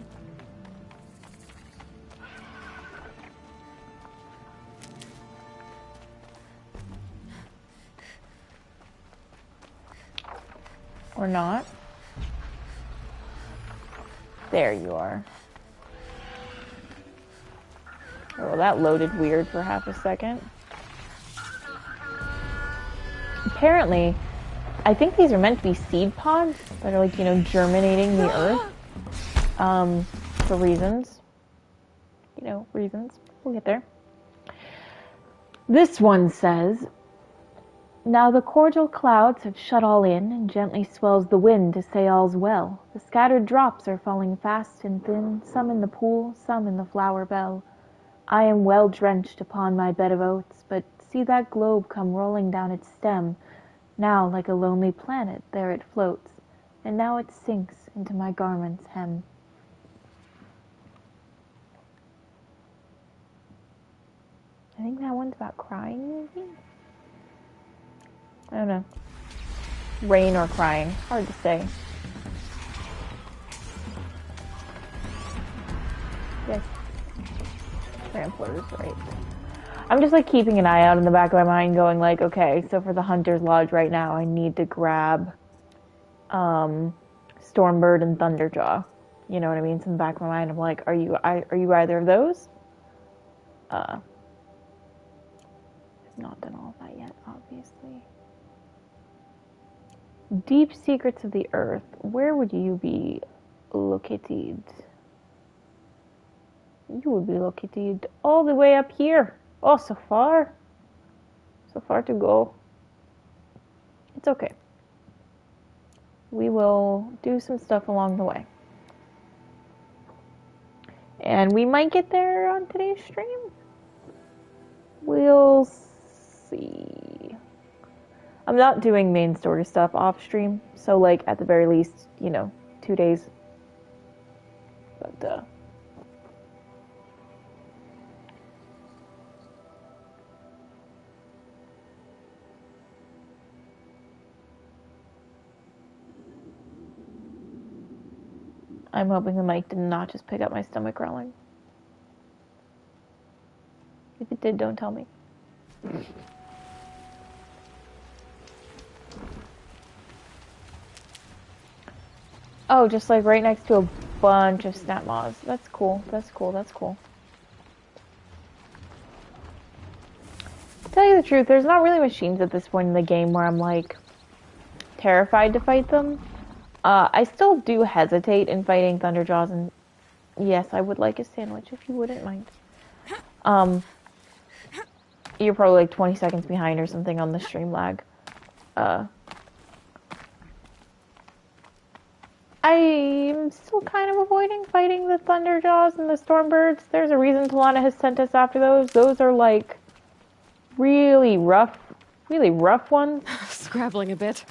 Or not. There you are. Oh, well, that loaded weird for half a second. Apparently, I think these are meant to be seed pods that are like, you know, germinating the earth. For reasons. You know, reasons. We'll get there. This one says, now the cordial clouds have shut all in, and gently swells the wind to say all's well. The scattered drops are falling fast and thin, some in the pool, some in the flower bell. I am well drenched upon my bed of oats, but see that globe come rolling down its stem. Now like a lonely planet there it floats, and now it sinks into my garment's hem. I think that one's about crying, maybe? I don't know. Rain or crying. Hard to say. Yes. Trampler's right. I'm just like keeping an eye out in the back of my mind going like, okay, so for the Hunter's Lodge right now, I need to grab Stormbird and Thunderjaw. You know what I mean? So in the back of my mind, I'm like, are you either of those? I've not done all of that yet, obviously. Deep secrets of the earth. Where would you be located? You would be located all the way up here. Oh, so far. So far to go. It's okay. We will do some stuff along the way. And we might get there on today's stream. We'll see. I'm not doing main story stuff off stream, so like at the very least, you know, 2 days. But I'm hoping the mic did not just pick up my stomach growling. If it did, don't tell me. Oh, just like right next to a bunch of snap moths. That's cool. That's cool. That's cool. To tell you the truth, there's not really machines at this point in the game where I'm like terrified to fight them. I still do hesitate in fighting Thunderjaws, and yes, I would like a sandwich if you wouldn't mind. You're probably like 20 seconds behind or something on the stream lag. I'm still kind of avoiding fighting the Thunderjaws and the Stormbirds. There's a reason Talana has sent us after those. Those are like really rough ones. Scrabbling a bit.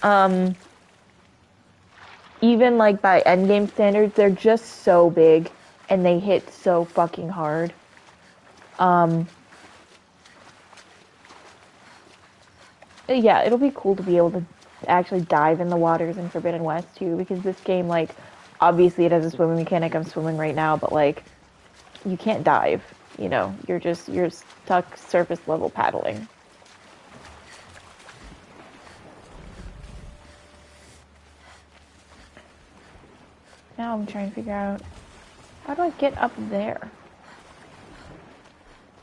Even like by endgame standards, they're just so big and they hit so fucking hard. Yeah, it'll be cool to be able to actually dive in the waters in Forbidden West too, because this game, like, obviously it has a swimming mechanic. I'm swimming right now, but like, you can't dive. You know, you're stuck surface level paddling. Now I'm trying to figure out, how do I get up there?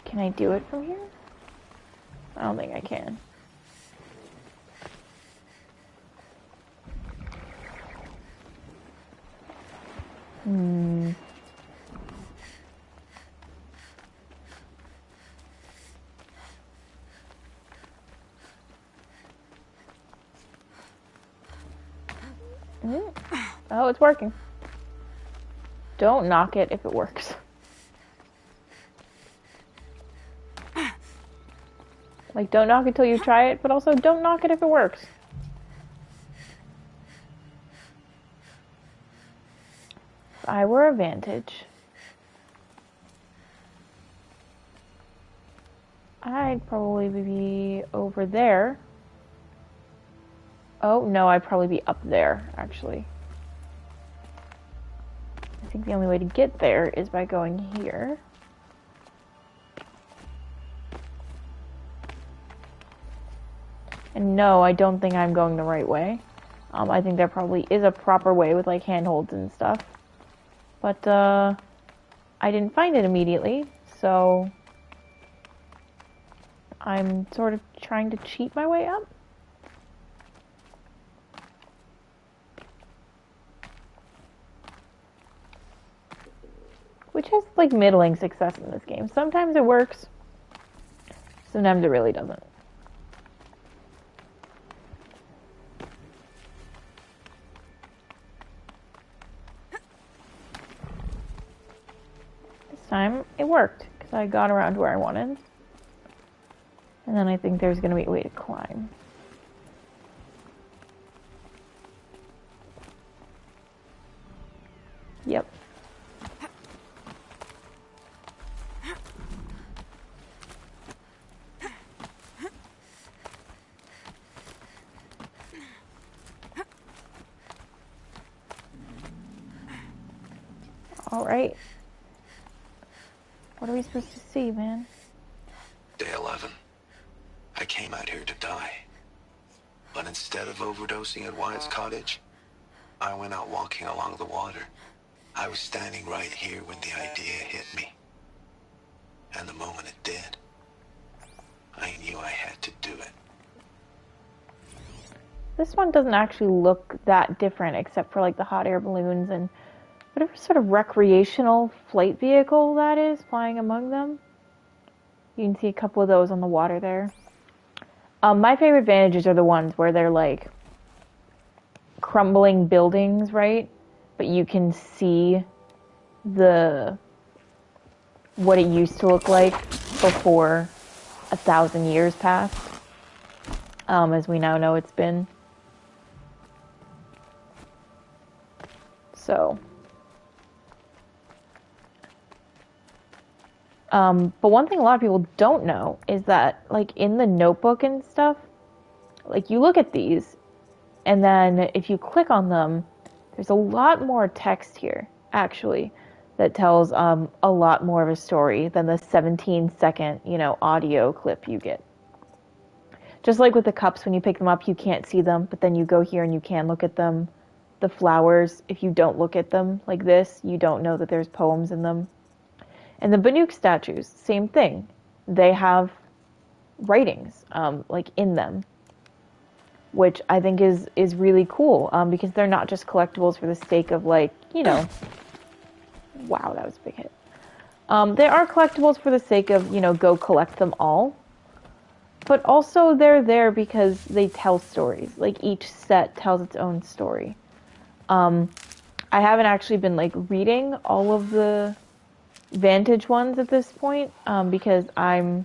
Can I do it from here? I don't think I can. Oh, it's working. Don't knock it if it works. Like, don't knock it till you try it, but also don't knock it if it works. If I were a Vantage, I'd probably be over there. Oh, no, I'd probably be up there, actually. I think the only way to get there is by going here. And no, I don't think I'm going the right way. I think there probably is a proper way with like handholds and stuff. But I didn't find it immediately, so I'm sort of trying to cheat my way up. Which has like middling success in this game. Sometimes it works, sometimes it really doesn't. Time it worked because I got around where I wanted, and then I think there's gonna be a way to climb. Yep. All right. What are we supposed to see, man? Day 11. I came out here to die. But instead of overdosing at Wyatt's cottage, I went out walking along the water. I was standing right here when the idea hit me. And the moment it did, I knew I had to do it. This one doesn't actually look that different except for like the hot air balloons and whatever sort of recreational flight vehicle that is flying among them. You can see a couple of those on the water there. My favorite Vantages are the ones where they're like crumbling buildings, right? But you can see the what it used to look like before 1,000 years passed. As we now know it's been. So. But one thing a lot of people don't know is that, like, in the notebook and stuff, like, you look at these, and then if you click on them, there's a lot more text here, actually, that tells a lot more of a story than the 17-second, audio clip you get. Just like with the cups, when you pick them up, you can't see them, but then you go here and you can look at them. The flowers, if you don't look at them like this, you don't know that there's poems in them. And the Banuk statues, same thing. They have writings, like, in them, which I think is really cool, because they're not just collectibles for the sake of, like, wow, that was a big hit. They are collectibles for the sake of, go collect them all. But also they're there because they tell stories. Like, each set tells its own story. I haven't actually been, like, reading all of the Vantage ones at this point, because I'm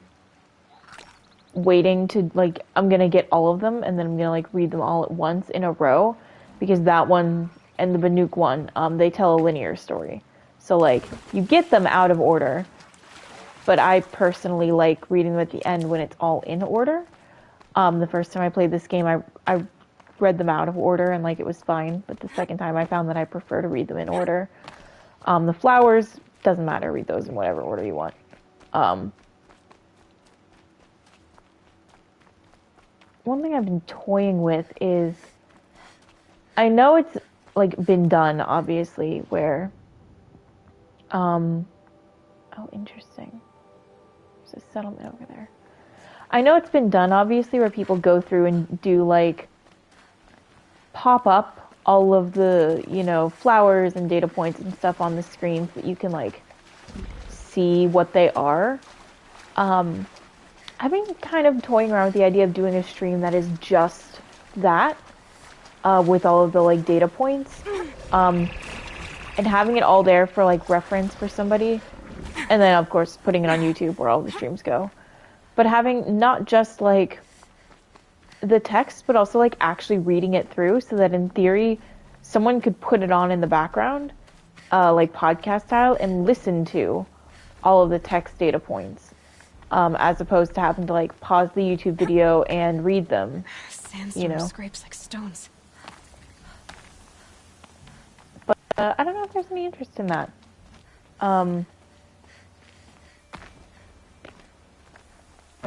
waiting to, like, I'm gonna get all of them, and then I'm gonna, like, read them all at once in a row, because that one and the Banuk one, they tell a linear story. So, like, you get them out of order, but I personally like reading them at the end when it's all in order. The first time I played this game, I read them out of order, and, like, it was fine, but the second time I found that I prefer to read them in order. The flowers, doesn't matter, read those in whatever order you want. One thing I've been toying with is, I know it's, like, been done, obviously, where, oh, interesting. There's a settlement over there. I know it's been done, obviously, where people go through and do, like, pop up all of the, flowers and data points and stuff on the screen so that you can, like, see what they are. I've been kind of toying around with the idea of doing a stream that is just that, with all of the, like, data points, and having it all there for, like, reference for somebody, and then, of course, putting it on YouTube where all the streams go. But having not just, like, the text, but also, like, actually reading it through, so that in theory, someone could put it on in the background, like, podcast style, and listen to all of the text data points, as opposed to having to, like, pause the YouTube video and read them. Sandstorm scrapes like stones. But I don't know if there's any interest in that. I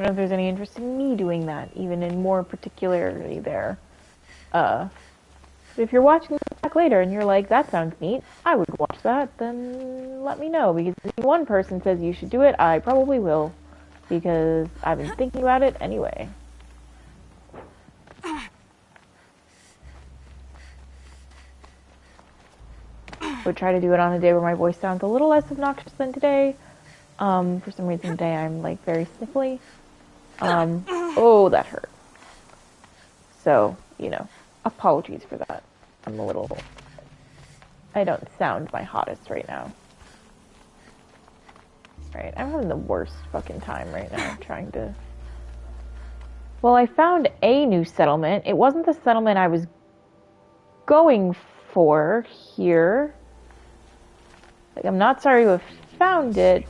don't know if there's any interest in me doing that, even in more particularly there. If you're watching this back later and you're like, that sounds neat, I would watch that, then let me know, because if one person says you should do it, I probably will, because I've been thinking about it anyway. Would try to do it on a day where my voice sounds a little less obnoxious than today. For some reason today I'm, like, very sniffly. Oh, that hurt. So, apologies for that. I don't sound my hottest right now. Right, I'm having the worst fucking time right now trying to... Well, I found a new settlement. It wasn't the settlement I was going for here. Like, I'm not sorry to have found it.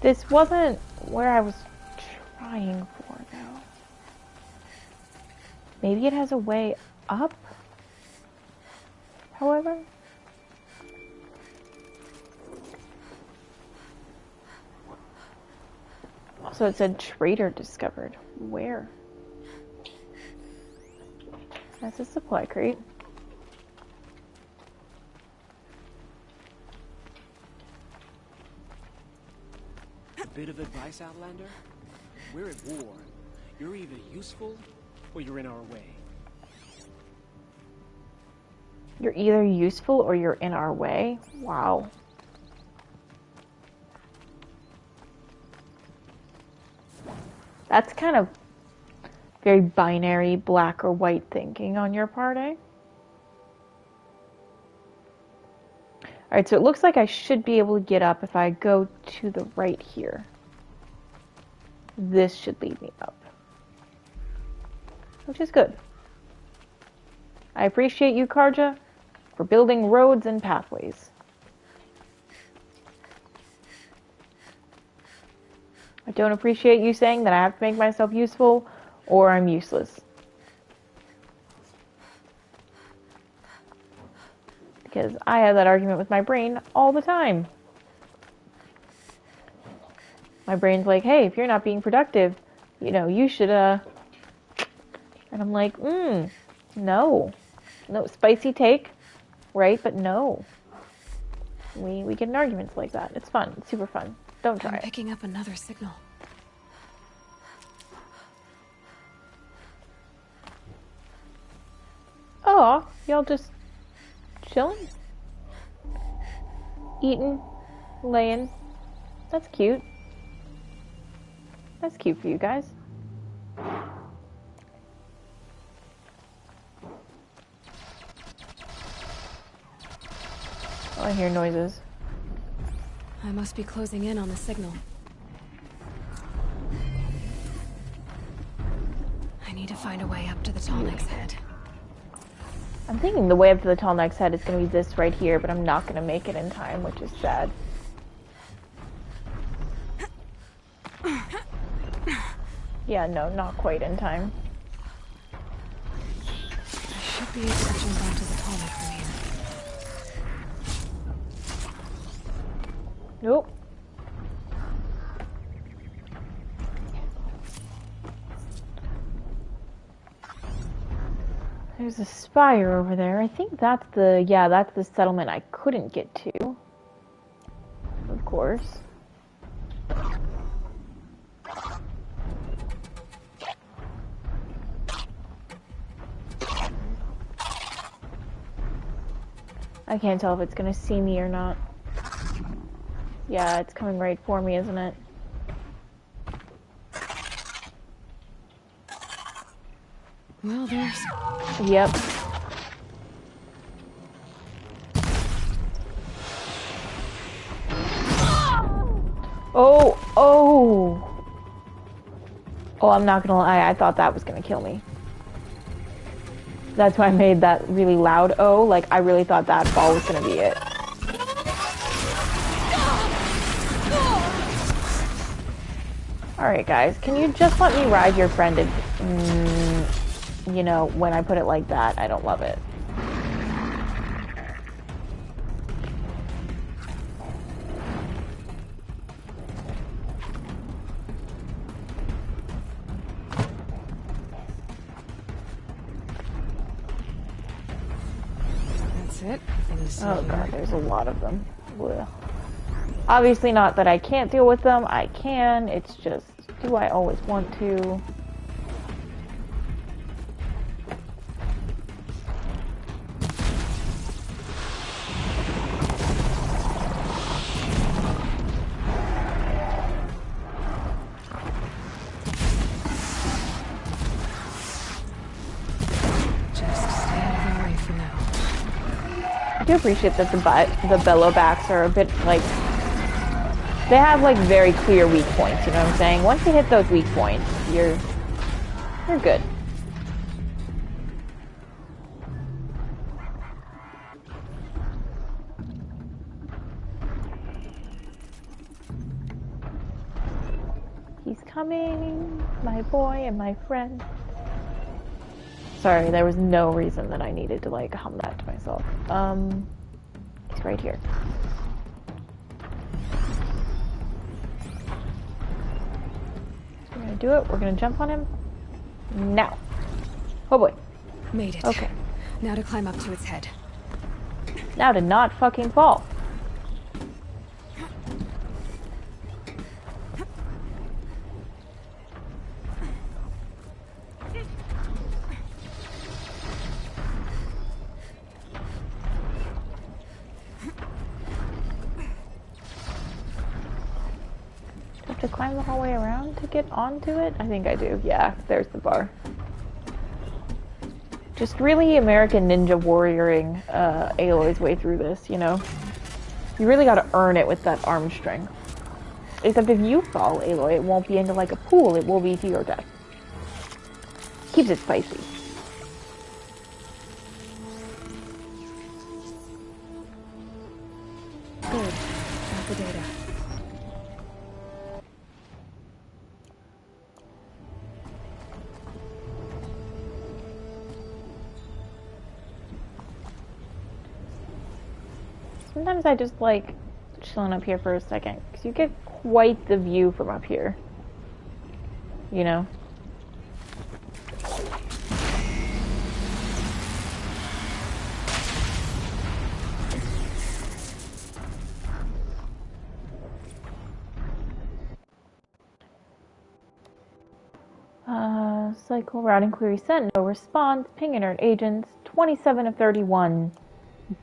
This wasn't where I was trying for, though. Maybe it has a way up? However? Also, it said trader discovered. Where? That's a supply crate. A bit of advice, Outlander? We're at war. You're either useful, or you're in our way. You're either useful or you're in our way? Wow. That's kind of very binary, black or white thinking on your part, eh? Alright, so it looks like I should be able to get up if I go to the right here. This should lead me up. Which is good. I appreciate you, Karja, for building roads and pathways. I don't appreciate you saying that I have to make myself useful or I'm useless. Because I have that argument with my brain all the time. My brain's like, hey, if you're not being productive, you know, you should, And I'm like, no. No, spicy take, right? But no. We get in arguments like that. It's fun. It's super fun. Don't try I'm it. picking up another signal. Oh, y'all just chilling? Eating? Laying? That's cute. That's cute for you guys. Oh, I hear noises. I must be closing in on the signal. I need to find a way up to the tall neck's head. I'm thinking the way up to the tall neck's head is going to be this right here, but I'm not going to make it in time, which is sad. Yeah, no, not quite in time. I should be able to jump onto the tall neck from here. Nope. There's a spire over there. I think that's the, yeah, that's the settlement I couldn't get to. Of course. I can't tell if it's gonna see me or not. Yeah, it's coming right for me, isn't it? Well, there's... Yep. Oh, oh! Oh, I'm not gonna lie, I thought that was gonna kill me. That's why I made that really loud oh, like I really thought that fall was gonna be it. Alright guys, can you just let me ride your friend if, you know, when I put it like that, I don't love it. That's it. Oh god, there's a lot of them. Blech. Obviously not that I can't deal with them, I can, it's just, do I always want to? I do appreciate that the bellowbacks are a bit, like, they have, like, very clear weak points, you know what I'm saying? Once you hit those weak points, you're good. He's coming, my boy and my friend. Sorry, there was no reason that I needed to, like, hum that to myself. He's right here. We're gonna do it. We're gonna jump on him. Now. Oh boy. Made it. Okay. Now to climb up to its head. Now to not fucking fall. To climb the whole way around to get onto it? I think I do. Yeah, there's the bar. Just really American Ninja Warrioring Aloy's way through this, you know? You really gotta earn it with that arm strength. Except if you fall, Aloy, it won't be into like a pool, it will be to your death. Keeps it spicy. Good. Got the data. Sometimes I just like chilling up here for a second, because you get quite the view from up here. You know? Cycle routing query sent, no response, ping inert agents, 27 of 31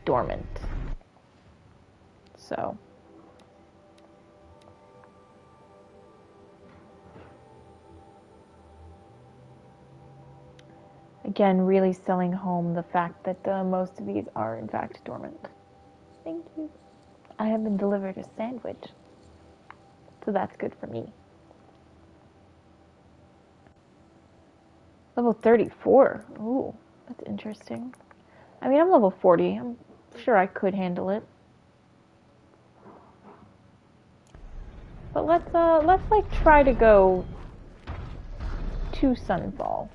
dormant. So. Again, really selling home the fact that most of these are in fact dormant. Thank you. I have been delivered a sandwich. So that's good for me. Level 34. Ooh, that's interesting. I mean, I'm level 40. I'm sure I could handle it. But let's like try to go to Sunfall.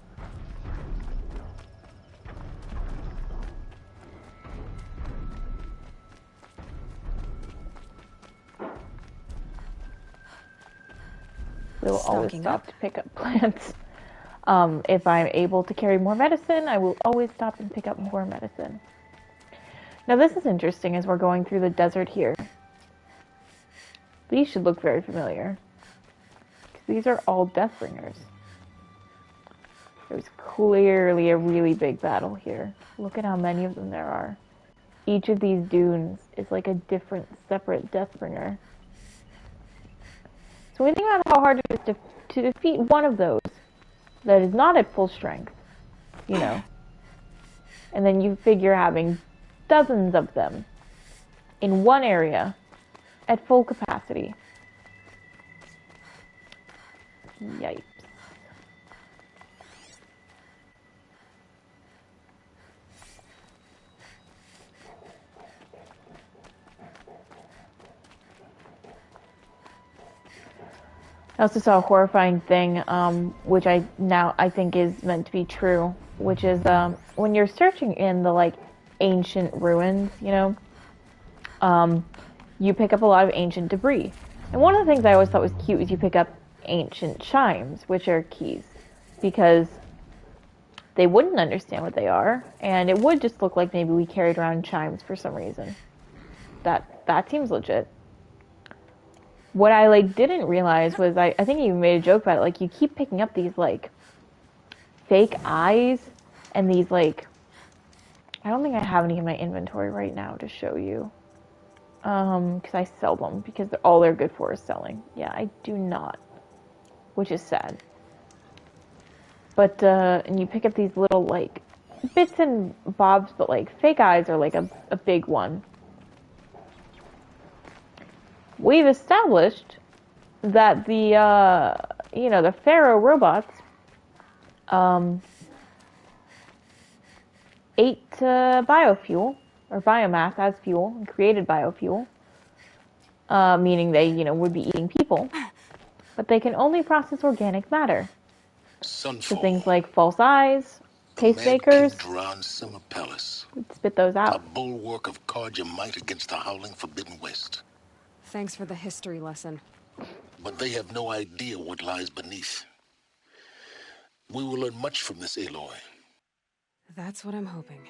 We'll always stop to pick up plants. If I'm able to carry more medicine, I will always stop and pick up more medicine. Now this is interesting as we're going through the desert here. These should look very familiar. These are all Deathbringers. There's clearly a really big battle here. Look at how many of them there are. Each of these dunes is like a different, separate Deathbringer. So when you think about how hard it is to defeat one of those that is not at full strength, you know, and then you figure having dozens of them in one area at full capacity. Yikes. I also saw a horrifying thing, which I think is meant to be true, which is when you're searching in the like ancient ruins, you know, you pick up a lot of ancient debris. And one of the things I always thought was cute is you pick up ancient chimes, which are keys, because they wouldn't understand what they are, and it would just look like maybe we carried around chimes for some reason. That seems legit. What I like didn't realize was I think you made a joke about it, like you keep picking up these like fake eyes and these like, I don't think I have any in my inventory right now to show you. Because I sell them, because all they're good for is selling. Yeah, I do not, which is sad. But and you pick up these little like bits and bobs, but like fake eyes are like a big one. We've established that the you know, the Pharaoh robots ate biofuel or biomass as fuel and created biofuel, meaning they, you know, would be eating people, but they can only process organic matter. So things like false eyes, pacemakers, Summer Palace. Spit those out. A bulwark of Carja might against the howling Forbidden West. Thanks for the history lesson. But they have no idea what lies beneath. We will learn much from this, Aloy. That's what I'm hoping.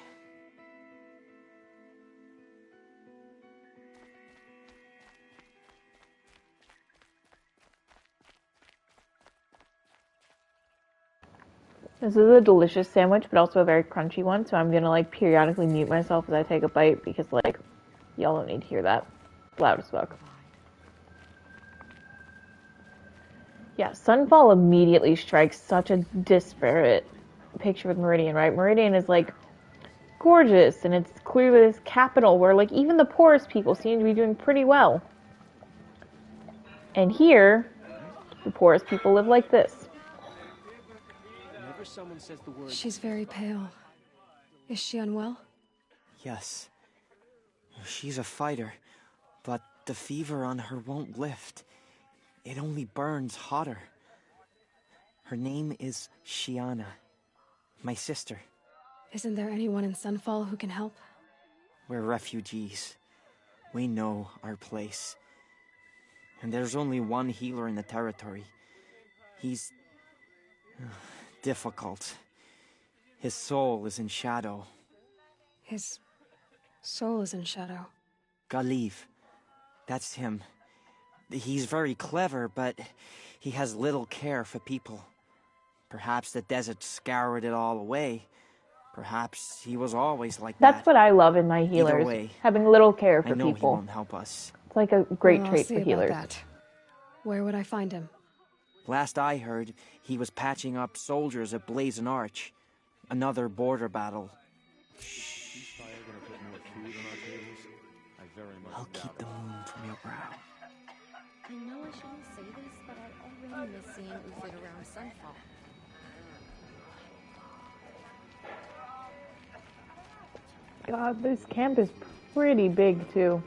This is a delicious sandwich, but also a very crunchy one, so I'm gonna like periodically mute myself as I take a bite, because like, y'all don't need to hear that. It's loud as fuck. Yeah, Sunfall immediately strikes such a disparate picture with Meridian, right? Meridian is like gorgeous, and it's clearly this capital where, like, even the poorest people seem to be doing pretty well. And here, the poorest people live like this. Whenever someone says the word... She's very pale. Is she unwell? Yes. She's a fighter, but the fever on her won't lift. It only burns hotter. Her name is Shiana, my sister. Isn't there anyone in Sunfall who can help? We're refugees. We know our place. And there's only one healer in the territory. He's... difficult. His soul is in shadow. His soul is in shadow. Galiv. That's him. He's very clever, but he has little care for people. Perhaps the desert scoured it all away. Perhaps he was always like that. That's what I love in my healers. Either way, having little care for I know people. He won't help us. It's like a great Well, trait I'll see for about healers. that. Where would I find him? Last I heard, he was patching up soldiers at Blazon Arch. Another border battle. I'll keep the moon from your brow. I know I shouldn't say this, but I already miss seeing Uthid around Sunfall. God, this camp is pretty big, too.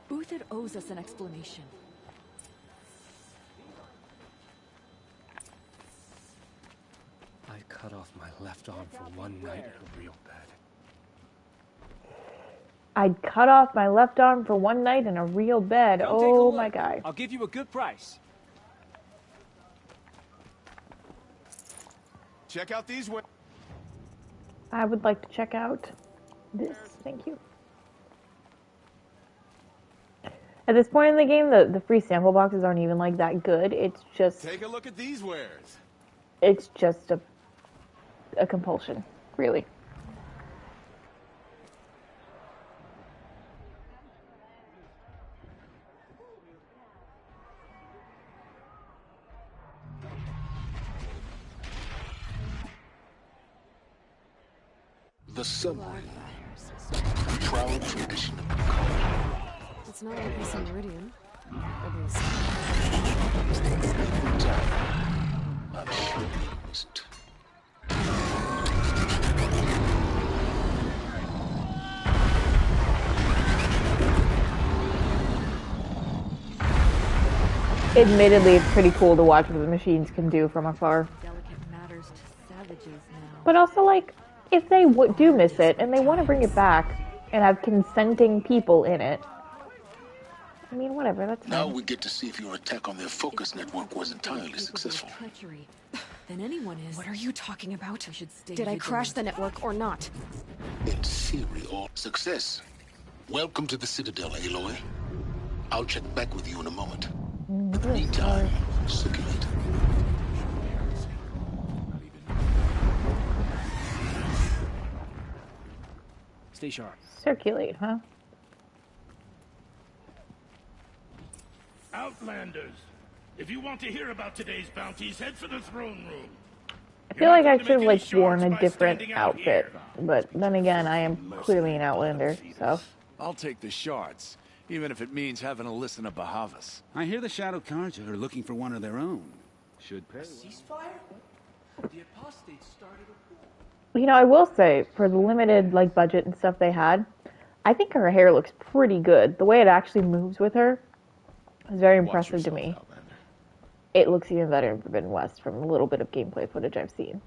Uthid owes us an explanation. I'd cut off my left arm for one night in a real bed. I'd cut off my left arm for one night in a real bed. Come take a Oh look. my God. I'll give you a good price. Check out these wares. I would like to check out this. Thank you. At this point in the game, the free sample boxes aren't even like that good. It's just... Take a look at these wares. It's just a compulsion, really. The subway. A proud tradition of the culture. It's not like this in Meridian. At least. I'm sure it wasn't. Admittedly, it's pretty cool to watch what the machines can do from afar. Delicate matters to savages now. But also, like, if they do miss it and they want to bring it back and have consenting people in it, I mean, whatever, that's Now fine. we get to see if your attack on their focus network was entirely successful. Treachery. Then anyone is. What are you talking about? We should stay Did I crash the vigilant. network or not? In theory, all success. Welcome to the Citadel, Aloy. I'll check back with you in a moment. In the meantime, circulate. Stay sharp. Circulate, huh? Outlanders, if you want to hear about today's bounties, head for the throne room. I feel like I should have, like, worn a different outfit. But then again, I am clearly an Outlander, so... I'll take the shards, even if it means having to listen to Bahavas. I hear the Shadow Carja are looking for one of their own. Should pay. Ceasefire? The apostates started You know, I will say, for the limited, like, budget and stuff they had, I think her hair looks pretty good. The way it actually moves with her is very impressive to me. It looks even better in Forbidden West from a little bit of gameplay footage I've seen.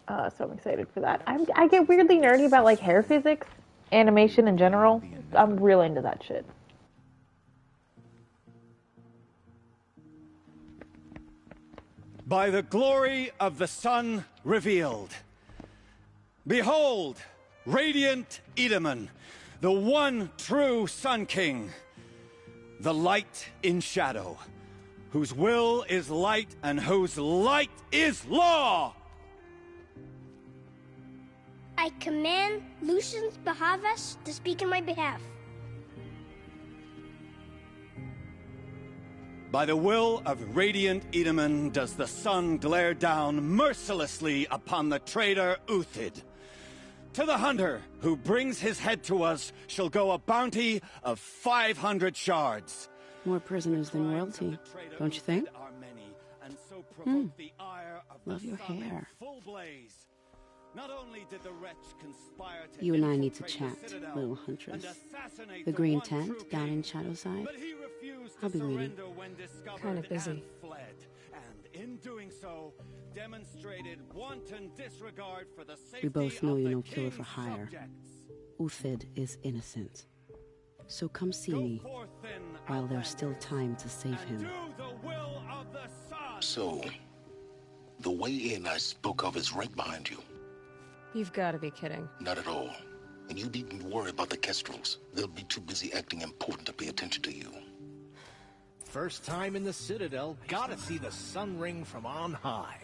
So I'm excited for that. I get weirdly nerdy about, like, hair physics, animation in general. I'm real into that shit. By the glory of the sun revealed. Behold, radiant Edaman, the one true Sun King, the light in shadow, whose will is light and whose light is law. I command Lucius Bahavas to speak in my behalf. By the will of radiant Edaman does the sun glare down mercilessly upon the traitor Uthid. To the hunter who brings his head to us shall go a bounty of 500 shards. More prisoners than royalty, don't you think? Love your hair. You and I need to chat, little huntress. The green tent down in Shadowside? I'll be waiting. Kind of busy. In doing so, demonstrated wanton disregard for the safety We both know of you're the no killer for king's hire. subjects. Uthid is innocent. So come see me, while there's still time to save him. So, the way in I spoke of is right behind you. You've got to be kidding. Not at all. And you needn't worry about the Kestrels. They'll be too busy acting important to pay attention to you. First time in the Citadel, gotta see the sun ring from on high.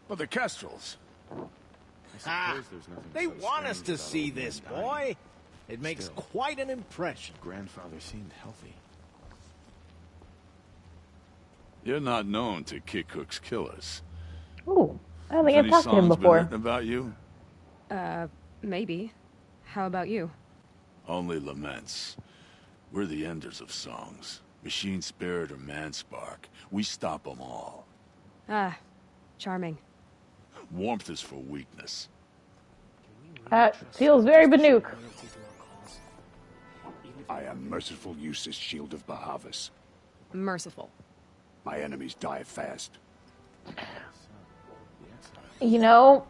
But the Kestrels. They want us to see this, boy. It makes quite an impression. Grandfather seemed healthy. You're not known to kick Cook's killers. Ooh, I don't think I've Any talked to him songs been before. written about you? Maybe. How about you? Only laments. We're the enders of songs. Machine spirit or man spark. We stop them all. Ah, charming. Warmth is for weakness. That feels very Banuk. I am merciful Eustace, shield of Bahavas. Merciful. My enemies die fast. You know,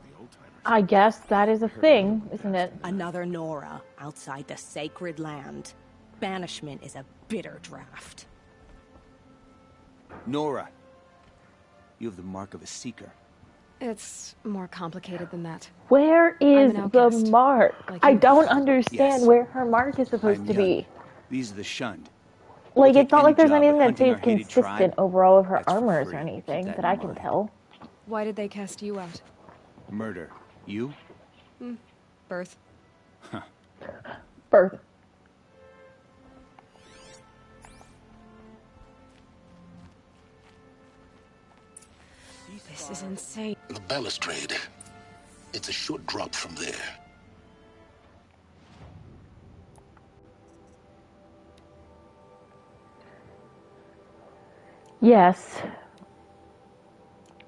I guess that is a thing, isn't it? Another Nora outside the sacred land. Banishment is a bitter draft. Nora, you have the mark of a seeker. It's more complicated than that. Where is I'm an the outcast, mark? like I you. don't understand Yes. where her mark is supposed I'm to young. be. These are the shunned. Like, We'll it's not take like there's any job, anything but that hunting stays our hated consistent tribe, over all of her that's for armors free. or Keep anything that that in I can mind. tell. Why did they cast you out? Murder. You? Birth. Birth. This is insane. The balustrade. It's a short drop from there. Yes.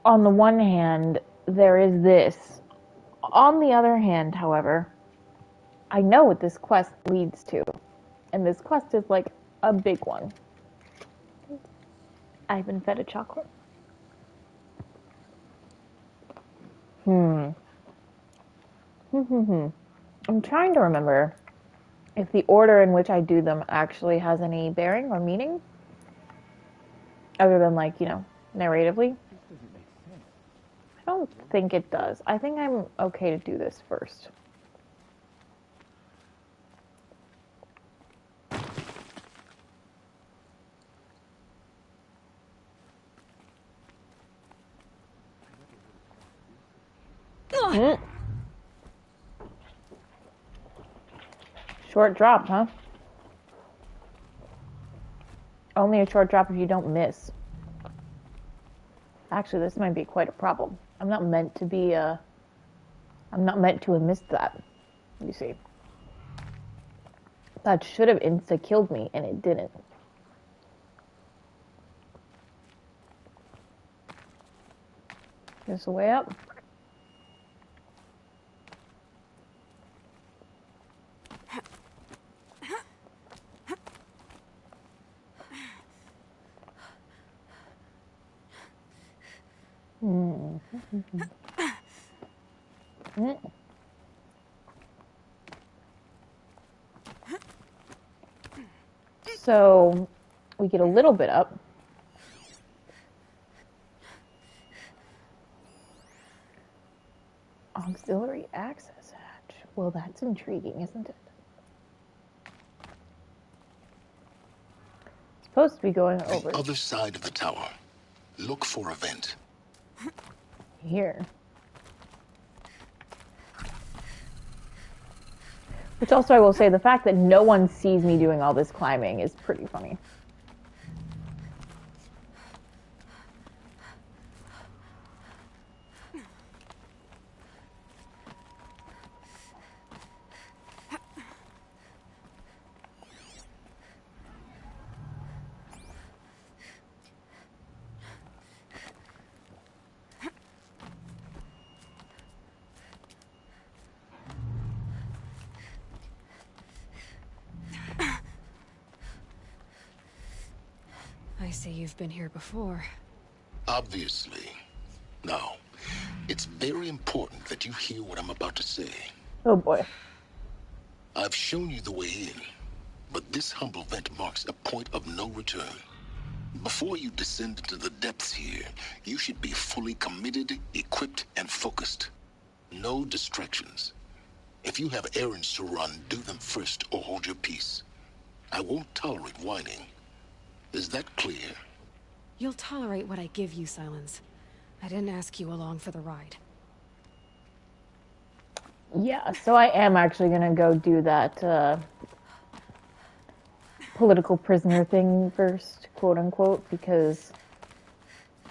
On the one hand, there is this. On the other hand, however, I know what this quest leads to. And this quest is like a big one. I've been fed a chocolate. I'm trying to remember if the order in which I do them actually has any bearing or meaning. Other than, like, you know, narratively. I don't think it does. I think I'm okay to do this first. Short drop, huh? Only a short drop if you don't miss. Actually, this might be quite a problem. I'm not meant to be, I'm not meant to have missed that, you see. That should have insta-killed me, and it didn't. This the way up? So we get a little bit up. Auxiliary access hatch. Well, that's intriguing, isn't it? It's supposed to be going over The other side of the tower. Look for a vent. here. Which also, I will say, the fact that no one sees me doing all this climbing is pretty funny. I see you've been here before. Obviously. Now, it's very important that you hear what I'm about to say. Oh boy. I've shown you the way in, but this humble vent marks a point of no return. Before you descend into the depths here, you should be fully committed, equipped, and focused. No distractions. If you have errands to run, do them first or hold your peace. I won't tolerate whining. Is that clear? You'll tolerate what I give you, Silence. I didn't ask you along for the ride. Yeah, so I am actually gonna go do that political prisoner thing first, quote unquote, because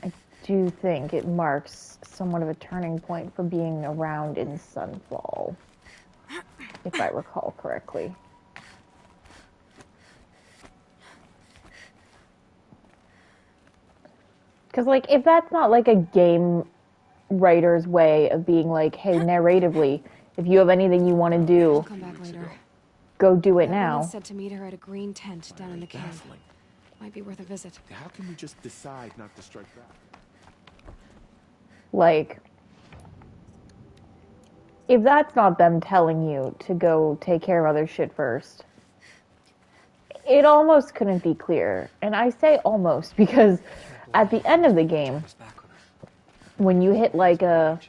I do think it marks somewhat of a turning point for being around in Sunfall, if I recall correctly. Because, like, if that's not, like, a game writer's way of being like, hey, narratively, if you have anything you want to do, I'll come back later. go do it That now. woman said to meet her at a green tent down in the cave. Might be worth a visit. How can we just decide not to strike back? Like, if that's not them telling you to go take care of other shit first, it almost couldn't be clearer. And I say almost because at the end of the game, when you hit like a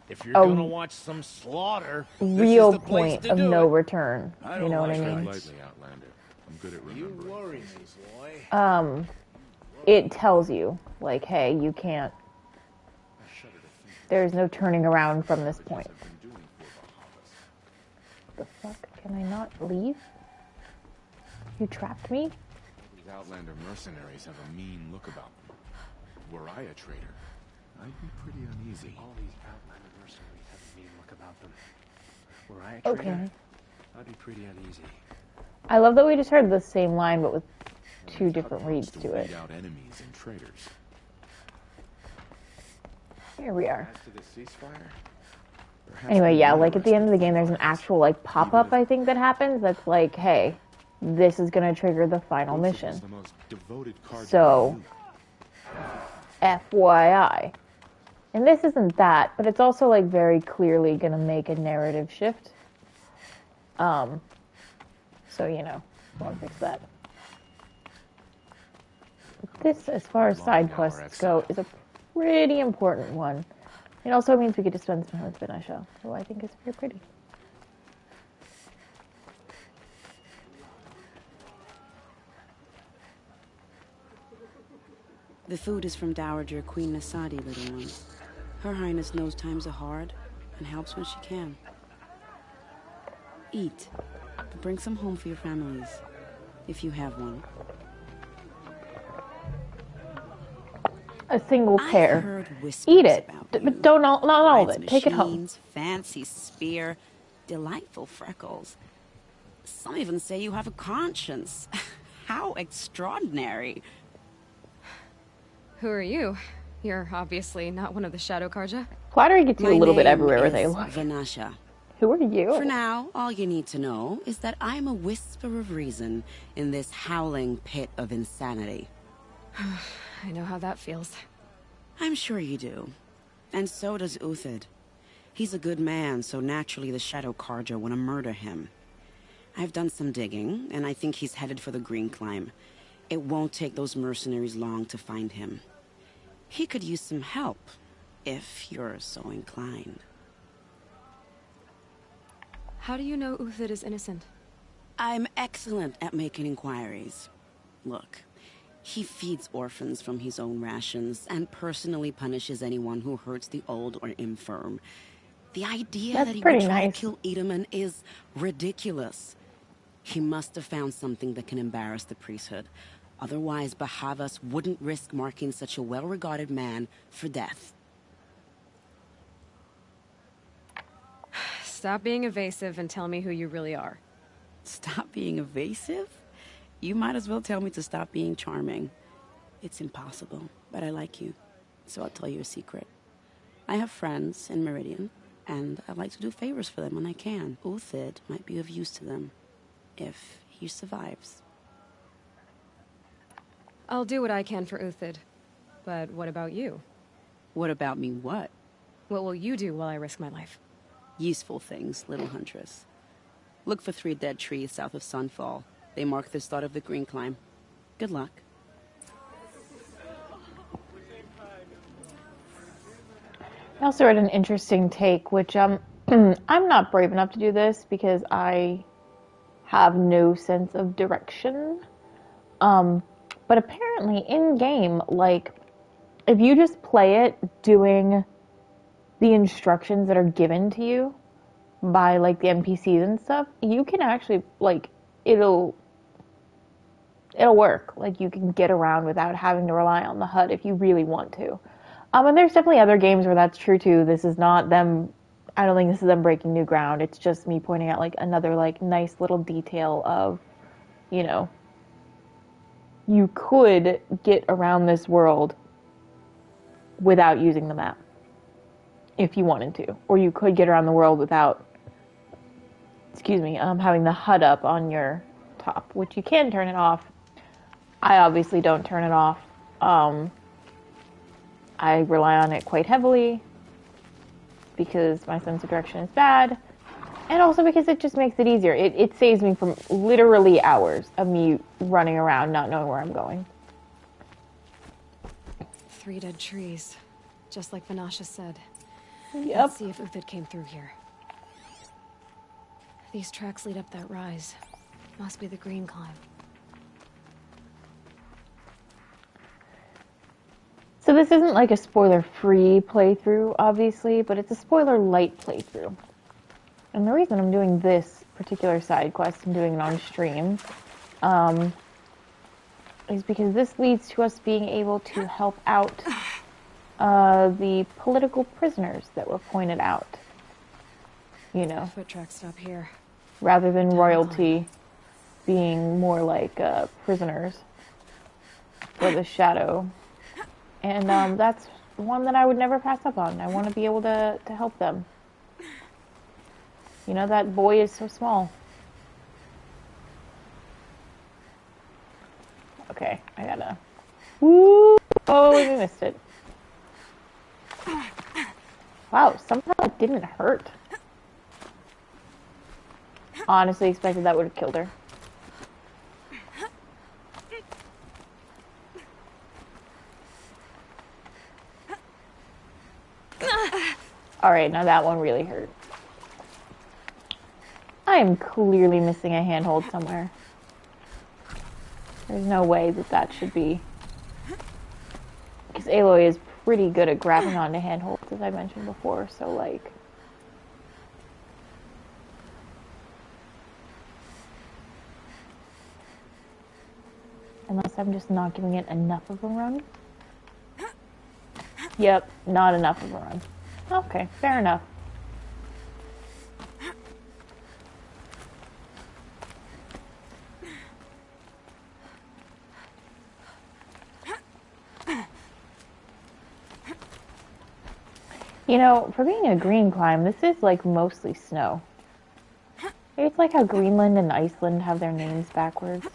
If you're gonna watch some slaughter, real this is the place point to of do no it. return, you know what I mean? Lightly, Outlander. I'm good at remembering. You worry me, boy. It tells you, like, hey, you can't, there's no turning around from this point. The fuck? Can I not leave? You trapped me? These Outlander mercenaries have a mean look about them. Were I a traitor, I'd be pretty uneasy. All these Outlander mercenaries have a mean look about them. Were I a traitor, Okay. I'd be pretty uneasy. I love that we just heard the same line, but with two different reads to it. Weed out enemies and traitors. Here we are. As to the ceasefire, perhaps Anyway, we yeah, need like a at the end of the respite game, there's an actual like pop-up, I think, that happens that's like, hey, this is gonna trigger the final mission. the most devoted card So, FYI. And this isn't that, but it's also like very clearly gonna make a narrative shift. So, you know, won't fix that. This, as far as side quests go, is a pretty important one. It also means we get to spend some time with Vanessa, who I think is very pretty. The food is from Dowager Queen Nasadi, little ones. Her Highness knows times are hard and helps when she can. Eat, but bring some home for your families, if you have one. A single I've pair. heard Eat it, about but don't not all of Rides it. Take it home. machines, fancy spear, delightful freckles. Some even say you have a conscience. How extraordinary. Who are you? You're obviously not one of the Shadow Karja. Flattery gets you My a little bit name everywhere where is they look. Vanasha. Who are you? For now, all you need to know is that I'm a whisper of reason in this howling pit of insanity. I know how that feels. I'm sure you do. And so does Uthid. He's a good man, so naturally the Shadow Karja want to murder him. I've done some digging, and I think he's headed for the Green Climb. It won't take those mercenaries long to find him. He could use some help, if you're so inclined. How do you know Uthid is innocent? I'm excellent at making inquiries. Look, he feeds orphans from his own rations and personally punishes anyone who hurts the old or infirm. The idea That's that he would pretty try nice. to kill Edelman is ridiculous. He must have found something that can embarrass the priesthood. Otherwise, Bahavas wouldn't risk marking such a well-regarded man for death. Stop being evasive and tell me who you really are. Stop being evasive? You might as well tell me to stop being charming. It's impossible, but I like you, so I'll tell you a secret. I have friends in Meridian, and I like to do favors for them when I can. Uthid might be of use to them, if he survives. I'll do what I can for Uthid. But what about you? What about me what? What will you do while I risk my life? Useful things, little huntress. Look for 3 dead trees south of Sunfall. They mark the start of the green climb. Good luck. I also read an interesting take, which I'm not brave enough to do this because I have no sense of direction. But apparently in game, like, if you just play it doing the instructions that are given to you by, like, the NPCs and stuff, you can actually, like, it'll work. Like, you can get around without having to rely on the HUD if you really want to. And there's definitely other games where that's true too. This is not them, I don't think this is them breaking new ground. It's just me pointing out, like, another, like, nice little detail of, you know, you could get around this world without using the map if you wanted to. Or you could get around the world without, having the HUD up on your top, which you can turn it off. I obviously don't turn it off. I rely on it quite heavily because my sense of direction is bad, and also because it just makes it easier. It saves me from literally hours of me running around not knowing where I'm going. 3 dead trees, just like Vanasha said. Yep. Let's see if Uthid came through here. These tracks lead up that rise. Must be the green climb. So this isn't like a spoiler-free playthrough, obviously, but it's a spoiler-light playthrough. And the reason I'm doing this particular side quest and doing it on stream is because this leads to us being able to help out the political prisoners that were pointed out. You know, Foot tracks stop here. Rather than royalty being more like prisoners for the shadow. And that's one that I would never pass up on. I want to be able to help them. You know, that boy is so small. Okay, I gotta... Woo! Oh, we missed it. Wow, somehow it didn't hurt. Honestly expected that would have killed her. Alright, now that one really hurt. I am clearly missing a handhold somewhere. There's no way that that should be... Because Aloy is pretty good at grabbing onto handholds, as I mentioned before, so like... Unless I'm just not giving it enough of a run. Yep, not enough of a run. Okay, fair enough. You know, for being a green climb, this is like mostly snow. It's like how Greenland and Iceland have their names backwards.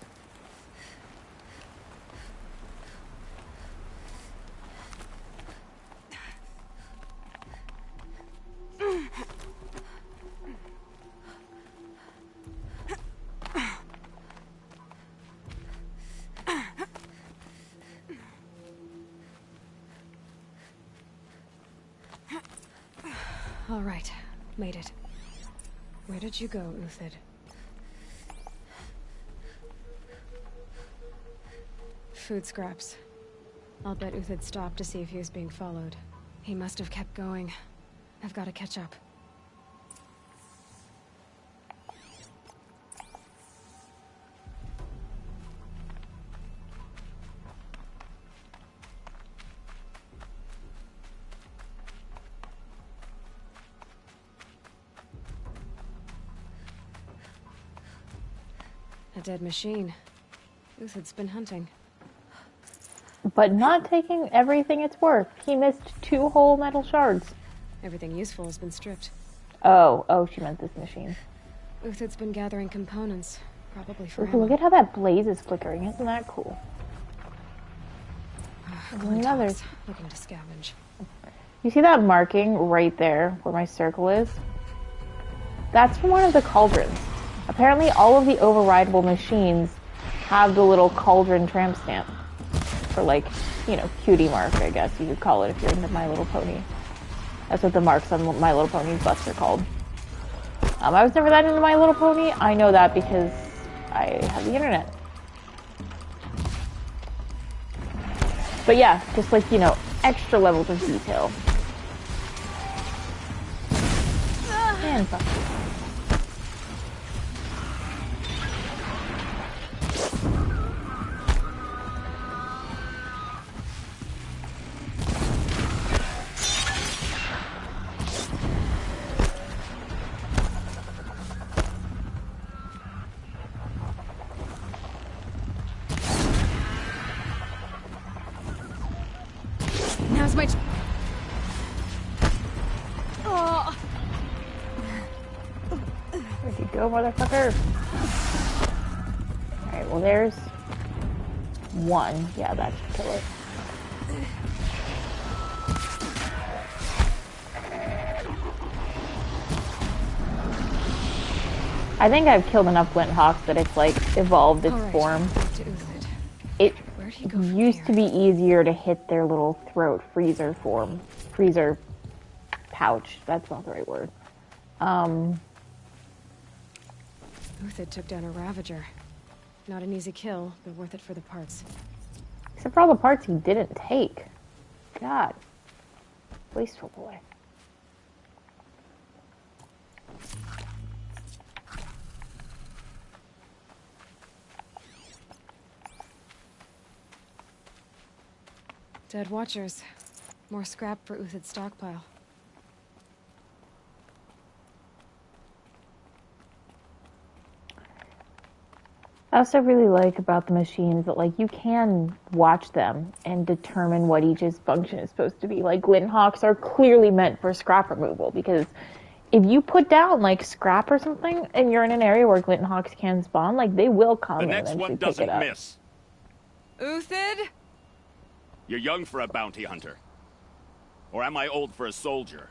All right, made it. Where did you go, Uthid? Food scraps. I'll bet Uthid stopped to see if he was being followed. He must have kept going. I've got to catch up. A dead machine. Uthid's been hunting. But not taking everything it's worth. He missed 2 whole metal shards. Everything useful has been stripped. Oh, she meant this machine. Uthid's been gathering components, probably for Ooh, look at how that blaze is flickering. Isn't that cool? Another. Looking to scavenge. You see that marking right there where my circle is? That's from one of the cauldrons. Apparently all of the overrideable machines have the little cauldron tramp stamp. Or like, you know, cutie mark, I guess you could call it if you're into My Little Pony. That's what the marks on My Little Pony's bus are called. I was never that into My Little Pony. I know that because I have the internet. But yeah, just like, you know, extra levels of detail. And fuck you. Now's my... Oh. Where'd you go, motherfucker? Alright, well there's one. Yeah, that should kill it. I think I've killed enough Glint Hawks that it's like evolved its form. It used to be easier to hit their little throat freezer form. Freezer pouch. That's not the right word. Uthid took down a Ravager. Not an easy kill, but worth it for the parts. Except for all the parts he didn't take. God. Wasteful boy. Dead Watchers. More scrap for Uthid's stockpile. I also really like about the machines that, like, you can watch them and determine what each's function is supposed to be. Like, Glint Hawks are clearly meant for scrap removal, because if you put down, like, scrap or something, and you're in an area where Glint Hawks can spawn, like, they will come and eventually pick it up. Miss. Uthid? You're young for a bounty hunter. Or am I old for a soldier?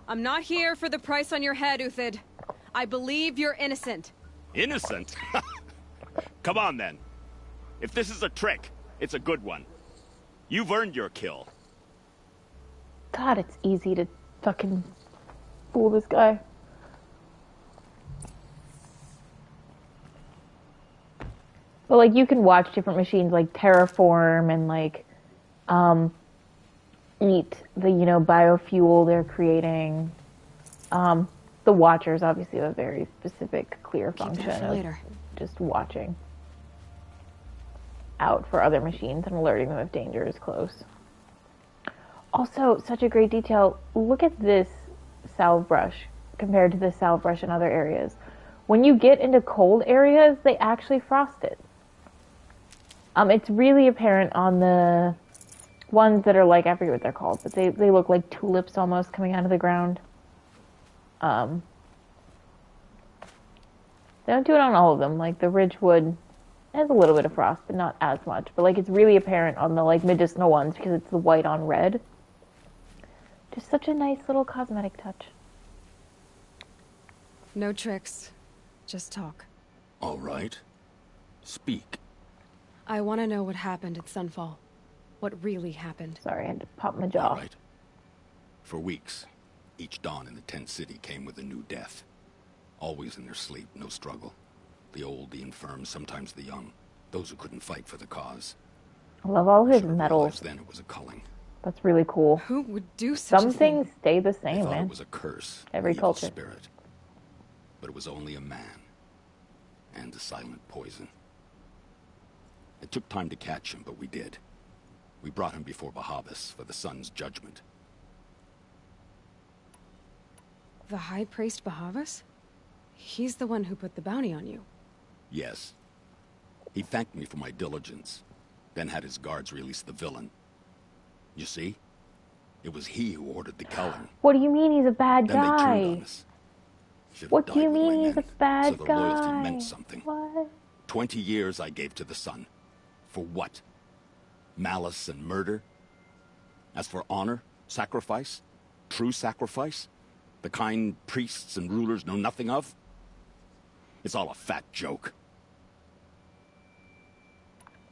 I'm not here for the price on your head, Uthid. I believe you're innocent. Innocent? Come on, then. If this is a trick, it's a good one. You've earned your kill. God, it's easy to fucking fool this guy. But, like, you can watch different machines, like, terraform and, like, eat the, you know, biofuel they're creating. The Watchers obviously have a very specific, clear function of just watching out for other machines and alerting them if danger is close. Also, such a great detail. Look at this salve brush compared to the salve brush in other areas. When you get into cold areas, they actually frost it. It's really apparent on the ones that are like, I forget what they're called, but they look like tulips almost coming out of the ground. They don't do it on all of them. Like the Ridgewood has a little bit of frost, but not as much. But like it's really apparent on the like medicinal ones because it's the white on red. Just such a nice little cosmetic touch. No tricks. Just talk. All right. Speak. I want to know what happened at Sunfall. What really happened. Sorry, I had to pop my jaw. All right. For weeks, each dawn in the tent city came with a new death. Always in their sleep, no struggle. The old, the infirm, sometimes the young. Those who couldn't fight for the cause. I love all his medals. Then it was a culling. That's really cool. Who would do such Some a thing? things stay the They same, thought man. it was a curse. Every an evil culture. Spirit. But it was only a man. And a silent poison. It took time to catch him, but we did. We brought him before Bahavas for the sun's judgment. The High Priest Bahavas? He's the one who put the bounty on you. Yes. He thanked me for my diligence, then had his guards release the villain. You see? It was he who ordered the culling. What do you mean he's a bad Then they turned guy? on us. Should've What do you died with my mean he's a men, bad so the guy? loyalty meant something. What? 20 years I gave to the sun. For what? Malice and murder? As for honor, sacrifice, true sacrifice, the kind priests and rulers know nothing of, it's all a fat joke.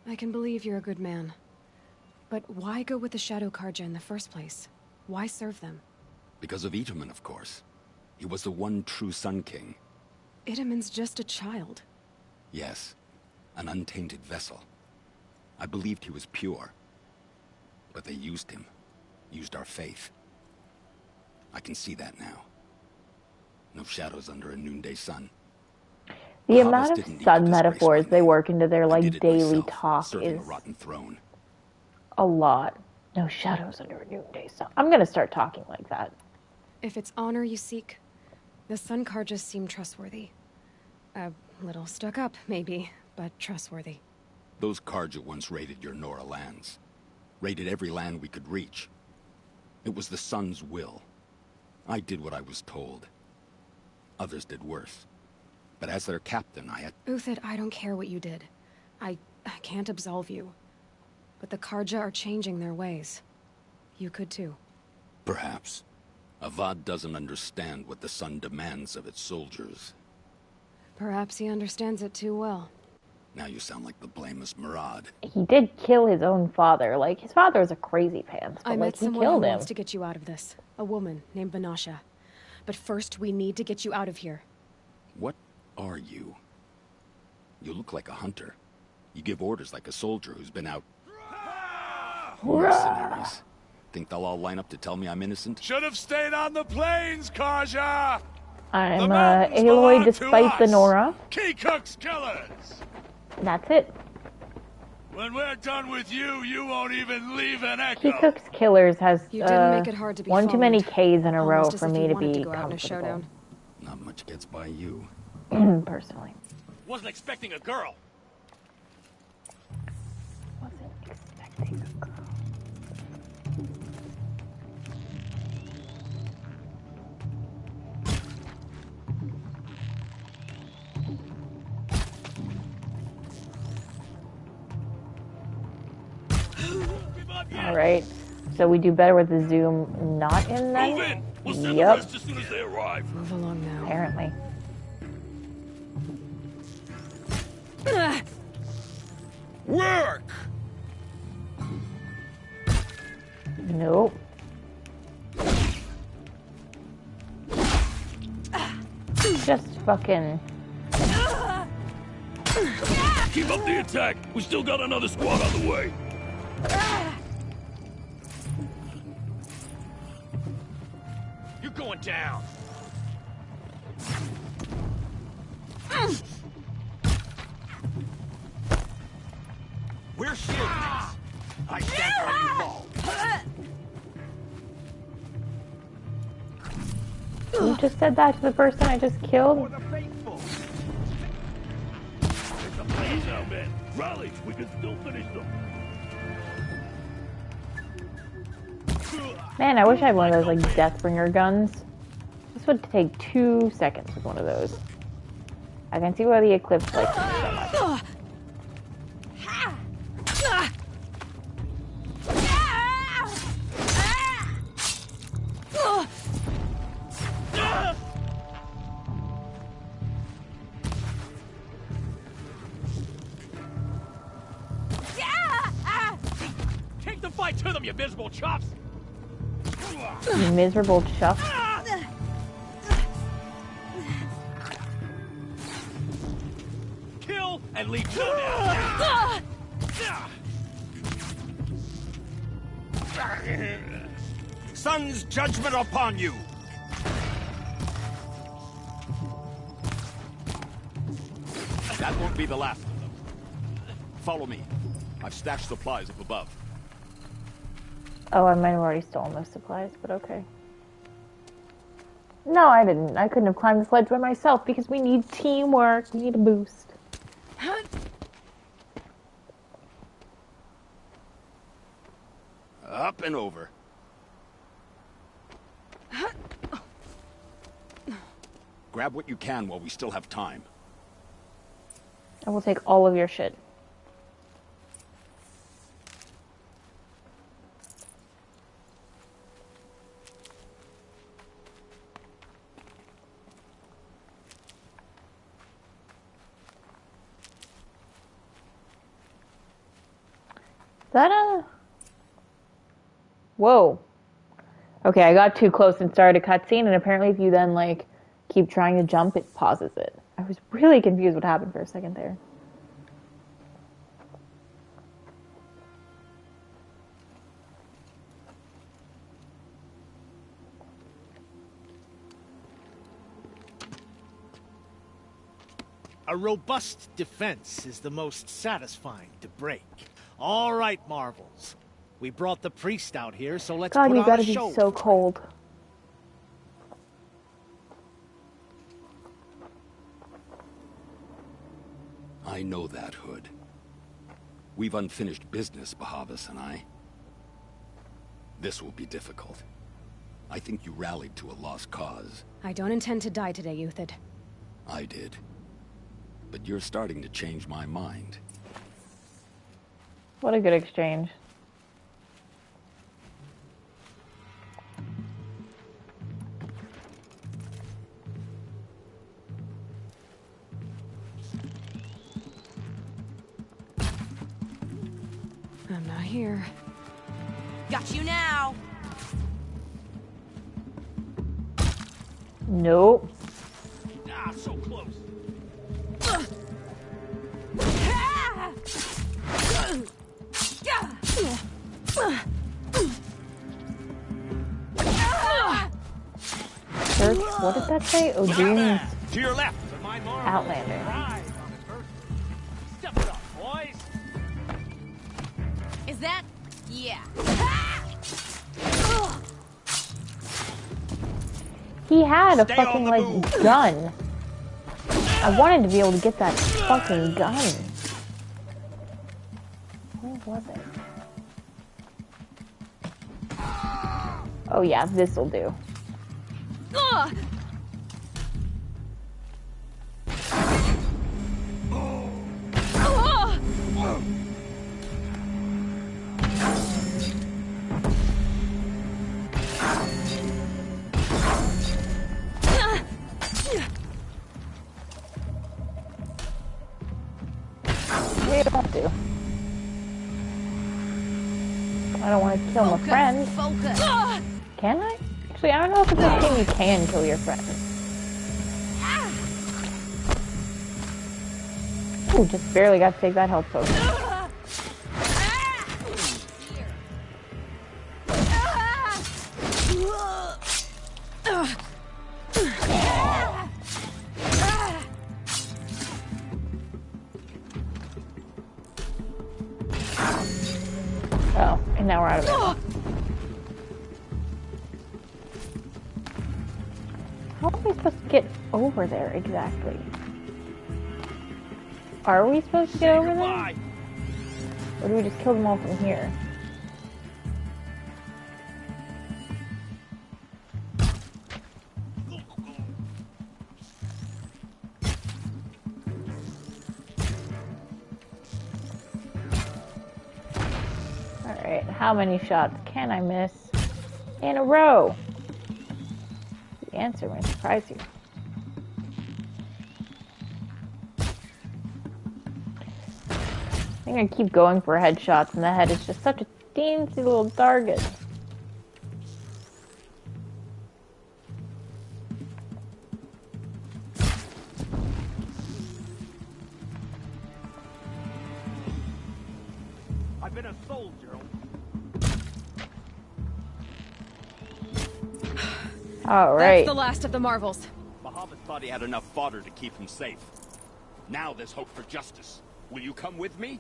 I can believe you're a good man. But why go with the Shadow Karja in the first place? Why serve them? Because of Itaman, of course. He was the one true Sun King. Itaman's just a child. Yes, an untainted vessel. I believed he was pure. But they used him. Used our faith. I can see that now. No shadows under a noonday sun. The amount of sun metaphors they work into their like daily talk is a rotten throne. A lot. No shadows under a noonday sun. I'm gonna start talking like that. If it's honor you seek, the Sun Karjas seem trustworthy. A little stuck up, maybe, but trustworthy. Those Karja once raided your Nora lands. Raided every land we could reach. It was the Sun's will. I did what I was told. Others did worse. But as their captain, I had... Uthid, I don't care what you did. I can't absolve you. But the Karja are changing their ways. You could too. Perhaps. Avad doesn't understand what the Sun demands of its soldiers. Perhaps he understands it too well. Now you sound like the blameless Murad. He did kill his own father. Like, his father was a crazy pants, but I met like, he someone killed who him. wants to get you out of this. A woman named Vanasha. But first, we need to get you out of here. What are you? You look like a hunter. You give orders like a soldier who's been out... Mercenaries. Think they'll all line up to tell me I'm innocent? Should have stayed on the plains, Karja! I'm Aloy despite the Nora. Keycook's killers! That's it. When we're done with you, you won't even leave an echo. Keycook's Killers has You didn't make it hard to be one too many Ks in a row Almost as for if me you to wanted be to go out in a comfortable. showdown. Not much gets by you. Personally. Wasn't expecting a girl. Wasn't expecting a girl. Alright, so we do better with the zoom not in then? Move in! We'll send Yep. the rest as soon as they arrive. Move along now. Apparently. Work! Nope. Just fucking... Keep up the attack. We still got another squad on the way. You're going down. We're shielding this. I stand where you fall. Who just said that to the person I just killed? It's a blaze out, man. Rally, we can still finish them. Man, I wish I had one of those, like, Deathbringer guns. This would take 2 seconds with one of those. I can see why the Eclipse likes it so much. Take the fight to them, you miserable chops. You miserable chuff. Kill and leave no doubt. Sun's judgment upon you! That won't be the last of them. Follow me. I've stashed supplies up above. Oh, I might have already stolen those supplies, but okay. No, I didn't. I couldn't have climbed the sledge by myself because we need teamwork. We need a boost. Up and over. Grab what you can while we still have time. I will take all of your shit. that a... Whoa. Okay, I got too close and started a cutscene, and apparently if you then, like, keep trying to jump, it pauses it. I was really confused what happened for a second there. A robust defense is the most satisfying to break. All right, Marvels. We brought the priest out here, so let's God, put you on gotta a be show. so cold. I know that, Hood. We've unfinished business, Bahavas and I. This will be difficult. I think you rallied to a lost cause. I don't intend to die today, Uthid. I did. But you're starting to change my mind. What a good exchange. I'm not here. Got you now. Nope. Ah, so close. Search, what did that say? Odin's To your left. Outlander. Step it up, boys. Is that? Yeah. He had a fucking, like, gun. I wanted to be able to get that fucking gun. Where was it? Oh yeah, this'll do. We don't do. I don't want to kill my friend. Can I? Actually, I don't know if it's this game you can kill your friend. Ooh, just barely got to take that health potion. Oh, and now we're out of it. How are we supposed to get over there exactly? Are we supposed to get over there? Or do we just kill them all from here? Alright, how many shots can I miss in a row? The answer may surprise you. I think I keep going for headshots and the head is just such a teensy little target. I've been a soldier. Alright. That's the last of the Marvels. Bahamut thought he had enough fodder to keep him safe. Now there's hope for justice. Will you come with me?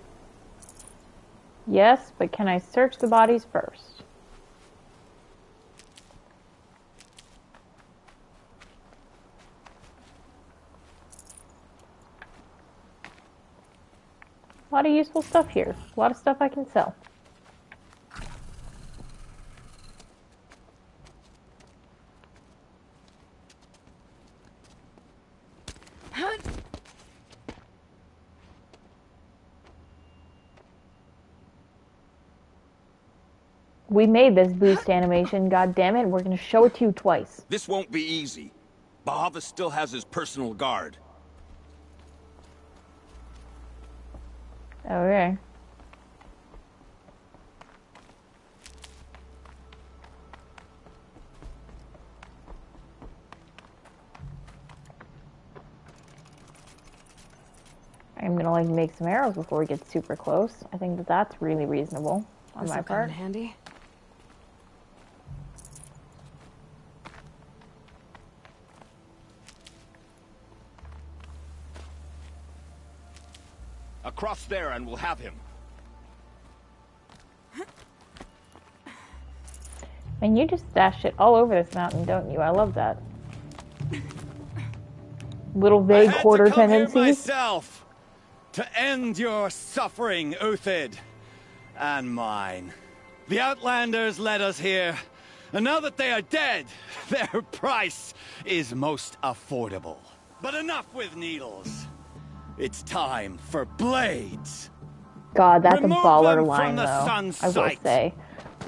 Yes, but can I search the bodies first? A lot of useful stuff here. A lot of stuff I can sell. We made this boost animation, god damn it, we're gonna show it to you twice. This won't be easy. Bahavas still has his personal guard. Okay. I'm gonna like make some arrows before we get super close. I think that that's really reasonable on my This'll come part. in handy. Across there and we'll have him. And you just stash shit all over this mountain, don't you? I love that. Little vague hoarder tendencies. Myself to end your suffering, Uthid, and mine. The Outlanders led us here, and now that they are dead, their price is most affordable. But enough with needles. It's time for blades. God, that's Remove a baller them line, from the though. sun's I will sight. say.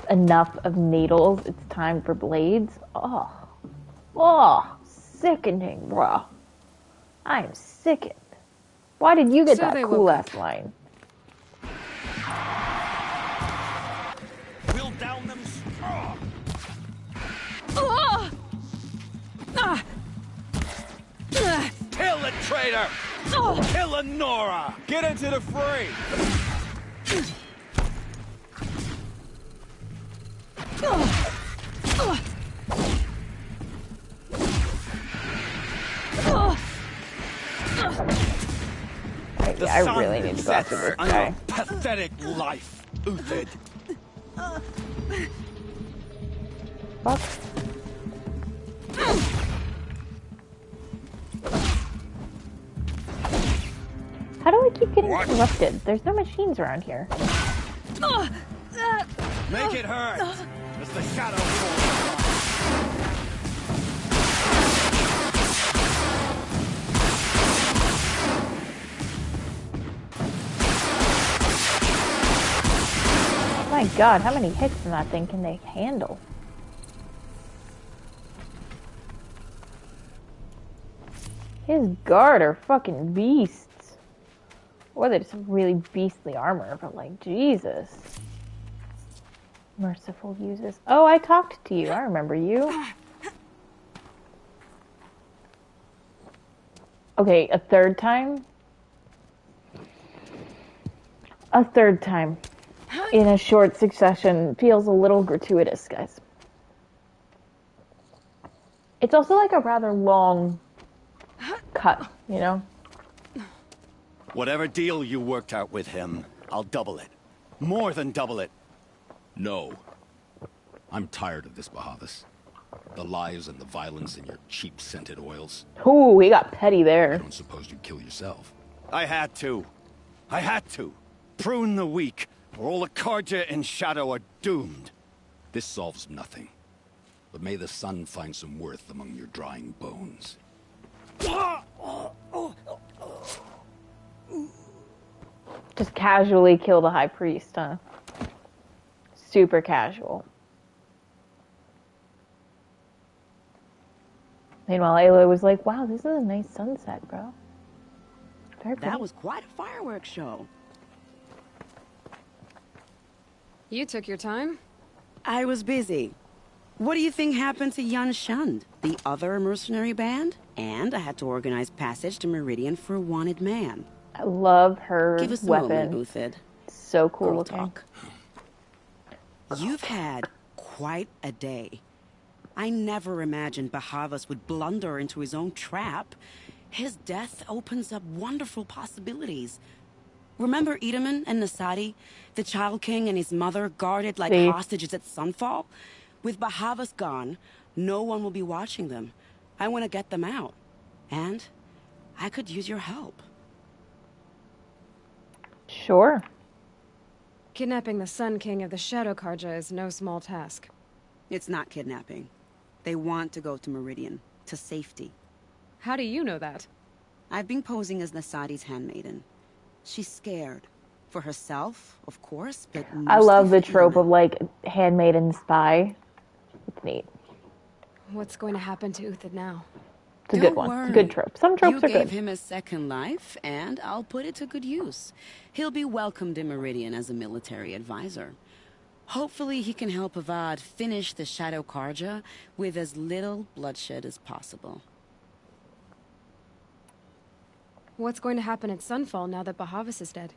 Enough of needles. It's time for blades. Oh. Oh. Sickening, bruh. I am sickened. Why did you get So that they cool woke ass line? We'll down them. Kill the traitor! Kill the Nora! Get into the fray! Yeah, I really need to go after this guy. Pathetic life, Uthid. Fuck. How do I keep getting interrupted? There's no machines around here. Make it hurt as the shadow falls. My God, how many hits in that thing can they handle? His guard are fucking beasts. Or they just have really beastly armor, but like, Jesus. Merciful uses. Oh, I talked to you. I remember you. Okay, a third time? A third time. In a short succession feels a little gratuitous, guys. It's also like a rather long cut, you know? Whatever deal you worked out with him, I'll double it. More than double it. No. I'm tired of this, Bahavas. The lies and the violence in your cheap-scented oils. Ooh, we got petty there. I don't suppose you'd kill yourself. I had to. I had to. Prune the weak, or all the Karja in Shadow are doomed. This solves nothing. But may the sun find some worth among your drying bones. Just casually kill the high priest, huh? Super casual. Meanwhile, Aloy was like, wow, this is a nice sunset, bro. Very pretty. That was quite a fireworks show. You took your time? I was busy. What do you think happened to Yun Shund, the other mercenary band? And I had to organize passage to Meridian for a wanted man. I love her Give us a weapon. moment, Uthid. So cool Girl looking. talk. You've had quite a day. I never imagined Bahavas would blunder into his own trap. His death opens up wonderful possibilities. Remember Edaman and Nasadi? The Child King and his mother guarded like hostages at Sunfall? With Bahavas gone, no one will be watching them. I want to get them out. And I could use your help. Sure. Kidnapping the Sun King of the Shadow Karja is no small task. It's not kidnapping. They want to go to Meridian, to safety. How do you know that? I've been posing as Nasadi's handmaiden. She's scared. For herself, of course, but I love the mostly for trope Edaman. of like handmaiden spy. It's neat. What's going to happen to Uthid now? It's a Don't good one. worry. It's a good trope. Some tropes You are gave good. him a second life, and I'll put it to good use. He'll be welcomed in Meridian as a military advisor. Hopefully he can help Avad finish the Shadow Karja with as little bloodshed as possible. What's going to happen at Sunfall now that Bahavas is dead?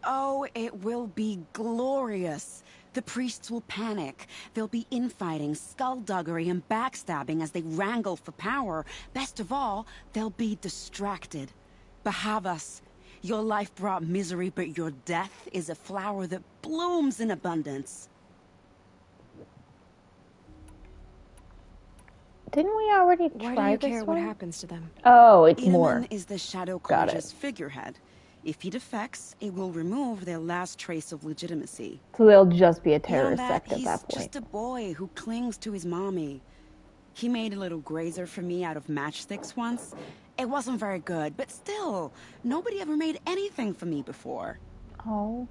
Oh, it will be glorious. The priests will panic. There'll be infighting, skullduggery, and backstabbing as they wrangle for power. Best of all, they'll be distracted. Bahavas, your life brought misery, but your death is a flower that blooms in abundance. Didn't we already Why try do you this care one? what happens to them? Oh, it's Itamen more. is the Shadow Got Conjure's it. figurehead. If he defects, it will remove their last trace of legitimacy. So they'll just be a Beyond terrorist that, sect at he's that point. just a boy who clings to his mommy. He made a little grazer for me out of matchsticks once. It wasn't very good, but still, nobody ever made anything for me before. Oh,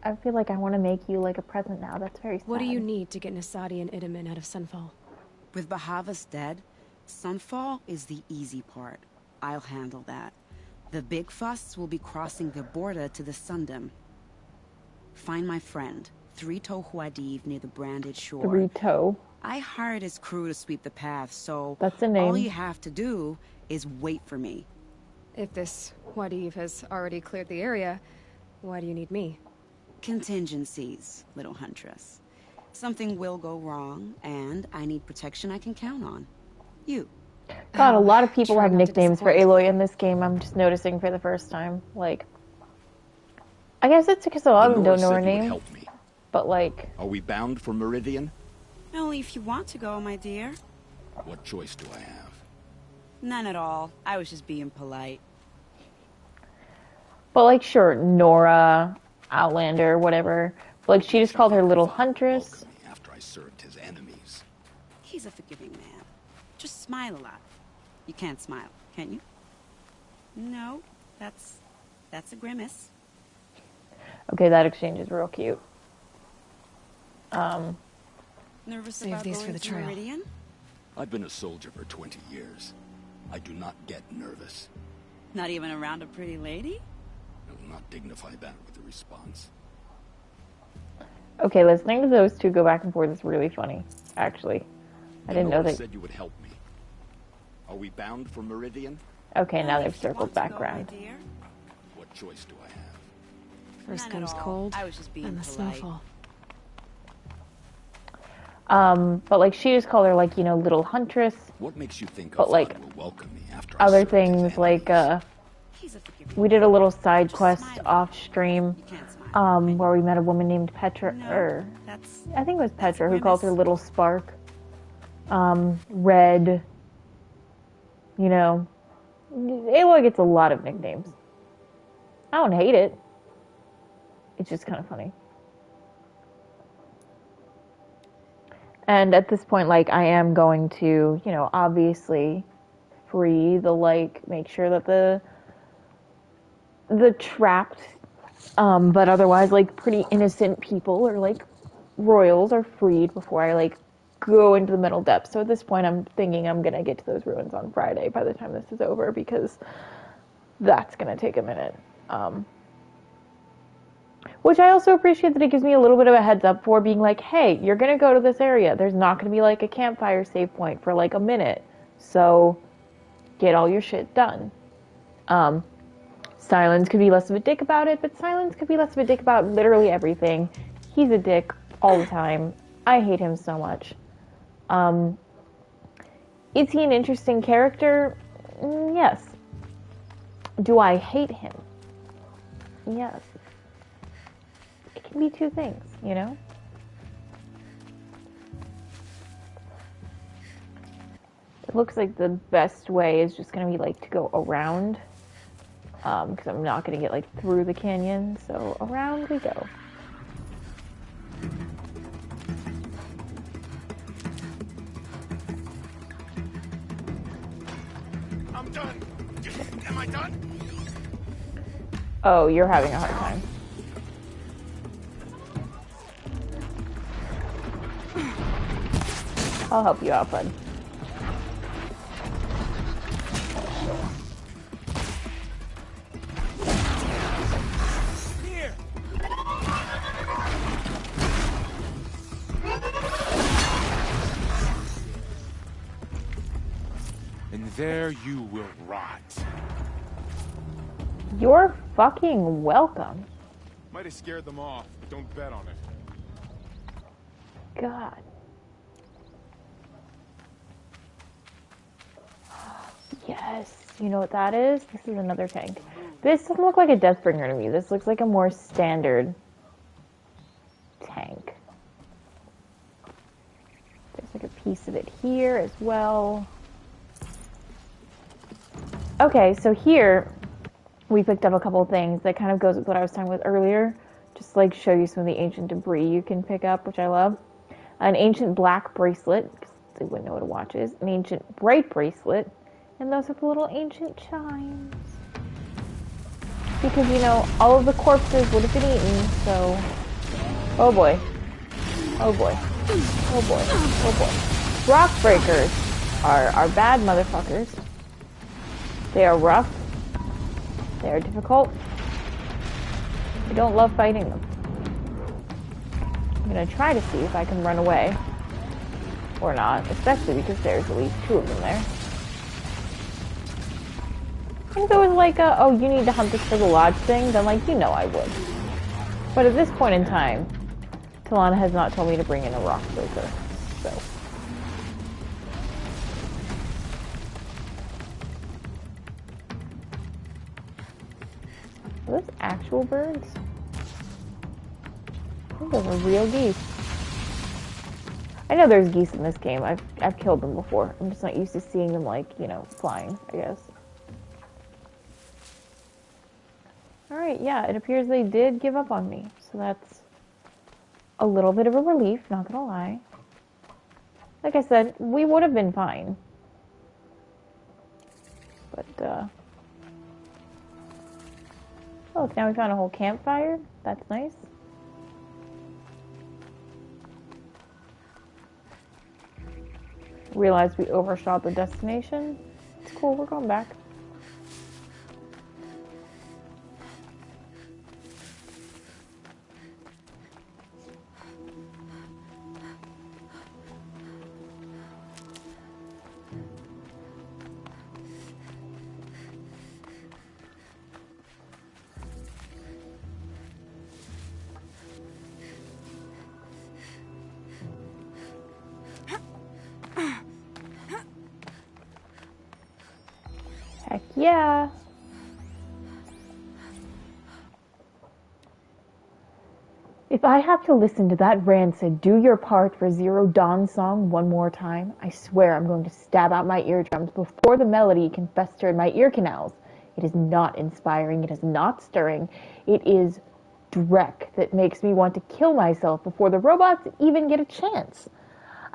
I feel like I want to make you like a present now. That's very sad. What do you need to get Nasadi and Itamen out of Sunfall? With Bahavas dead, Sunfall is the easy part. I'll handle that. The big fuss will be crossing the border to the Sundom. Find my friend, Three-Toe Huadiv, near the branded shore. Three-Toe. I hired his crew to sweep the path, so that's the name. All you have to do is wait for me. If this Huadiv has already cleared the area, why do you need me? Contingencies, little huntress. Something will go wrong, and I need protection I can count on. You. God, a lot of people have nicknames for Aloy in this game. I'm just noticing for the first time. Like, I guess it's because a lot of them don't know her name. Help me. But like, are we bound for Meridian? Only if you want to go, my dear. What choice do I have? None at all. I was just being polite. But like, sure, Nora, Outlander, whatever. But like, she just called her little huntress. After I served his enemies. He's a forgiving man. Just smile a lot. You can't smile, can you? No, that's a grimace. Okay, that exchange is real cute. Nervous Save about these going for the to trail. Meridian? I've been a soldier for 20 years. I do not get nervous. Not even around a pretty lady? I will not dignify that with a response. Okay, listening to those two go back and forth is really funny, actually. I didn't know Nora that. said you would help me. Are we bound for Meridian? Okay, now they've circled back around. What choice do I have? First comes cold, I was just being and the polite. snowfall. But like, she just called her like, you know, little huntress. What makes you think But like, will welcome me after other things like, we did a little side quest off stream, where we met a woman named Petra, or I think it was Petra, who calls her Little Spark. Red. You know, Aloy gets a lot of nicknames. I don't hate it. It's just kind of funny. And at this point, like, I am going to, you know, obviously free the, like, make sure that the trapped, but otherwise, like, pretty innocent people or, like, royals are freed before I, like, go into the middle depths. So at this point, I'm thinking I'm going to get to those ruins on Friday by the time this is over, because that's going to take a minute. Which I also appreciate that it gives me a little bit of a heads up for being like, hey, you're going to go to this area. There's not going to be like a campfire save point for like a minute. So get all your shit done. Silence could be less of a dick about it, but Silence could be less of a dick about literally everything. He's a dick all the time. I hate him so much. Is he an interesting character? Yes. Do I hate him? Yes. It can be two things, you know? It looks like the best way is just going to be, like, to go around. Because I'm not going to get, like, through the canyon. So, around we go. I'm done. Am I done? Oh, you're having a hard time. I'll help you out, bud. Here. And there you will rot. You're fucking welcome. Might have scared them off, but don't bet on it. God. Yes. You know what that is? This is another tank. This doesn't look like a Deathbringer to me. This looks like a more standard tank. There's like a piece of it here as well. Okay, so here we picked up a couple of things that kind of goes with what I was talking about earlier. Just like show you some of the ancient debris you can pick up, which I love. An ancient black bracelet, because they wouldn't know what a watch is. An ancient bright bracelet. And those are the little ancient chimes. Because, you know, all of the corpses would have been eaten, so... Oh boy. Oh boy. Oh boy. Oh boy. Rock breakers are bad motherfuckers. They are rough. They are difficult. I don't love fighting them. I'm gonna try to see if I can run away. Or not, especially because there's at least 2 of them there. If it was like a, oh, you need to hunt this for the lodge thing, then like, you know I would. But at this point in time, Talana has not told me to bring in a rock breaker, so. Are those actual birds? I think those are real geese. I know there's geese in this game. I've killed them before. I'm just not used to seeing them like, you know, flying, I guess. Alright, yeah, it appears they did give up on me. So that's a little bit of a relief, not gonna lie. Like I said, we would have been fine. But, oh, look, now we found a whole campfire. That's nice. Realized we overshot the destination. It's cool, we're going back. Heck yeah. If I have to listen to that rancid "Do Your Part for Zero Dawn" song one more time, I swear I'm going to stab out my eardrums before the melody can fester in my ear canals. It is not inspiring. It is not stirring. It is dreck that makes me want to kill myself before the robots even get a chance.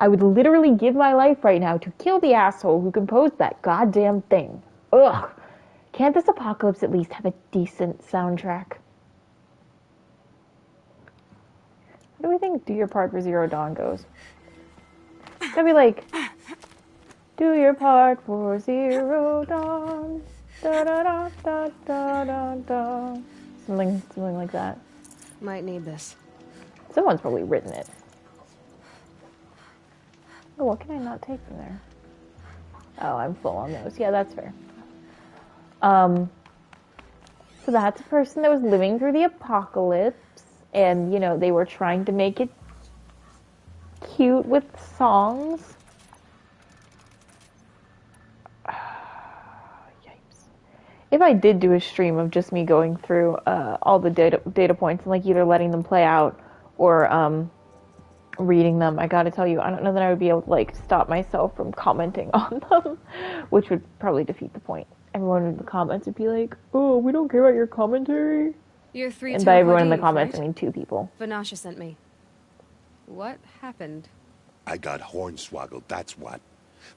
I would literally give my life right now to kill the asshole who composed that goddamn thing. Ugh. Can't this apocalypse at least have a decent soundtrack? How do we think "Do Your Part for Zero Dawn" goes? It's gotta be like, "Do your part for Zero Dawn." Da da da da da da da. Something like that. Might need this. Someone's probably written it. Oh, what can I not take from there? Oh, I'm full on those. Yeah, that's fair. So that's a person that was living through the apocalypse, and, you know, they were trying to make it cute with songs. Yikes. If I did do a stream of just me going through all the data points and, like, either letting them play out or reading them, I gotta tell you, I don't know that I would be able to, like, stop myself from commenting on them, which would probably defeat the point. Everyone in the comments would be like, "Oh, we don't care about your commentary." You're 3 And by everyone in the Pardeep, comments, right? I mean 2 people. Vanasha sent me. What happened? I got hornswoggled, that's what.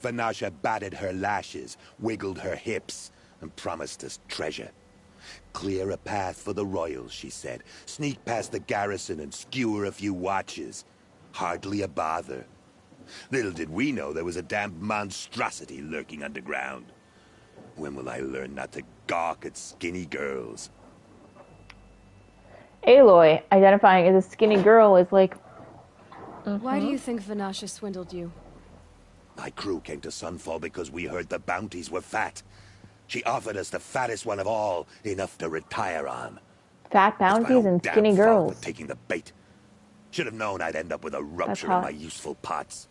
Vanasha batted her lashes, wiggled her hips, and promised us treasure. Clear a path for the royals, she said. Sneak past the garrison and skewer a few watches. Hardly a bother. Little did we know there was a damned monstrosity lurking underground. When will I learn not to gawk at skinny girls? Aloy, identifying as a skinny girl, is like... Why do you think Vanasha swindled you? My crew came to Sunfall because we heard the bounties were fat. She offered us the fattest one of all, enough to retire on. Fat bounties and Damn skinny fault girls. for taking the bait. Should have known I'd end up with a rupture in hot. my useful parts.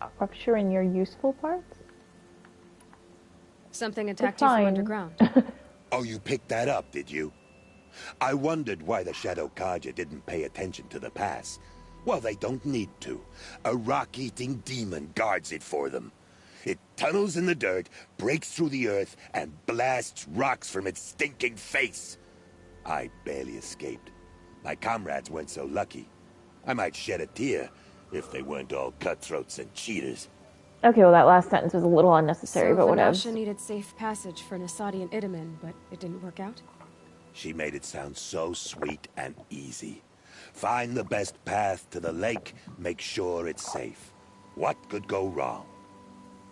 A rupture in your useful parts? Something attacked you from fine. underground. Oh, you picked that up, did you? I wondered why the Shadow Carja didn't pay attention to the pass. Well, they don't need to. A rock-eating demon guards it for them. It tunnels in the dirt, breaks through the earth, and blasts rocks from its stinking face. I barely escaped. My comrades weren't so lucky. I might shed a tear if they weren't all cutthroats and cheaters. Okay, well that last sentence was a little unnecessary, So but whatever. Vanasha needed safe passage for Nasadi and Idaman, but it didn't work out? She made it sound so sweet and easy. Find the best path to the lake, make sure it's safe. What could go wrong?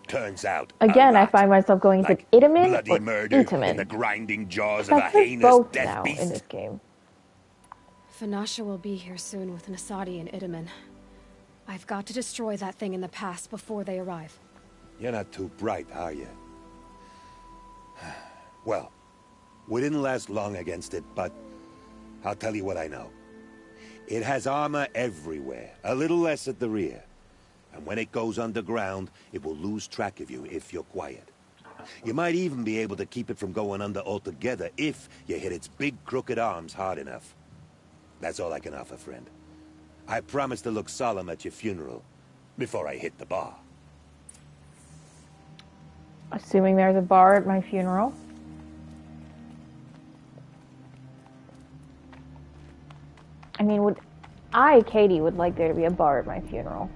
Turns out, Again, I find myself going, is it Idaman bloody or murder in the Itaman? grinding jaws of a That's like heinous both death now beast. in this game. Vanasha will be here soon with Nasadi and Idaman. I've got to destroy that thing in the past before they arrive. You're not too bright, are you? Well, we didn't last long against it, but I'll tell you what I know. It has armor everywhere, a little less at the rear. And when it goes underground, it will lose track of you if you're quiet. You might even be able to keep it from going under altogether if you hit its big crooked arms hard enough. That's all I can offer, friend. I promise to look solemn at your funeral before I hit the bar. Assuming there's a bar at my funeral. I mean, Katie, would like there to be a bar at my funeral.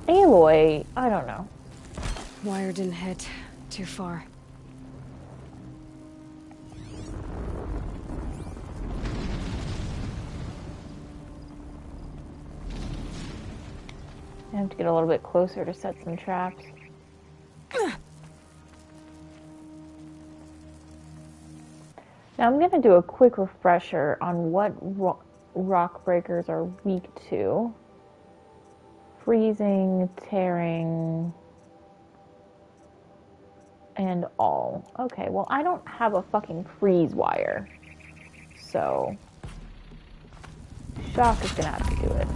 Aloy, I don't know. Wire didn't hit too far. I have to get a little bit closer to set some traps. Now I'm going to do a quick refresher on what rock breakers are weak to. Freezing, tearing, and all. Okay, well I don't have a fucking freeze wire. So, Shock is going to have to do it.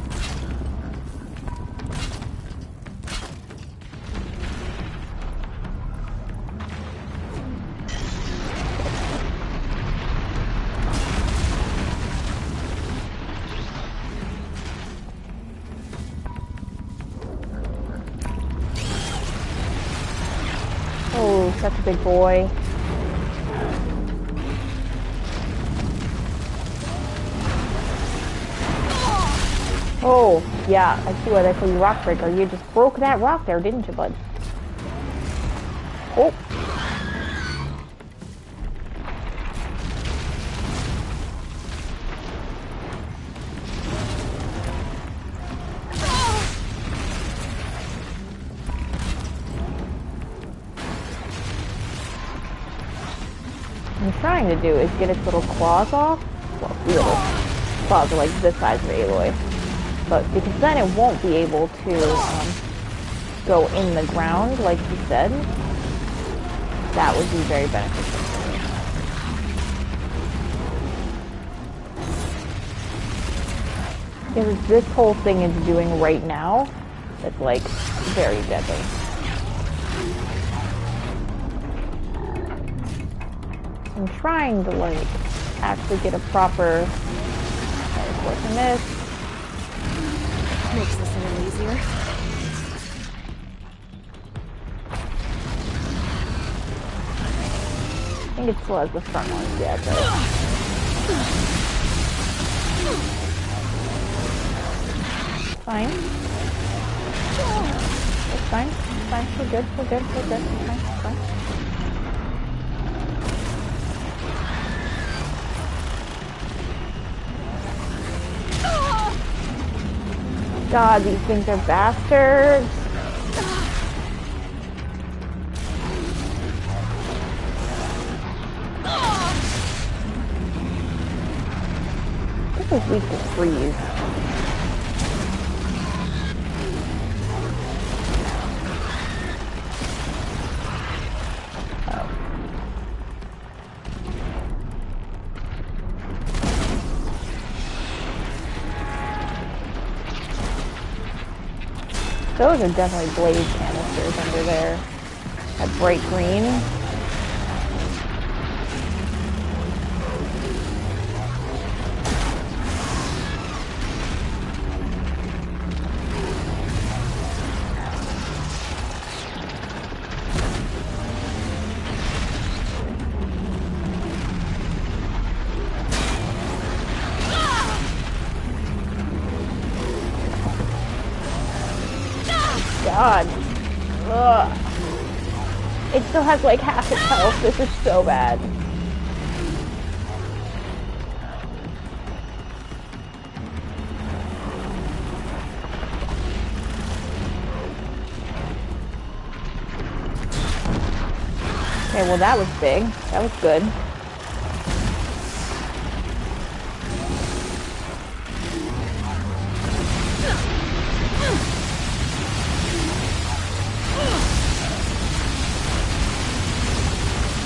Oh, such a big boy. Oh, yeah, I see why they call you Rock Breaker. You just broke that rock there, didn't you, bud? Oh. What I'm trying to do is get its little claws off. Well, little claws are like this size of Aloy. But because then it won't be able to go in the ground, like you said. That would be very beneficial for me. Because this whole thing is doing right now, it's like very deadly. I'm trying to like actually get a proper in this. Makes this a little easier. I think it still has the front ones, yeah, it does. Fine. It's fine. It's fine. We're good. We're good. We're good. It's fine. It's fine. God, these things are bastards. This is weak to freeze. Those are definitely blaze canisters under there. That bright green. God. Ugh. It still has like half its health. This is so bad. Okay, well that was big. That was good.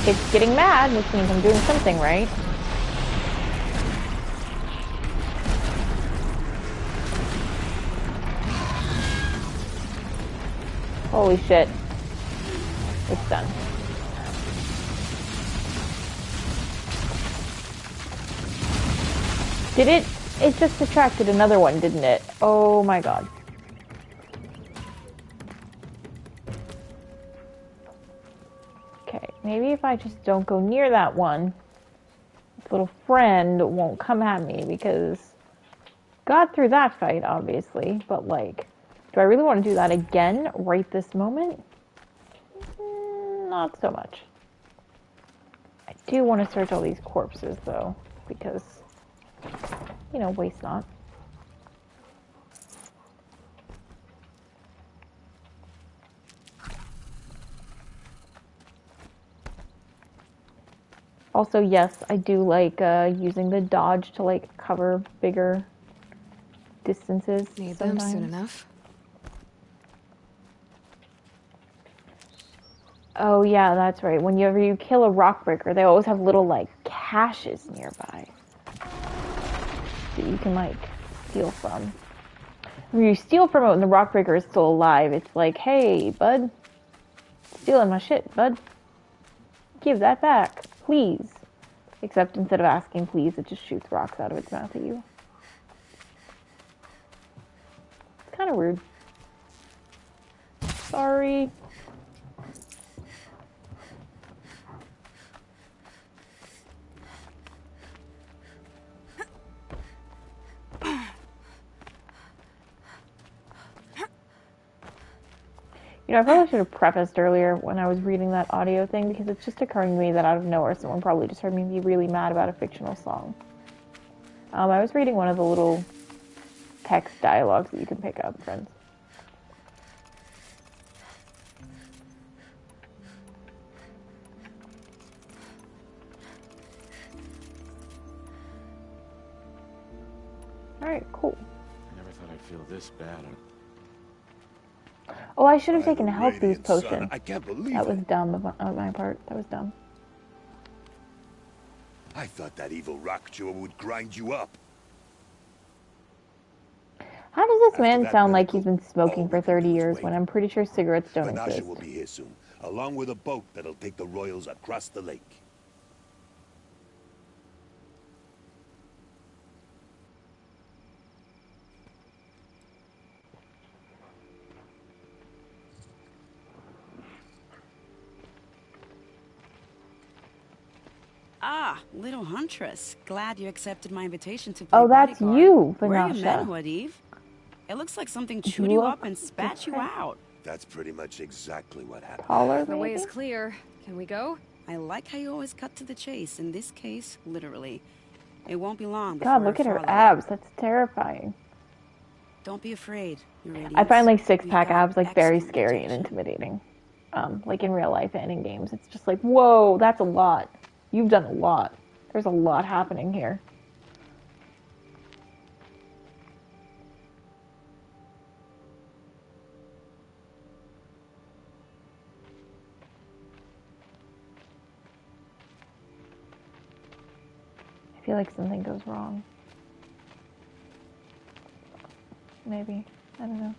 It's getting mad, which means I'm doing something right. Holy shit. It's done. Did it? It just attracted another one, didn't it? Oh my god. Okay, maybe if I just don't go near that one, this little friend won't come at me because got through that fight, obviously, but like, do I really want to do that again right this moment? Not so much. I do want to search all these corpses though, because, you know, waste not. Also, yes, I do like using the dodge to like cover bigger distances. Need sometimes. them soon enough. Oh yeah, that's right. Whenever you kill a rock breaker, they always have little like caches nearby that you can like steal from. When you steal from it when the rock breaker is still alive, it's like, hey, bud, stealing my shit, bud. Give that back, please. Except instead of asking please, it just shoots rocks out of its mouth at you. It's kind of rude. Sorry. You know, I probably should have prefaced earlier when I was reading that audio thing because it's just occurring to me that out of nowhere someone probably just heard me be really mad about a fictional song. I was reading one of the little text dialogues that you can pick up, friends. Alright, cool. I never thought I'd feel this bad. Oh, I should have taken a health boost Radiant sun, potion. I can't believe That was it. dumb on my part. That was dumb. I thought that evil rock chewer would grind you up. How does this man sound like he's been smoking for 30 years when I'm pretty sure cigarettes don't Banasha exist? will be here soon, along with a boat that'll take the royals across the lake. Ah, little huntress. Glad you accepted my invitation to play Oh, that's bodyguard. you, Where are your men, Vanasha. what, Eve? It looks like something You chewed you look up and spat you different. out. That's pretty much exactly what happened. Taller, The way maybe? is clear. Can we go? I like how you always cut to the chase. In this case, literally. It won't be long before God, look at her follow. abs. That's terrifying. Don't be afraid, your I radiance. find like We've six-pack got abs like very excellent scary and reputation. intimidating. Like in real life and in games. It's just like, whoa, that's a lot. You've done a lot. There's a lot happening here. I feel like something goes wrong. Maybe. I don't know.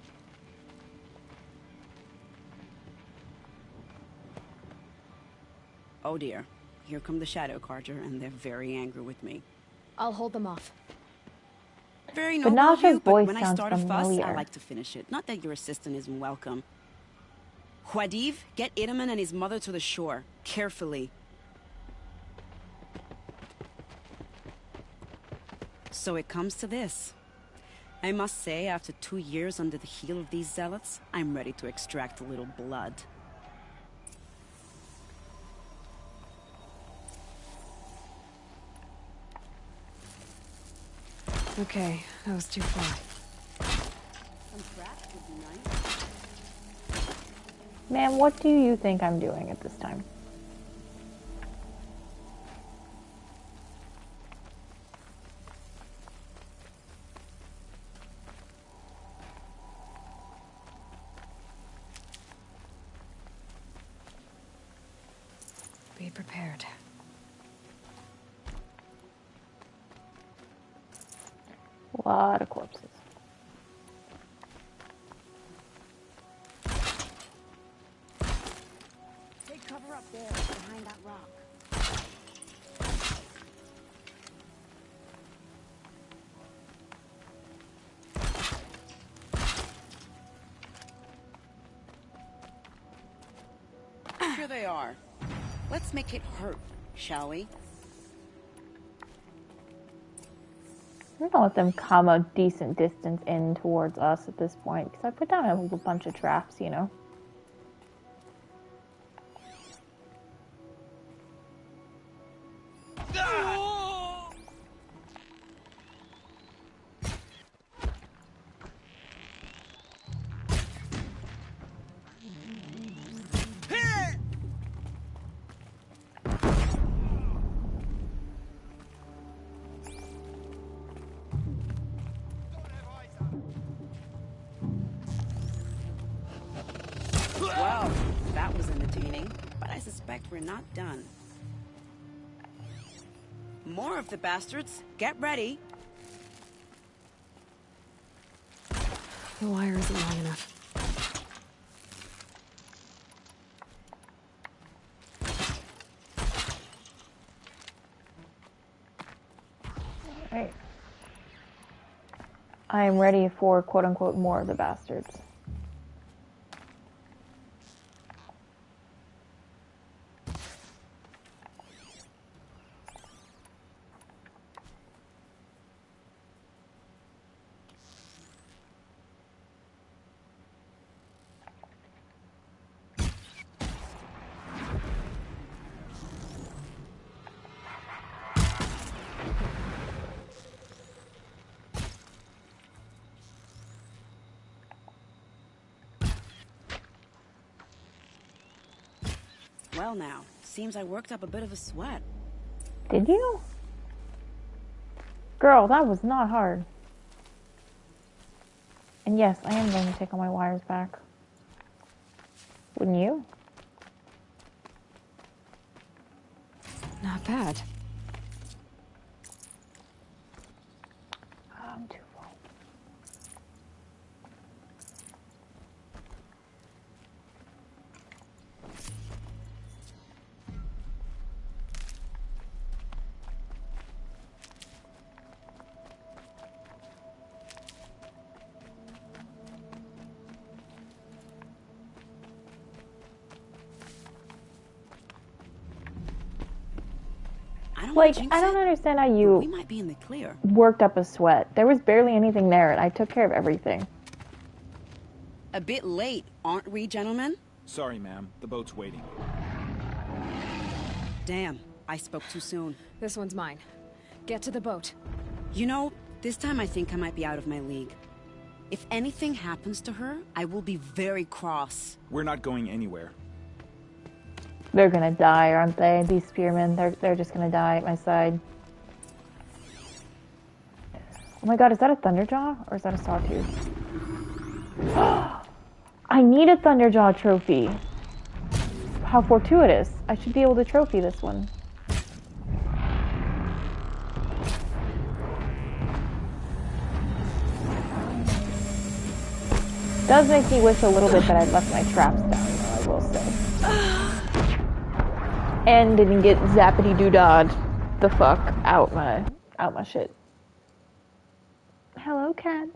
Oh dear. Here come the Shadow Carja, and they're very angry with me. I'll hold them off. Very But noble of Nasha's you, but voice when I sounds start a fuss, I familiar. like to finish it. Not that your assistant isn't welcome. Huadiv, get Idaman and his mother to the shore. Carefully. So it comes to this. I must say, after 2 years under the heel of these zealots, I'm ready to extract a little blood. Okay, that was too far. Some traps would be nice. Man, what do you think I'm doing at this time? Be prepared. A lot of corpses. Take cover up there, behind that rock. Here they are. Let's make it hurt, shall we? I'm gonna let them come a decent distance in towards us at this point, because I put down a whole bunch of traps, you know. Well, that was entertaining, but I suspect we're not done. More of the bastards. Get ready. The wire isn't long enough. Alright. I am ready for quote-unquote more of the bastards. Well now, seems I worked up a bit of a sweat. Did you? Girl, that was not hard. And yes, I am going to take all my wires back. Wouldn't you? Not bad. I'm too full. I don't understand how We you might be in the clear. worked up a sweat. There was barely anything there, and I took care of everything. A bit late, aren't we, gentlemen? Sorry, ma'am. The boat's waiting. Damn, I spoke too soon. This one's mine. Get to the boat. You know, this time I think I might be out of my league. If anything happens to her, I will be very cross. We're not going anywhere. They're gonna die, aren't they? These spearmen, they're just gonna die at my side. Oh my god, is that a Thunderjaw? Or is that a Sawtooth? I need a Thunderjaw trophy. How fortuitous. I should be able to trophy this one. Does make me wish a little bit that I'd left my traps down, though, I will say. And didn't get zappity doo dah'd the fuck out my shit. Hello, cat.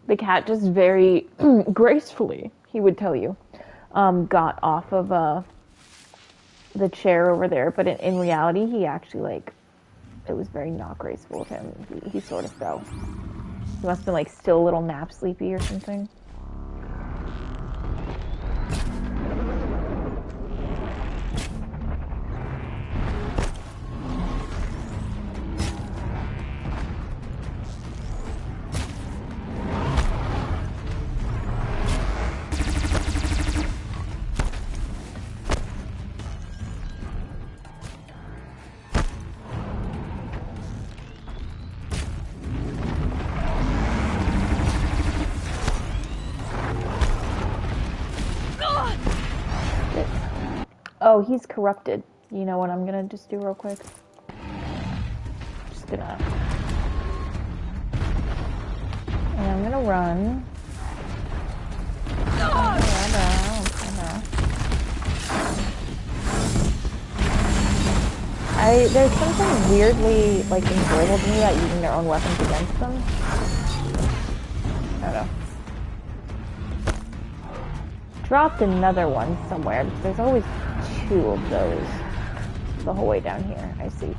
The cat just very gracefully, he would tell you, got off of the chair over there. But in reality, he actually, like, it was very not graceful of him. He sort of fell. He must have been, like, still a little nap sleepy or something. Oh, he's corrupted. You know what I'm gonna just do real quick? Just gonna... And I'm gonna run. There's something weirdly, like, enjoyable to me about using their own weapons against them. I don't know. Dropped another one somewhere, because there's always 2 of those the whole way down here. I see.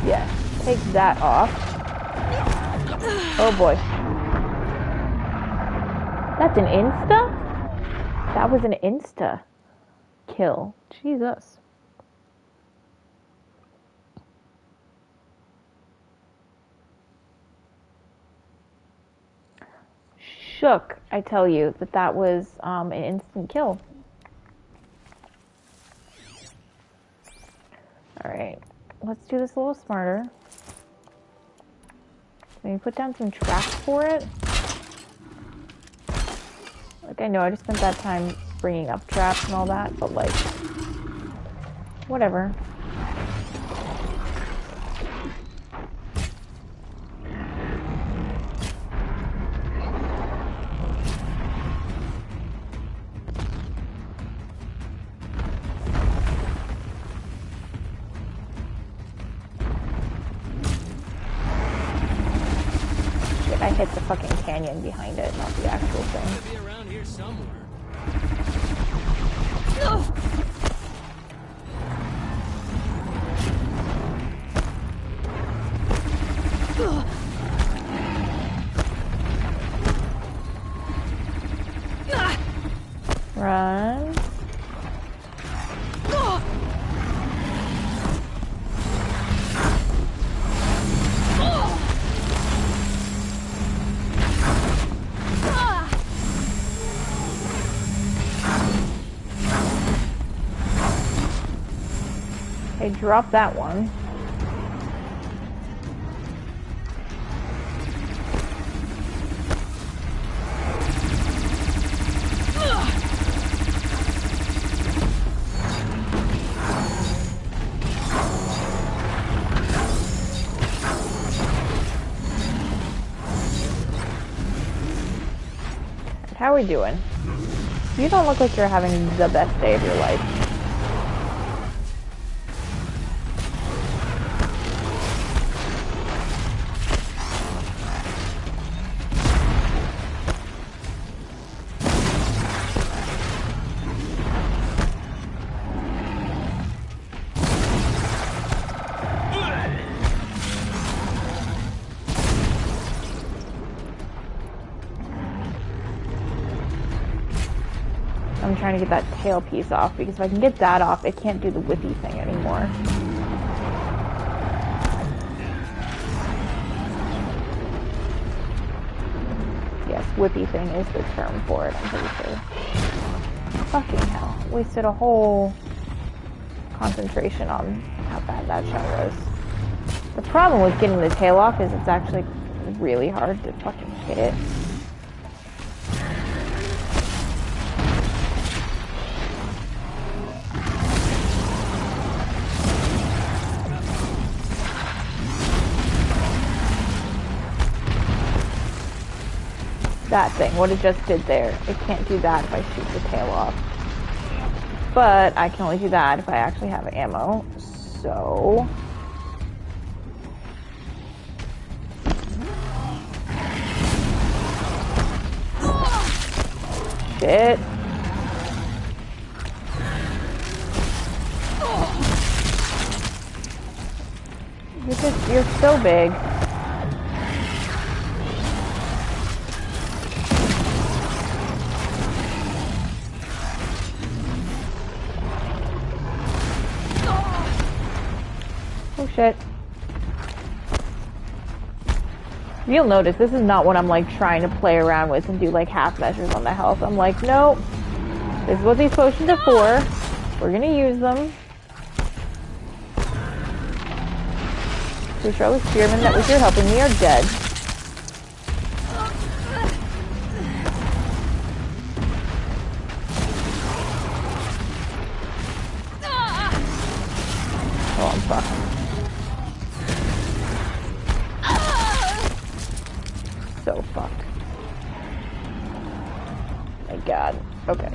Yeah, take that off. Oh boy. That's an insta? That was an insta kill. Jesus. Shook, I tell you, that was an instant kill. Alright, let's do this a little smarter. Maybe put down some traps for it. Like, I know I just spent that time bringing up traps and all that, but like, whatever. I hit the fucking canyon behind it, not the actual thing. Be around here somewhere. Run. Okay, drop that one. How are we doing? You don't look like you're having the best day of your life. I'm trying to get that tail piece off, because if I can get that off, it can't do the whippy thing anymore. Yes, whippy thing is the term for it, I'm pretty sure. Fucking hell. Wasted a whole concentration on how bad that shot was. The problem with getting the tail off is it's actually really hard to fucking hit. That thing, what it just did there, it can't do that if I shoot the tail off. But I can only do that if I actually have ammo, so... Shit. You're so big. Oh shit. You'll notice this is not what I'm like trying to play around with and do like half measures on the health. I'm like, nope. This is what these potions are for. We're gonna use them. To show the spearmen that which you're helping me are dead. Oh, I'm fucked. So fucked. My god. Okay.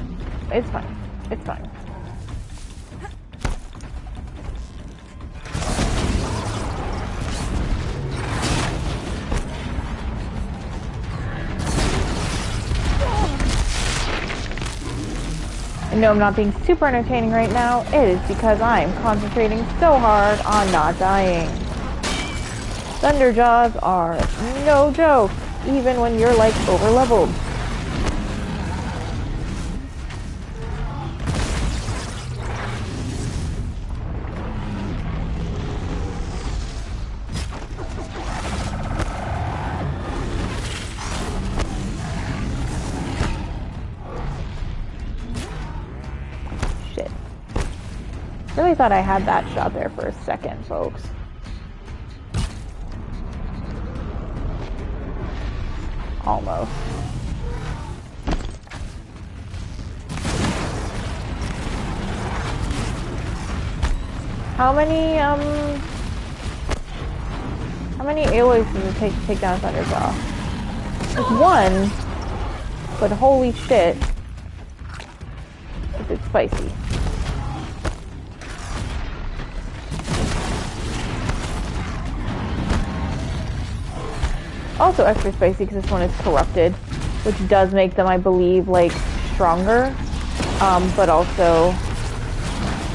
It's fine. It's fine. I know I'm not being super entertaining right now. It is because I am concentrating so hard on not dying. Thunderjaws are no joke, even when you're like over-leveled. I really thought I had that shot there for a second, folks. Almost. How many alloys does it take to take down Thunderjaw? There's one, but holy shit, is it spicy. Also extra spicy because this one is corrupted, which does make them, I believe, like, stronger. But also,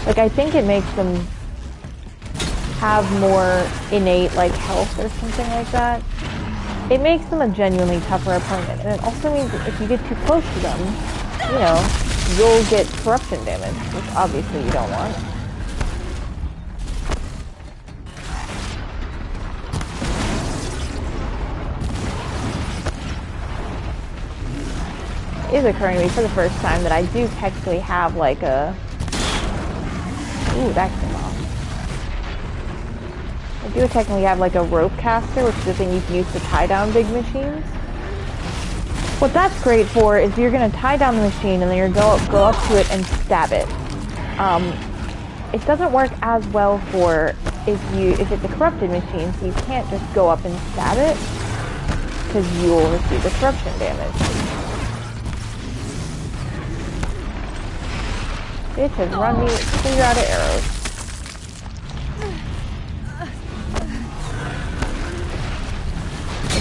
like, I think it makes them have more innate, like, health or something like that. It makes them a genuinely tougher opponent, and it also means that if you get too close to them, you know, you'll get corruption damage, which obviously you don't want. Is occurring to me for the first time that I do technically have like a... Ooh, that came off. I do technically have like a rope caster, which is the thing you can use to tie down big machines. What that's great for is you're going to tie down the machine and then you're go up to it and stab it. It doesn't work as well for if it's a corrupted machine, so you can't just go up and stab it, because you will receive the corruption damage. Bitch has run me clear out of arrows.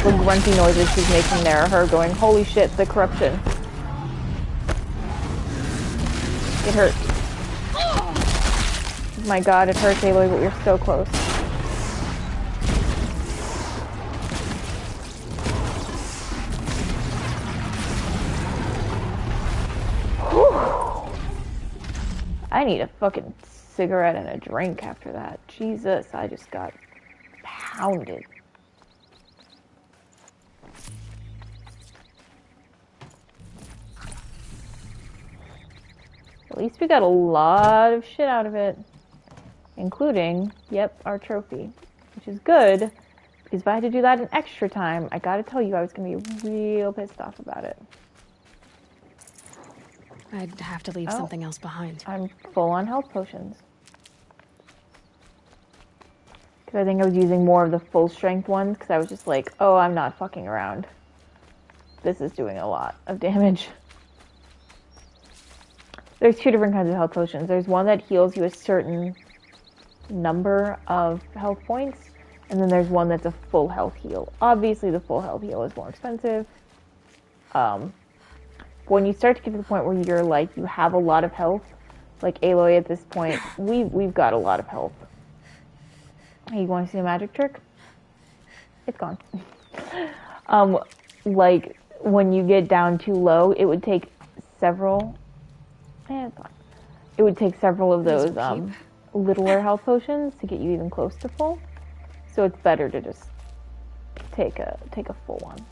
The grunty noises she's making there are her going, holy shit, the corruption. It hurts. My god, it hurts, Aloy, but we're so close. I need a fucking cigarette and a drink after that. Jesus, I just got pounded. At least we got a lot of shit out of it. Including, yep, our trophy. Which is good, because if I had to do that in extra time, I gotta tell you, I was gonna be real pissed off about it. I'd have to leave something else behind. I'm full on health potions. Because I think I was using more of the full strength ones, because I was just like, oh, I'm not fucking around. This is doing a lot of damage. There's two different kinds of health potions. There's one that heals you a certain number of health points, and then there's one that's a full health heal. Obviously, the full health heal is more expensive. When you start to get to the point where you're like, you have a lot of health, like Aloy at this point, we've got a lot of health. Hey, you want to see a magic trick? It's gone. Like, when you get down too low, it would take several... it's gone. It would take several of those littler health potions to get you even close to full. So it's better to just take a full one.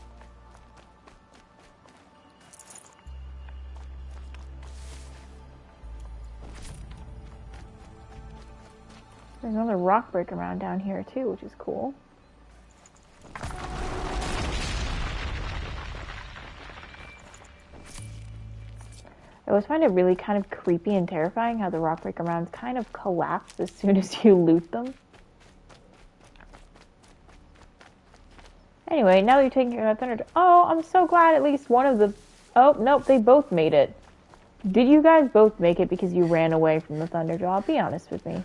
There's another rock break around down here too, which is cool. I always find it really kind of creepy and terrifying how the rock breaker rounds kind of collapse as soon as you loot them. Anyway, now that you're taking care of that thunder... Oh, I'm so glad at least one of the... Oh, nope, they both made it. Did you guys both make it because you ran away from the Thunderjaw? Be honest with me.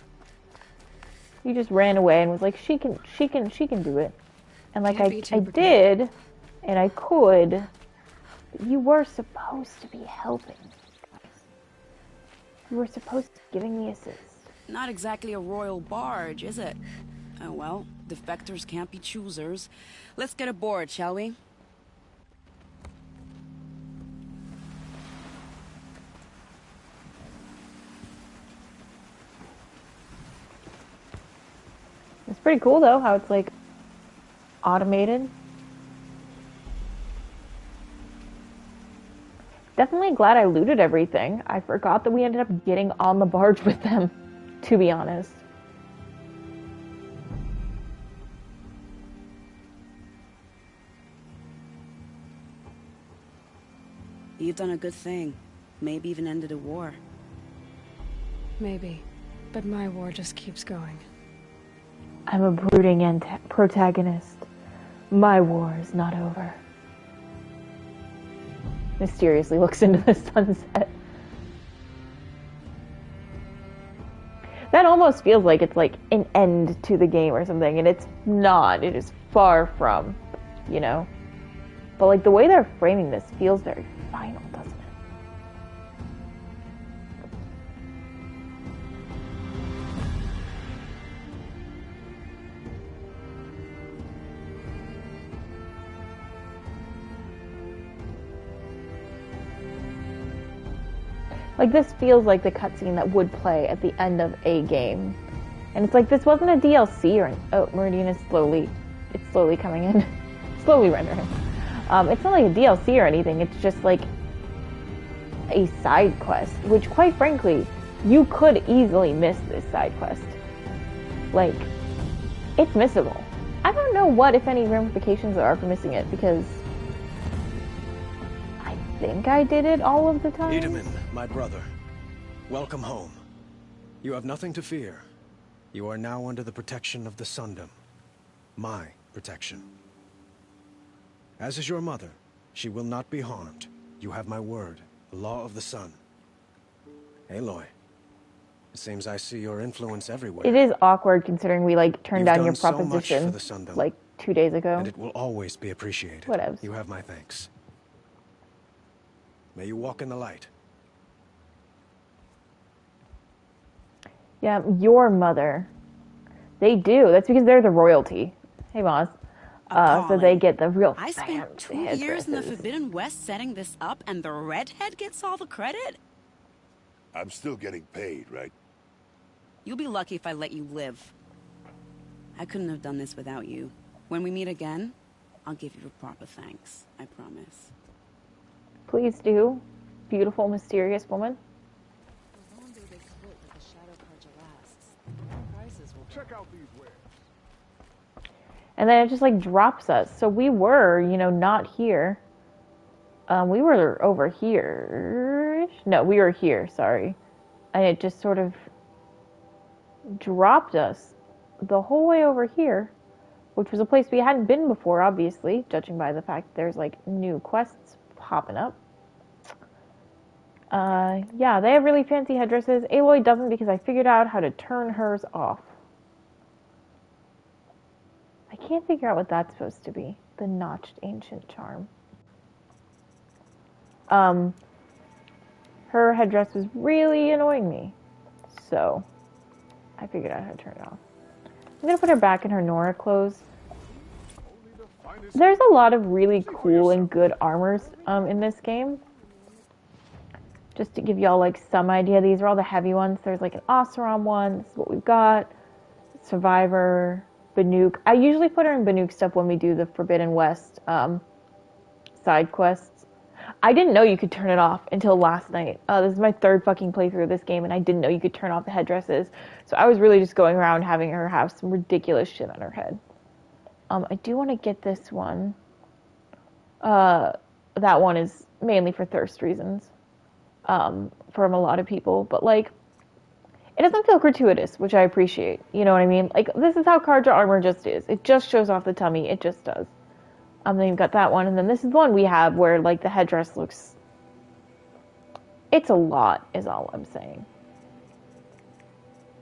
You just ran away and was like, she can do it. And like, I did, and I could, but you were supposed to be helping. You were supposed to be giving the assist. Not exactly a royal barge, is it? Oh well, defectors can't be choosers. Let's get aboard, shall we? It's pretty cool though, how it's like automated. Definitely glad I looted everything. I forgot that we ended up getting on the barge with them, to be honest. You've done a good thing. Maybe even ended a war. Maybe. But my war just keeps going. I'm a brooding protagonist. My war is not over. Mysteriously looks into the sunset. That almost feels like it's like an end to the game or something, and it's not. It is far from, you know. But like the way they're framing this feels very final, doesn't it? Like, this feels like the cutscene that would play at the end of a game. And it's like, this wasn't a DLC or... Oh, Meridian is slowly coming in. Slowly rendering. It's not like a DLC or anything. It's just like a side quest. Which, quite frankly, you could easily miss this side quest. Like, it's missable. I don't know what, if any, ramifications there are for missing it, because... I think I did it all of the time. Edaman, my brother. Welcome home. You have nothing to fear. You are now under the protection of the Sundom. My protection. As is your mother, she will not be harmed. You have my word, the law of the sun. Aloy, it seems I see your influence everywhere. It is awkward considering we, like, turned down your so much proposition, for the Sundom, like, 2 days ago. and it will always be appreciated. Whatevs. You have my thanks. May you walk in the light. Yeah, your mother. They do. That's because they're the royalty. Hey, Moz. So they get the real I spent 2 years in the Forbidden West setting this up, and the redhead gets all the credit? I'm still getting paid, right? You'll be lucky if I let you live. I couldn't have done this without you. When we meet again, I'll give you a proper thanks. I promise. Please do. Beautiful, mysterious woman. Check out these wares. And then it just like drops us. So we were, you know, not here. We were over here. No, we were here, sorry. And it just sort of dropped us the whole way over here, which was a place we hadn't been before, obviously, judging by the fact that there's like new quests popping up. Yeah, they have really fancy headdresses. Aloy doesn't because I figured out how to turn hers off. I can't figure out what that's supposed to be. The notched ancient charm. Her headdress was really annoying me. So, I figured out how to turn it off. I'm gonna put her back in her Nora clothes. There's a lot of really cool and good armors in this game. Just to give y'all like some idea, these are all the heavy ones. There's like an Oseram one. This is what we've got. Survivor, Banuk. I usually put her in Banuk stuff when we do the Forbidden West side quests. I didn't know you could turn it off until last night. This is my third fucking playthrough of this game, and I didn't know you could turn off the headdresses. So I was really just going around having her have some ridiculous shit on her head. I do want to get this one. That one is mainly for thirst reasons. From a lot of people, but like, it doesn't feel gratuitous, which I appreciate. You know what I mean? Like, this is how Karja armor just is. It just shows off the tummy. It just does. Then you've got that one, and then this is the one we have where like the headdress looks. It's a lot, is all I'm saying.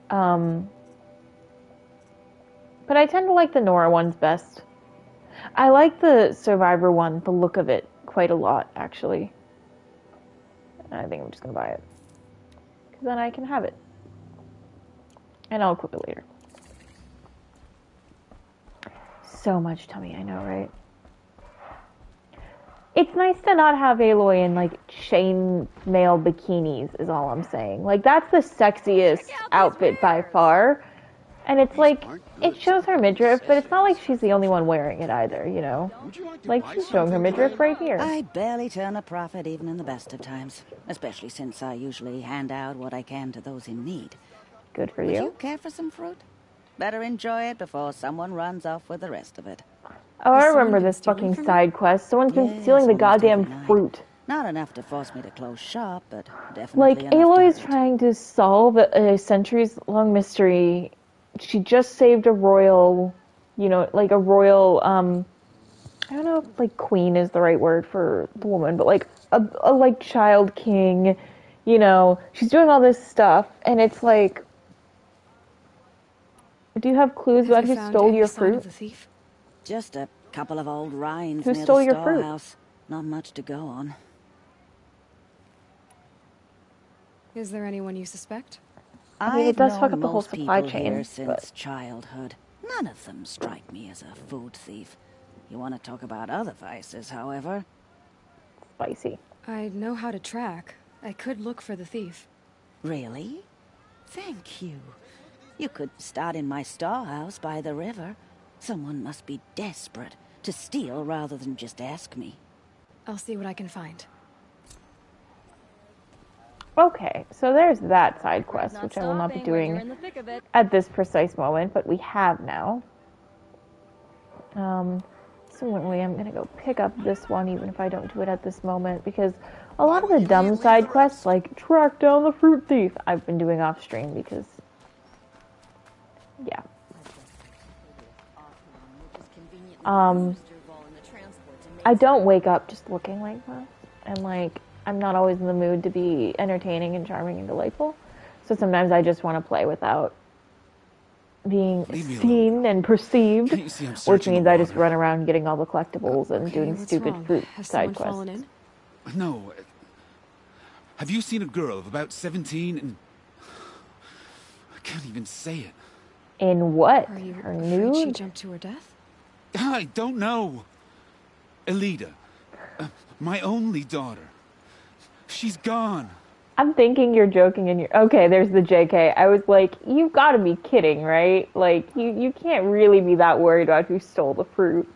But I tend to like the Nora ones best. I like the Survivor one, the look of it, quite a lot, actually. I think I'm just going to buy it. Because then I can have it. And I'll equip it later. So much tummy, I know, right? It's nice to not have Aloy in, like, chainmail bikinis, is all I'm saying. Like, that's the sexiest outfit by far. And it's like, it shows her midriff, but it's not like she's the only one wearing it either, you know? Like, she's showing her midriff right here. I barely turn a profit even in the best of times. Especially since I usually hand out what I can to those in need. Good for Would you. you care for some fruit? Better enjoy it before someone runs off with the rest of it. Oh, I remember this fucking side quest. Someone's been stealing the goddamn fruit. Not enough to force me to close shop, but definitely Like, enough Aloy is to trying to solve a centuries-long mystery. She just saved a royal, you know, like a royal, I don't know if, like, queen is the right word for the woman, but, like, a like, child king, you know. She's doing all this stuff, and it's like, do you have clues about who stole your fruit? Just a couple of old rinds Who near stole the your fruit? storehouse. Not much to go on. Is there anyone you suspect? I mean, it does fuck known up the whole most supply people chain, here since but- childhood. None of them strike me as a food thief. You want to talk about other vices, however? Spicy. I know how to track. I could look for the thief. Really? Thank you. You could start in my storehouse by the river. Someone must be desperate to steal rather than just ask me. I'll see what I can find. Okay, so there's that side quest, which I will not be doing at this precise moment, but we have now. Similarly, I'm going to go pick up this one, even if I don't do it at this moment, because a lot of the dumb side quests, like track down the fruit thief, I've been doing off stream because, yeah. I don't wake up just looking like this, and like, I'm not always in the mood to be entertaining and charming and delightful, so sometimes I just want to play without being seen and perceived, which means I just run around getting all the collectibles and doing stupid fruit side quests. No. Have you seen a girl of about 17 and... I can't even say it. In what? Are you Her afraid she nude? jumped to her death? I don't know. Elida. My only daughter. She's gone. I'm thinking you're joking and you're... Okay, there's the JK. I was like, you've got to be kidding, right? Like, you can't really be that worried about who stole the fruit.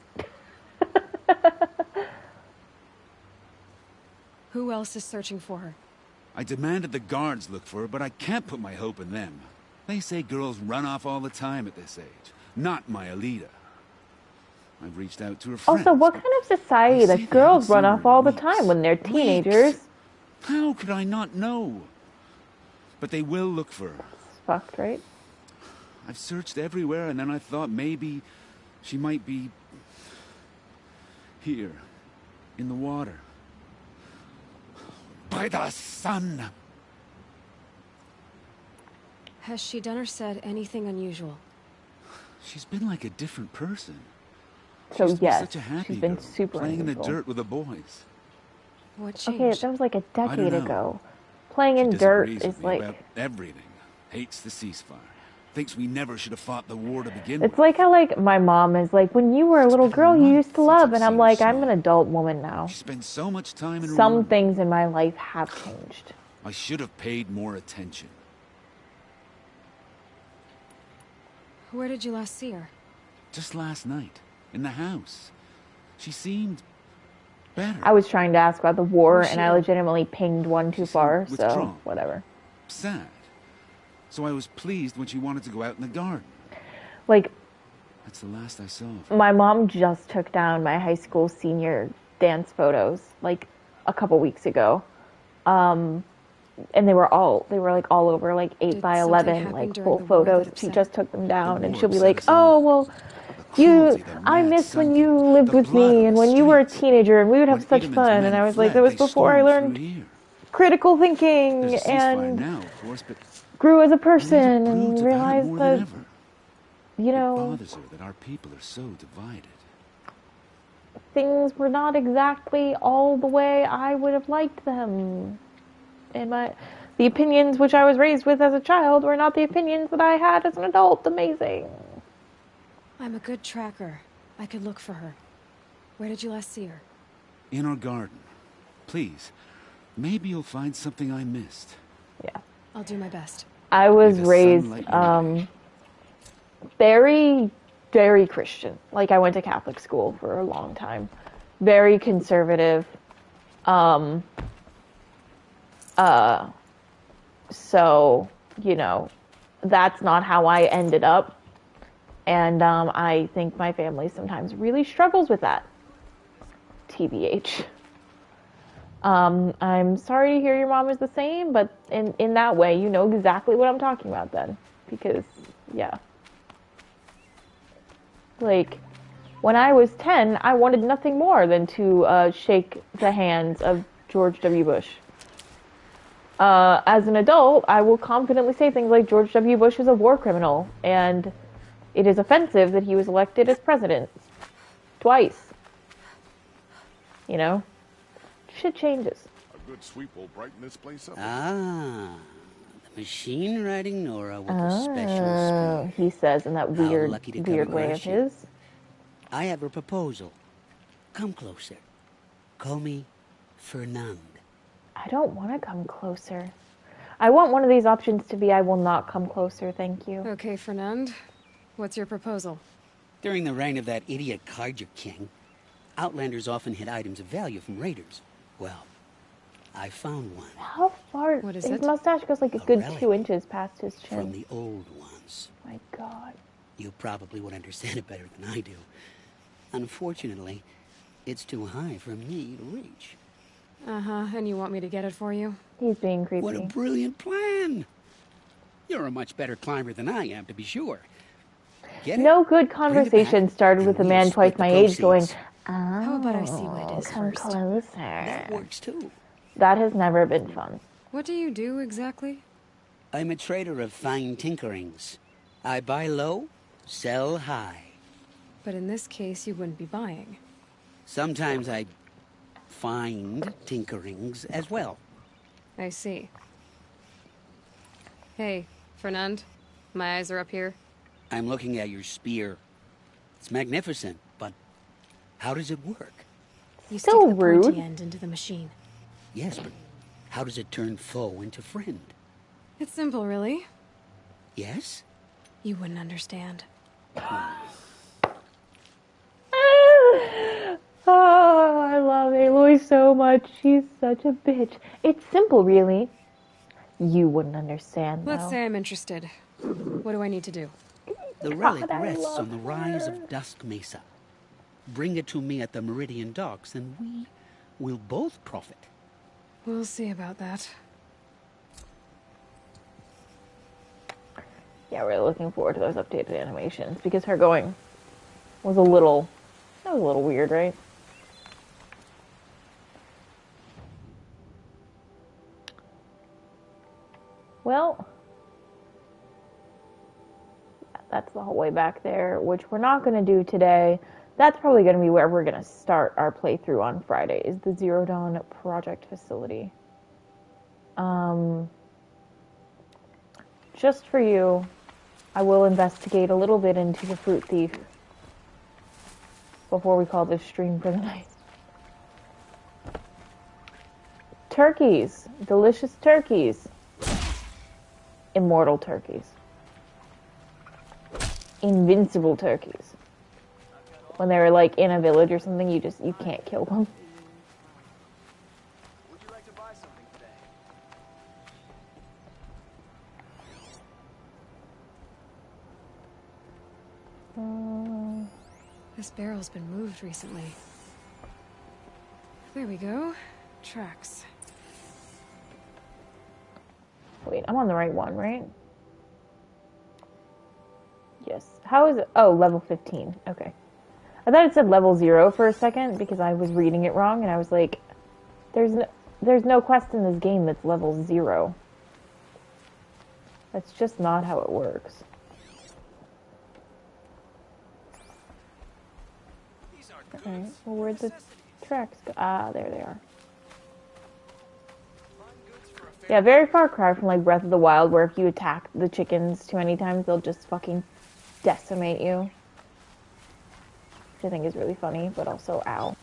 Who else is searching for her? I demanded the guards look for her, but I can't put my hope in them. They say girls run off all the time at this age. Not my Elida. I've reached out to her friends. Also, what kind of society that girls run off all the time when they're teenagers? Weeks. How could I not know? But they will look for her. It's fucked, right? I've searched everywhere, and then I thought maybe she might be here, in the water. By the sun! Has she done or said anything unusual? She's been like a different person. So She used to be yes, such a happy she's been girl, super playing in the unusual. dirt with the boys. What changed? Okay, that was like a decade know. ago. Playing She in dirt disagrees is with me like... about everything. Hates the ceasefire. Thinks we never should have fought the war to begin It's with. like how, like, my mom is like, when you were a little girl, you used to love, and I'm like, I'm an adult woman now. Spend so much time in her Some room. things in my life have changed. I should have paid more attention. Where did you last see her? Just last night, in the house. She seemed better. I was trying to ask about the war, Where's and she I at? legitimately pinged one too far, so withdrawn. whatever. Sad. So I was pleased when she wanted to go out in the garden. Like, That's the last I saw of her. my mom just took down my high school senior dance photos, like, a couple weeks ago. And they were like all over, like 8 by 11, like full photos. She just took them down, and she'll be like, "Oh, well, I miss when you lived with me and when you were a teenager and we would have such fun." And I was like, that was before I learned critical thinking and grew as a person and realized that, you It know, bothers her that our people are so divided. things were not exactly all the way I would have liked them. And the opinions which I was raised with as a child were not the opinions that I had as an adult. Amazing. I'm a good tracker. I could look for her. Where did you last see her? In our garden. Please, maybe you'll find something I missed. Yeah. I'll do my best. I was May the raised sunlight your very, very Christian. Like, I went to Catholic school for a long time. Very conservative. So, you know, that's not how I ended up. And I think my family sometimes really struggles with that. TBH. I'm sorry to hear your mom is the same, but in that way, you know exactly what I'm talking about then. Because, yeah. Like, when I was 10, I wanted nothing more than to shake the hands of George W. Bush. As an adult, I will confidently say things like George W. Bush is a war criminal, and it is offensive that he was elected as president. Twice. You know? Shit changes. A good sweep will brighten this place up. Ah, the machine riding Nora with a special speed. He says in that How weird lucky to come way of across you. his. I have a proposal. Come closer. Call me Fernand. I don't want to come closer. I want one of these options to be I will not come closer, thank you. Okay, Fernand. What's your proposal? During the reign of that idiot Karja king, Outlanders often hid items of value from raiders. Well, I found one. How far? What is his it? mustache goes like a good relic 2 inches past his chin. From the old ones. My God. You probably would understand it better than I do. Unfortunately, it's too high for me to reach. Uh-huh, and you want me to get it for you? He's being creepy. What a brilliant plan! You're a much better climber than I am, to be sure. Get it? No good conversation started with a man twice my age going, "Oh, How about I see what it is come first?" closer. That works too. That has never been fun. What do you do exactly? I'm a trader of fine tinkerings. I buy low, sell high. But in this case, you wouldn't be buying. Sometimes I find tinkerings as well. I see. Hey, Fernand. My eyes are up here. I'm looking at your spear. It's magnificent, but how does it work? You So stick the rude. pointy end into the machine. Yes, but how does it turn foe into friend? It's simple, really. Yes? You wouldn't understand. Oh, I love Aloy so much. She's such a bitch. It's simple, really. You wouldn't understand, though. Let's say I'm interested. What do I need to do? The relic God, I rests love on the rise her. of Dusk Mesa. bring it to me at the Meridian docks, and we will both profit. We'll see about that. Yeah, really looking forward to those updated animations because her going was a little weird, right? Well, that's the whole way back there, which we're not going to do today. That's probably going to be where we're going to start our playthrough on Friday, is the Zero Dawn Project Facility. Just for you, I will investigate a little bit into the Fruit Thief before we call this stream for the night. Turkeys. Delicious turkeys. Immortal turkeys. Invincible turkeys. When they're like in a village or something, you can't kill them. Would you like to buy something today? This barrel's been moved recently. There we go. Tracks. Wait, I'm on the right one, right? Yes. How is it? Oh, level 15. Okay. I thought it said level 0 for a second because I was reading it wrong, and I was like, there's no quest in this game that's level 0. That's just not how it works. Okay, well, where'd the tracks go? Ah, there they are. Yeah, very far cry from like Breath of the Wild, where if you attack the chickens too many times, they'll just fucking decimate you. Which I think is really funny, but also ow.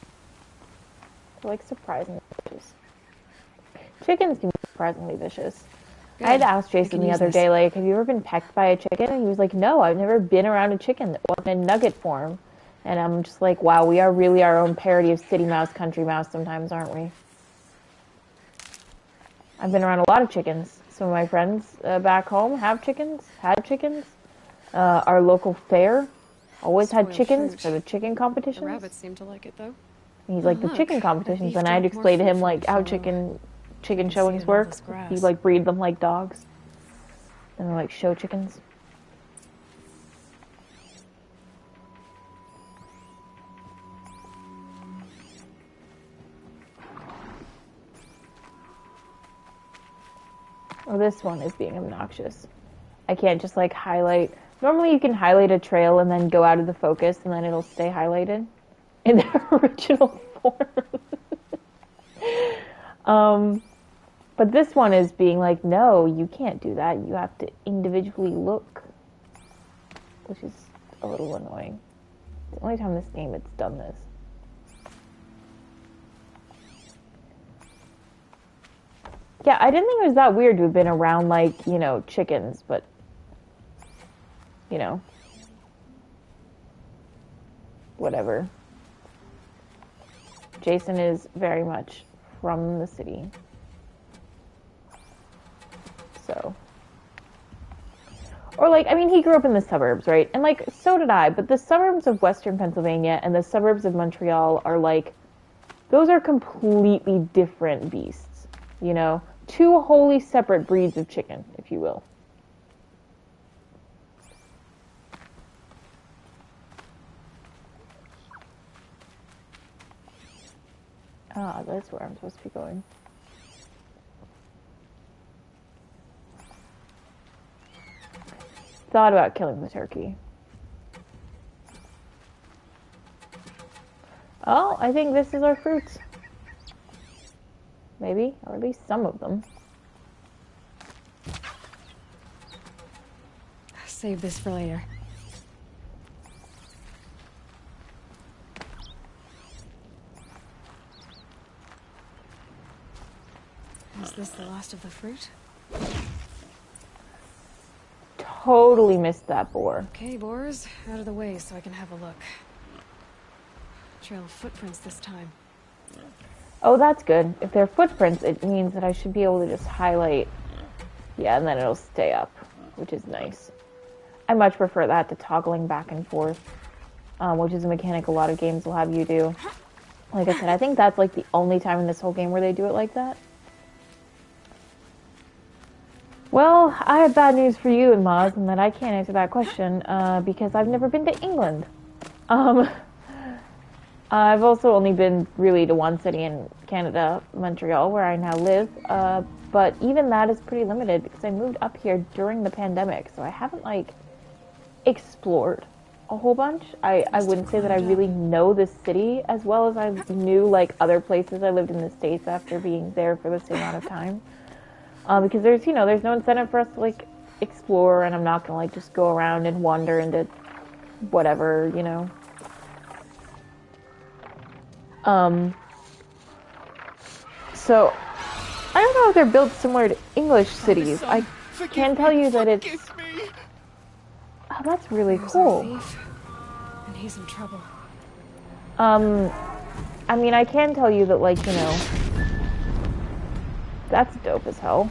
They're like surprisingly vicious. Chickens can be surprisingly vicious. Good. I had to ask Jason the other day, like, have you ever been pecked by a chicken? And he was like, no, I've never been around a chicken that wasn't in nugget form. And I'm just like, wow, we are really our own parody of City Mouse, Country Mouse sometimes, aren't we? I've been around a lot of chickens. Some of my friends back home have chickens, had chickens. Our local fair always had chickens fruit. for the chicken competitions. The rabbits seem to like it, though. And he's like, the chicken competitions, and I had to explain to him like how chicken showings work. You like breed them like dogs. And they're like show chickens. Oh, this one is being obnoxious. I can't just like highlight. Normally you can highlight a trail and then go out of the focus and then it'll stay highlighted in the original form. But this one is being like, no, you can't do that. You have to individually look, which is a little annoying. It's the only time this game it's done this. Yeah, I didn't think it was that weird to have been around, like, you know, chickens, but, you know, whatever. Jason is very much from the city. So. Or, like, I mean, he grew up in the suburbs, right? And, like, so did I, but the suburbs of Western Pennsylvania and the suburbs of Montreal are, like, those are completely different beasts, you know? Two wholly separate breeds of chicken, if you will. Ah, that's where I'm supposed to be going. Thought about killing the turkey. Oh, I think this is our fruits. Maybe, or at least some of them. Save this for later. Is this the last of the fruit? Totally missed that boar. Okay, boars, out of the way so I can have a look. Trail of footprints this time. Oh, that's good. If they're footprints, it means that I should be able to just highlight. Yeah, and then it'll stay up, which is nice. I much prefer that to toggling back and forth. which is a mechanic a lot of games will have you do. Like I said, I think that's like the only time in this whole game where they do it like that. Well, I have bad news for you and Maz, in that I can't answer that question because I've never been to England. I've also only been really to one city in Canada, Montreal, where I now live. But even that is pretty limited because I moved up here during the pandemic, so I haven't like explored a whole bunch. I wouldn't say that I really know this city as well as I knew like other places I lived in the States after being there for the same amount of time. Because there's no incentive for us to like explore, and I'm not gonna like just go around and wander into whatever, So I don't know if they're built similar to English cities. I can tell you that it's. Oh, that's really cool. And he's in trouble. I mean, I can tell you that, like, that's dope as hell.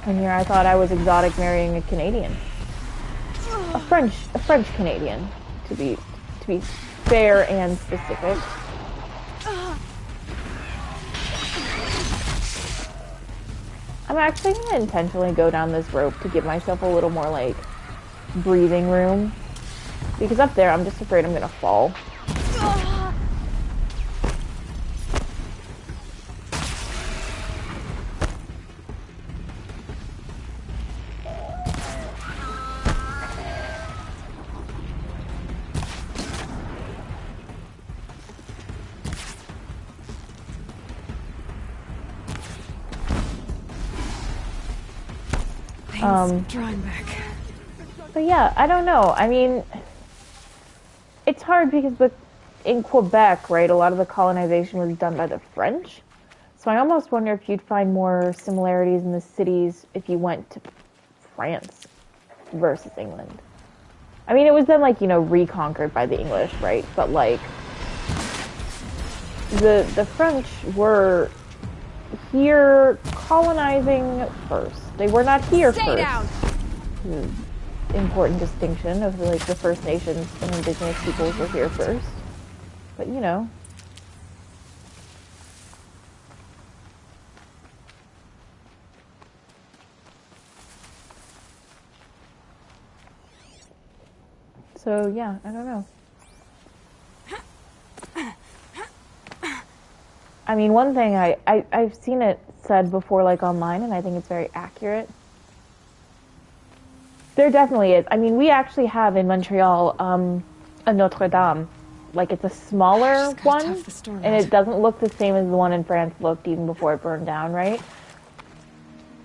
And here I thought I was exotic marrying a Canadian. A French Canadian, to be fair and specific. I'm actually going to intentionally go down this rope to give myself a little more, like, breathing room. Because up there, I'm just afraid I'm going to fall. Drawing back. But yeah, I don't know. I mean, it's hard because in Quebec, right, a lot of the colonization was done by the French. So I almost wonder if you'd find more similarities in the cities if you went to France versus England. I mean, it was then, like, reconquered by the English, right? But, like, the French were here colonizing first. They were not here Stay first. Down. Important distinction of like the First Nations and Indigenous peoples were here first. But So yeah, I don't know. I mean, one thing I've seen it said before, like online, and I think it's very accurate. There definitely is. I mean, we actually have in Montreal a Notre Dame. Like, it's a smaller one, and it doesn't look the same as the one in France looked even before it burned down, right?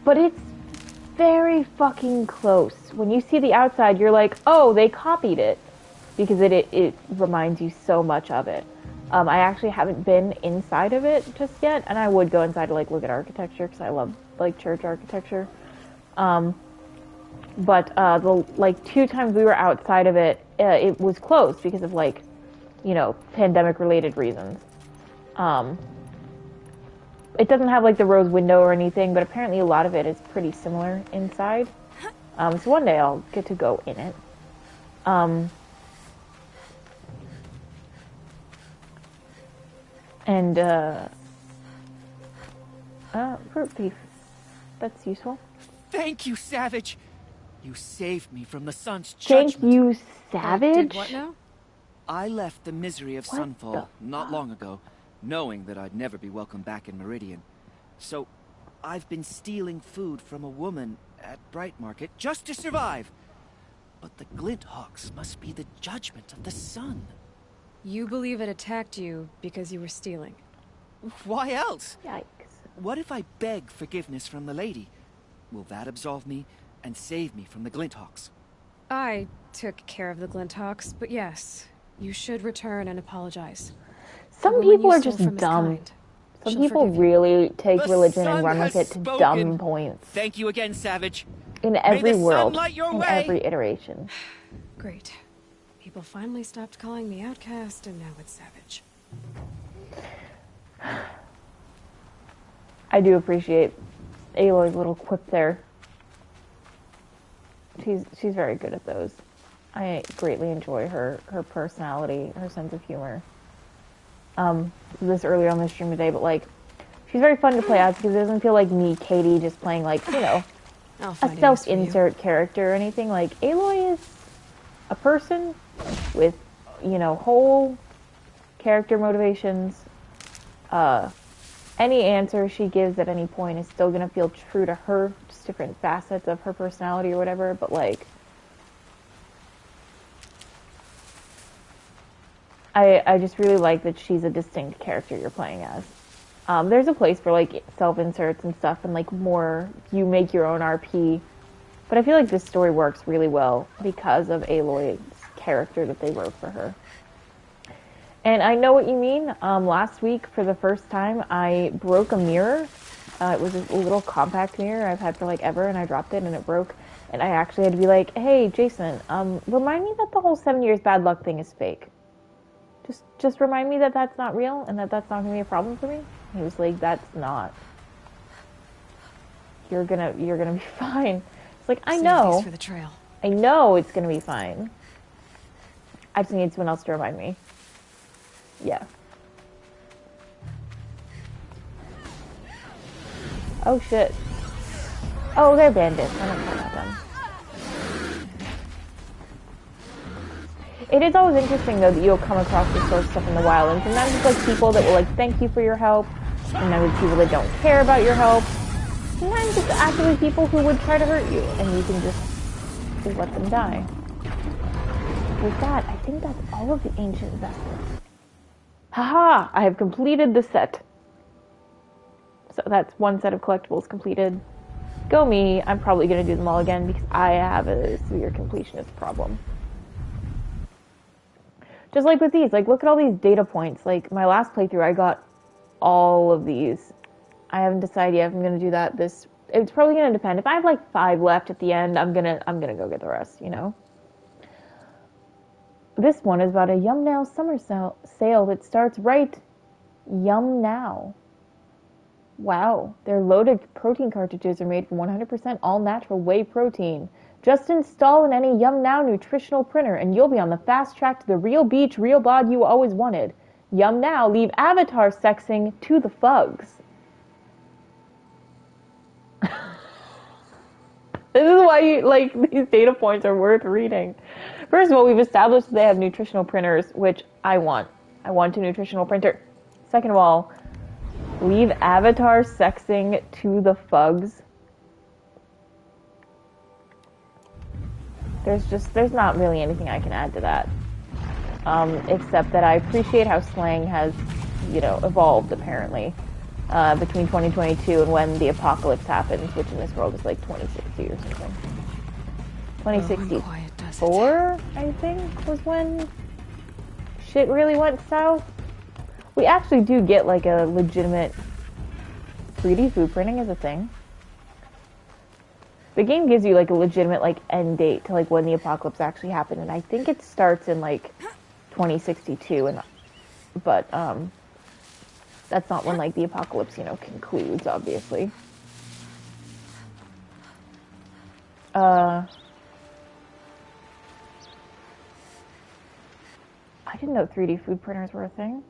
But it's very fucking close. When you see the outside, you're like, oh, they copied it, because it reminds you so much of it. I actually haven't been inside of it just yet, and I would go inside to like look at architecture because I love like church architecture. But the like 2 times we were outside of it, it was closed because of like, pandemic related reasons. It doesn't have like the rose window or anything, but apparently a lot of it is pretty similar inside. So one day I'll get to go in it. And fruit beef. That's useful. Thank you, Savage. You saved me from the sun's judgment. Thank you, Savage. Did what now? I left the misery of Sunfall not long ago, knowing that I'd never be welcome back in Meridian. So, I've been stealing food from a woman at Bright Market just to survive. But the Glinthawks must be the judgment of the sun. You believe it attacked you because you were stealing? Why else? Yikes. What if I beg forgiveness from the lady? Will that absolve me and save me from the Glinthawks? I took care of the Glinthawks, but yes, you should return and apologize. Some people are just dumb. Some people really take religion and run with it to dumb points. Thank you again, Savage. In every world, in every iteration. Great. People finally stopped calling me outcast, and now it's Savage. I do appreciate Aloy's little quip there. She's very good at those. I greatly enjoy her personality, her sense of humor. This earlier on the stream today, but like, she's very fun to play as because it doesn't feel like me, Katie, just playing like, you know, a self-insert character or anything. Like, Aloy is a person with, you know, whole character motivations. Any answer she gives at any point is still gonna feel true to her, just different facets of her personality or whatever, but like, I just really like that she's a distinct character you're playing as. There's a place for like self-inserts and stuff and like more, you make your own RP, but I feel like this story works really well because of Aloy's character that they wrote for her. And I know what you mean. Last week, for the first time, I broke a mirror. It was a little compact mirror I've had for like ever, and I dropped it and it broke. And I actually had to be like, hey, Jason, remind me that the whole 7 years bad luck thing is fake. Just remind me that that's not real and that that's not going to be a problem for me. And he was like, that's not. You're gonna be fine. It's like, I know. For the trail. I know it's going to be fine. I just need someone else to remind me. Yeah. Oh shit. Oh, they're bandits. I don't care about them. It is always interesting though that you'll come across this sort of stuff in the wild, and sometimes it's like people that will like thank you for your help, sometimes it's people that don't care about your help, sometimes it's actually people who would try to hurt you, and you can just let them die. With that, I think that's all of the ancient vessels. Haha! I have completed the set. So that's one set of collectibles completed. Go me. I'm probably going to do them all again because I have a severe completionist problem. Just like with these, like look at all these data points. Like my last playthrough, I got all of these. I haven't decided yet if I'm going to do that this. It's probably going to depend. If I have like 5 left at the end, I'm gonna go get the rest, you know? This one is about a Yum Now summer sale that starts right Yum Now. Wow, their loaded protein cartridges are made from 100% all-natural whey protein. Just install in any Yum Now nutritional printer and you'll be on the fast track to the real beach, real bod you always wanted. Yum Now, leave avatar sexing to the fugs. This is why these data points are worth reading. First of all, we've established that they have nutritional printers, which I want. I want a nutritional printer. Second of all, leave avatar sexing to the fugs. There's not really anything I can add to that. Except that I appreciate how slang has, evolved apparently. Between 2022 and when the apocalypse happens, which in this world is like 2060 or something. 2064, I think, was when shit really went south. We actually do get like a legitimate 3D food printing as a thing. The game gives you like a legitimate like end date to like when the apocalypse actually happened, and I think it starts in like 2062, but that's not when like the apocalypse, concludes, obviously. I didn't know 3D food printers were a thing.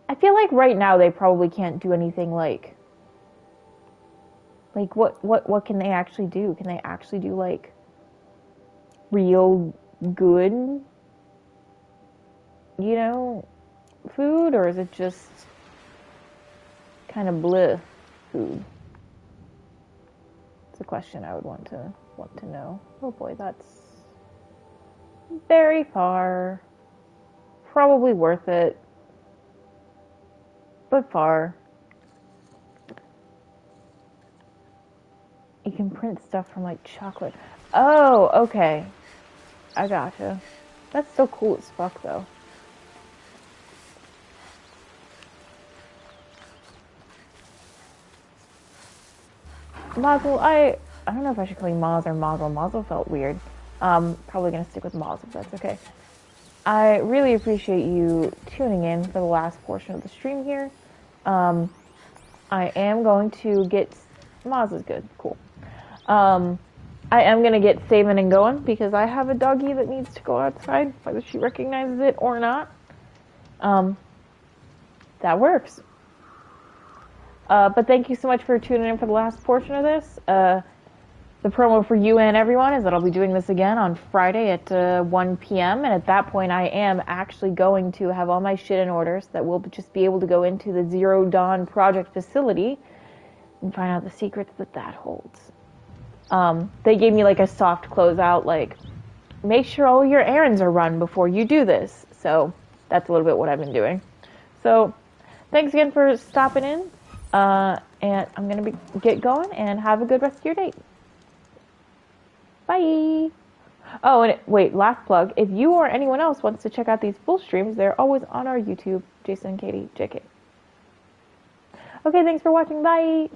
I feel like right now they probably can't do anything like what can they actually do? Can they actually do like real good, food, or is it just kind of bleh food? It's a question I would want to know. Oh boy, that's very far. Probably worth it, but far. You can print stuff from like chocolate. Oh, okay. I gotcha. That's so cool as fuck though. Mazel, I don't know if I should call you Maz or Mazel. Mazel felt weird. Probably gonna stick with Maz if that's okay. I really appreciate you tuning in for the last portion of the stream here. I am going to get... Maz is good. Cool. I am going to get saving and going because I have a doggie that needs to go outside, whether she recognizes it or not. That works. But thank you so much for tuning in for the last portion of this. The promo for you and everyone is that I'll be doing this again on Friday at 1 p.m. And at that point, I am actually going to have all my shit in order so that we'll just be able to go into the Zero Dawn Project facility and find out the secrets that holds. They gave me like a soft closeout, like, make sure all your errands are run before you do this. So that's a little bit what I've been doing. So thanks again for stopping in. And I'm going to get going and have a good rest of your day. Bye. Oh, and wait, last plug. If you or anyone else wants to check out these full streams, they're always on our YouTube. Jason and Katie, JK. Okay, thanks for watching. Bye.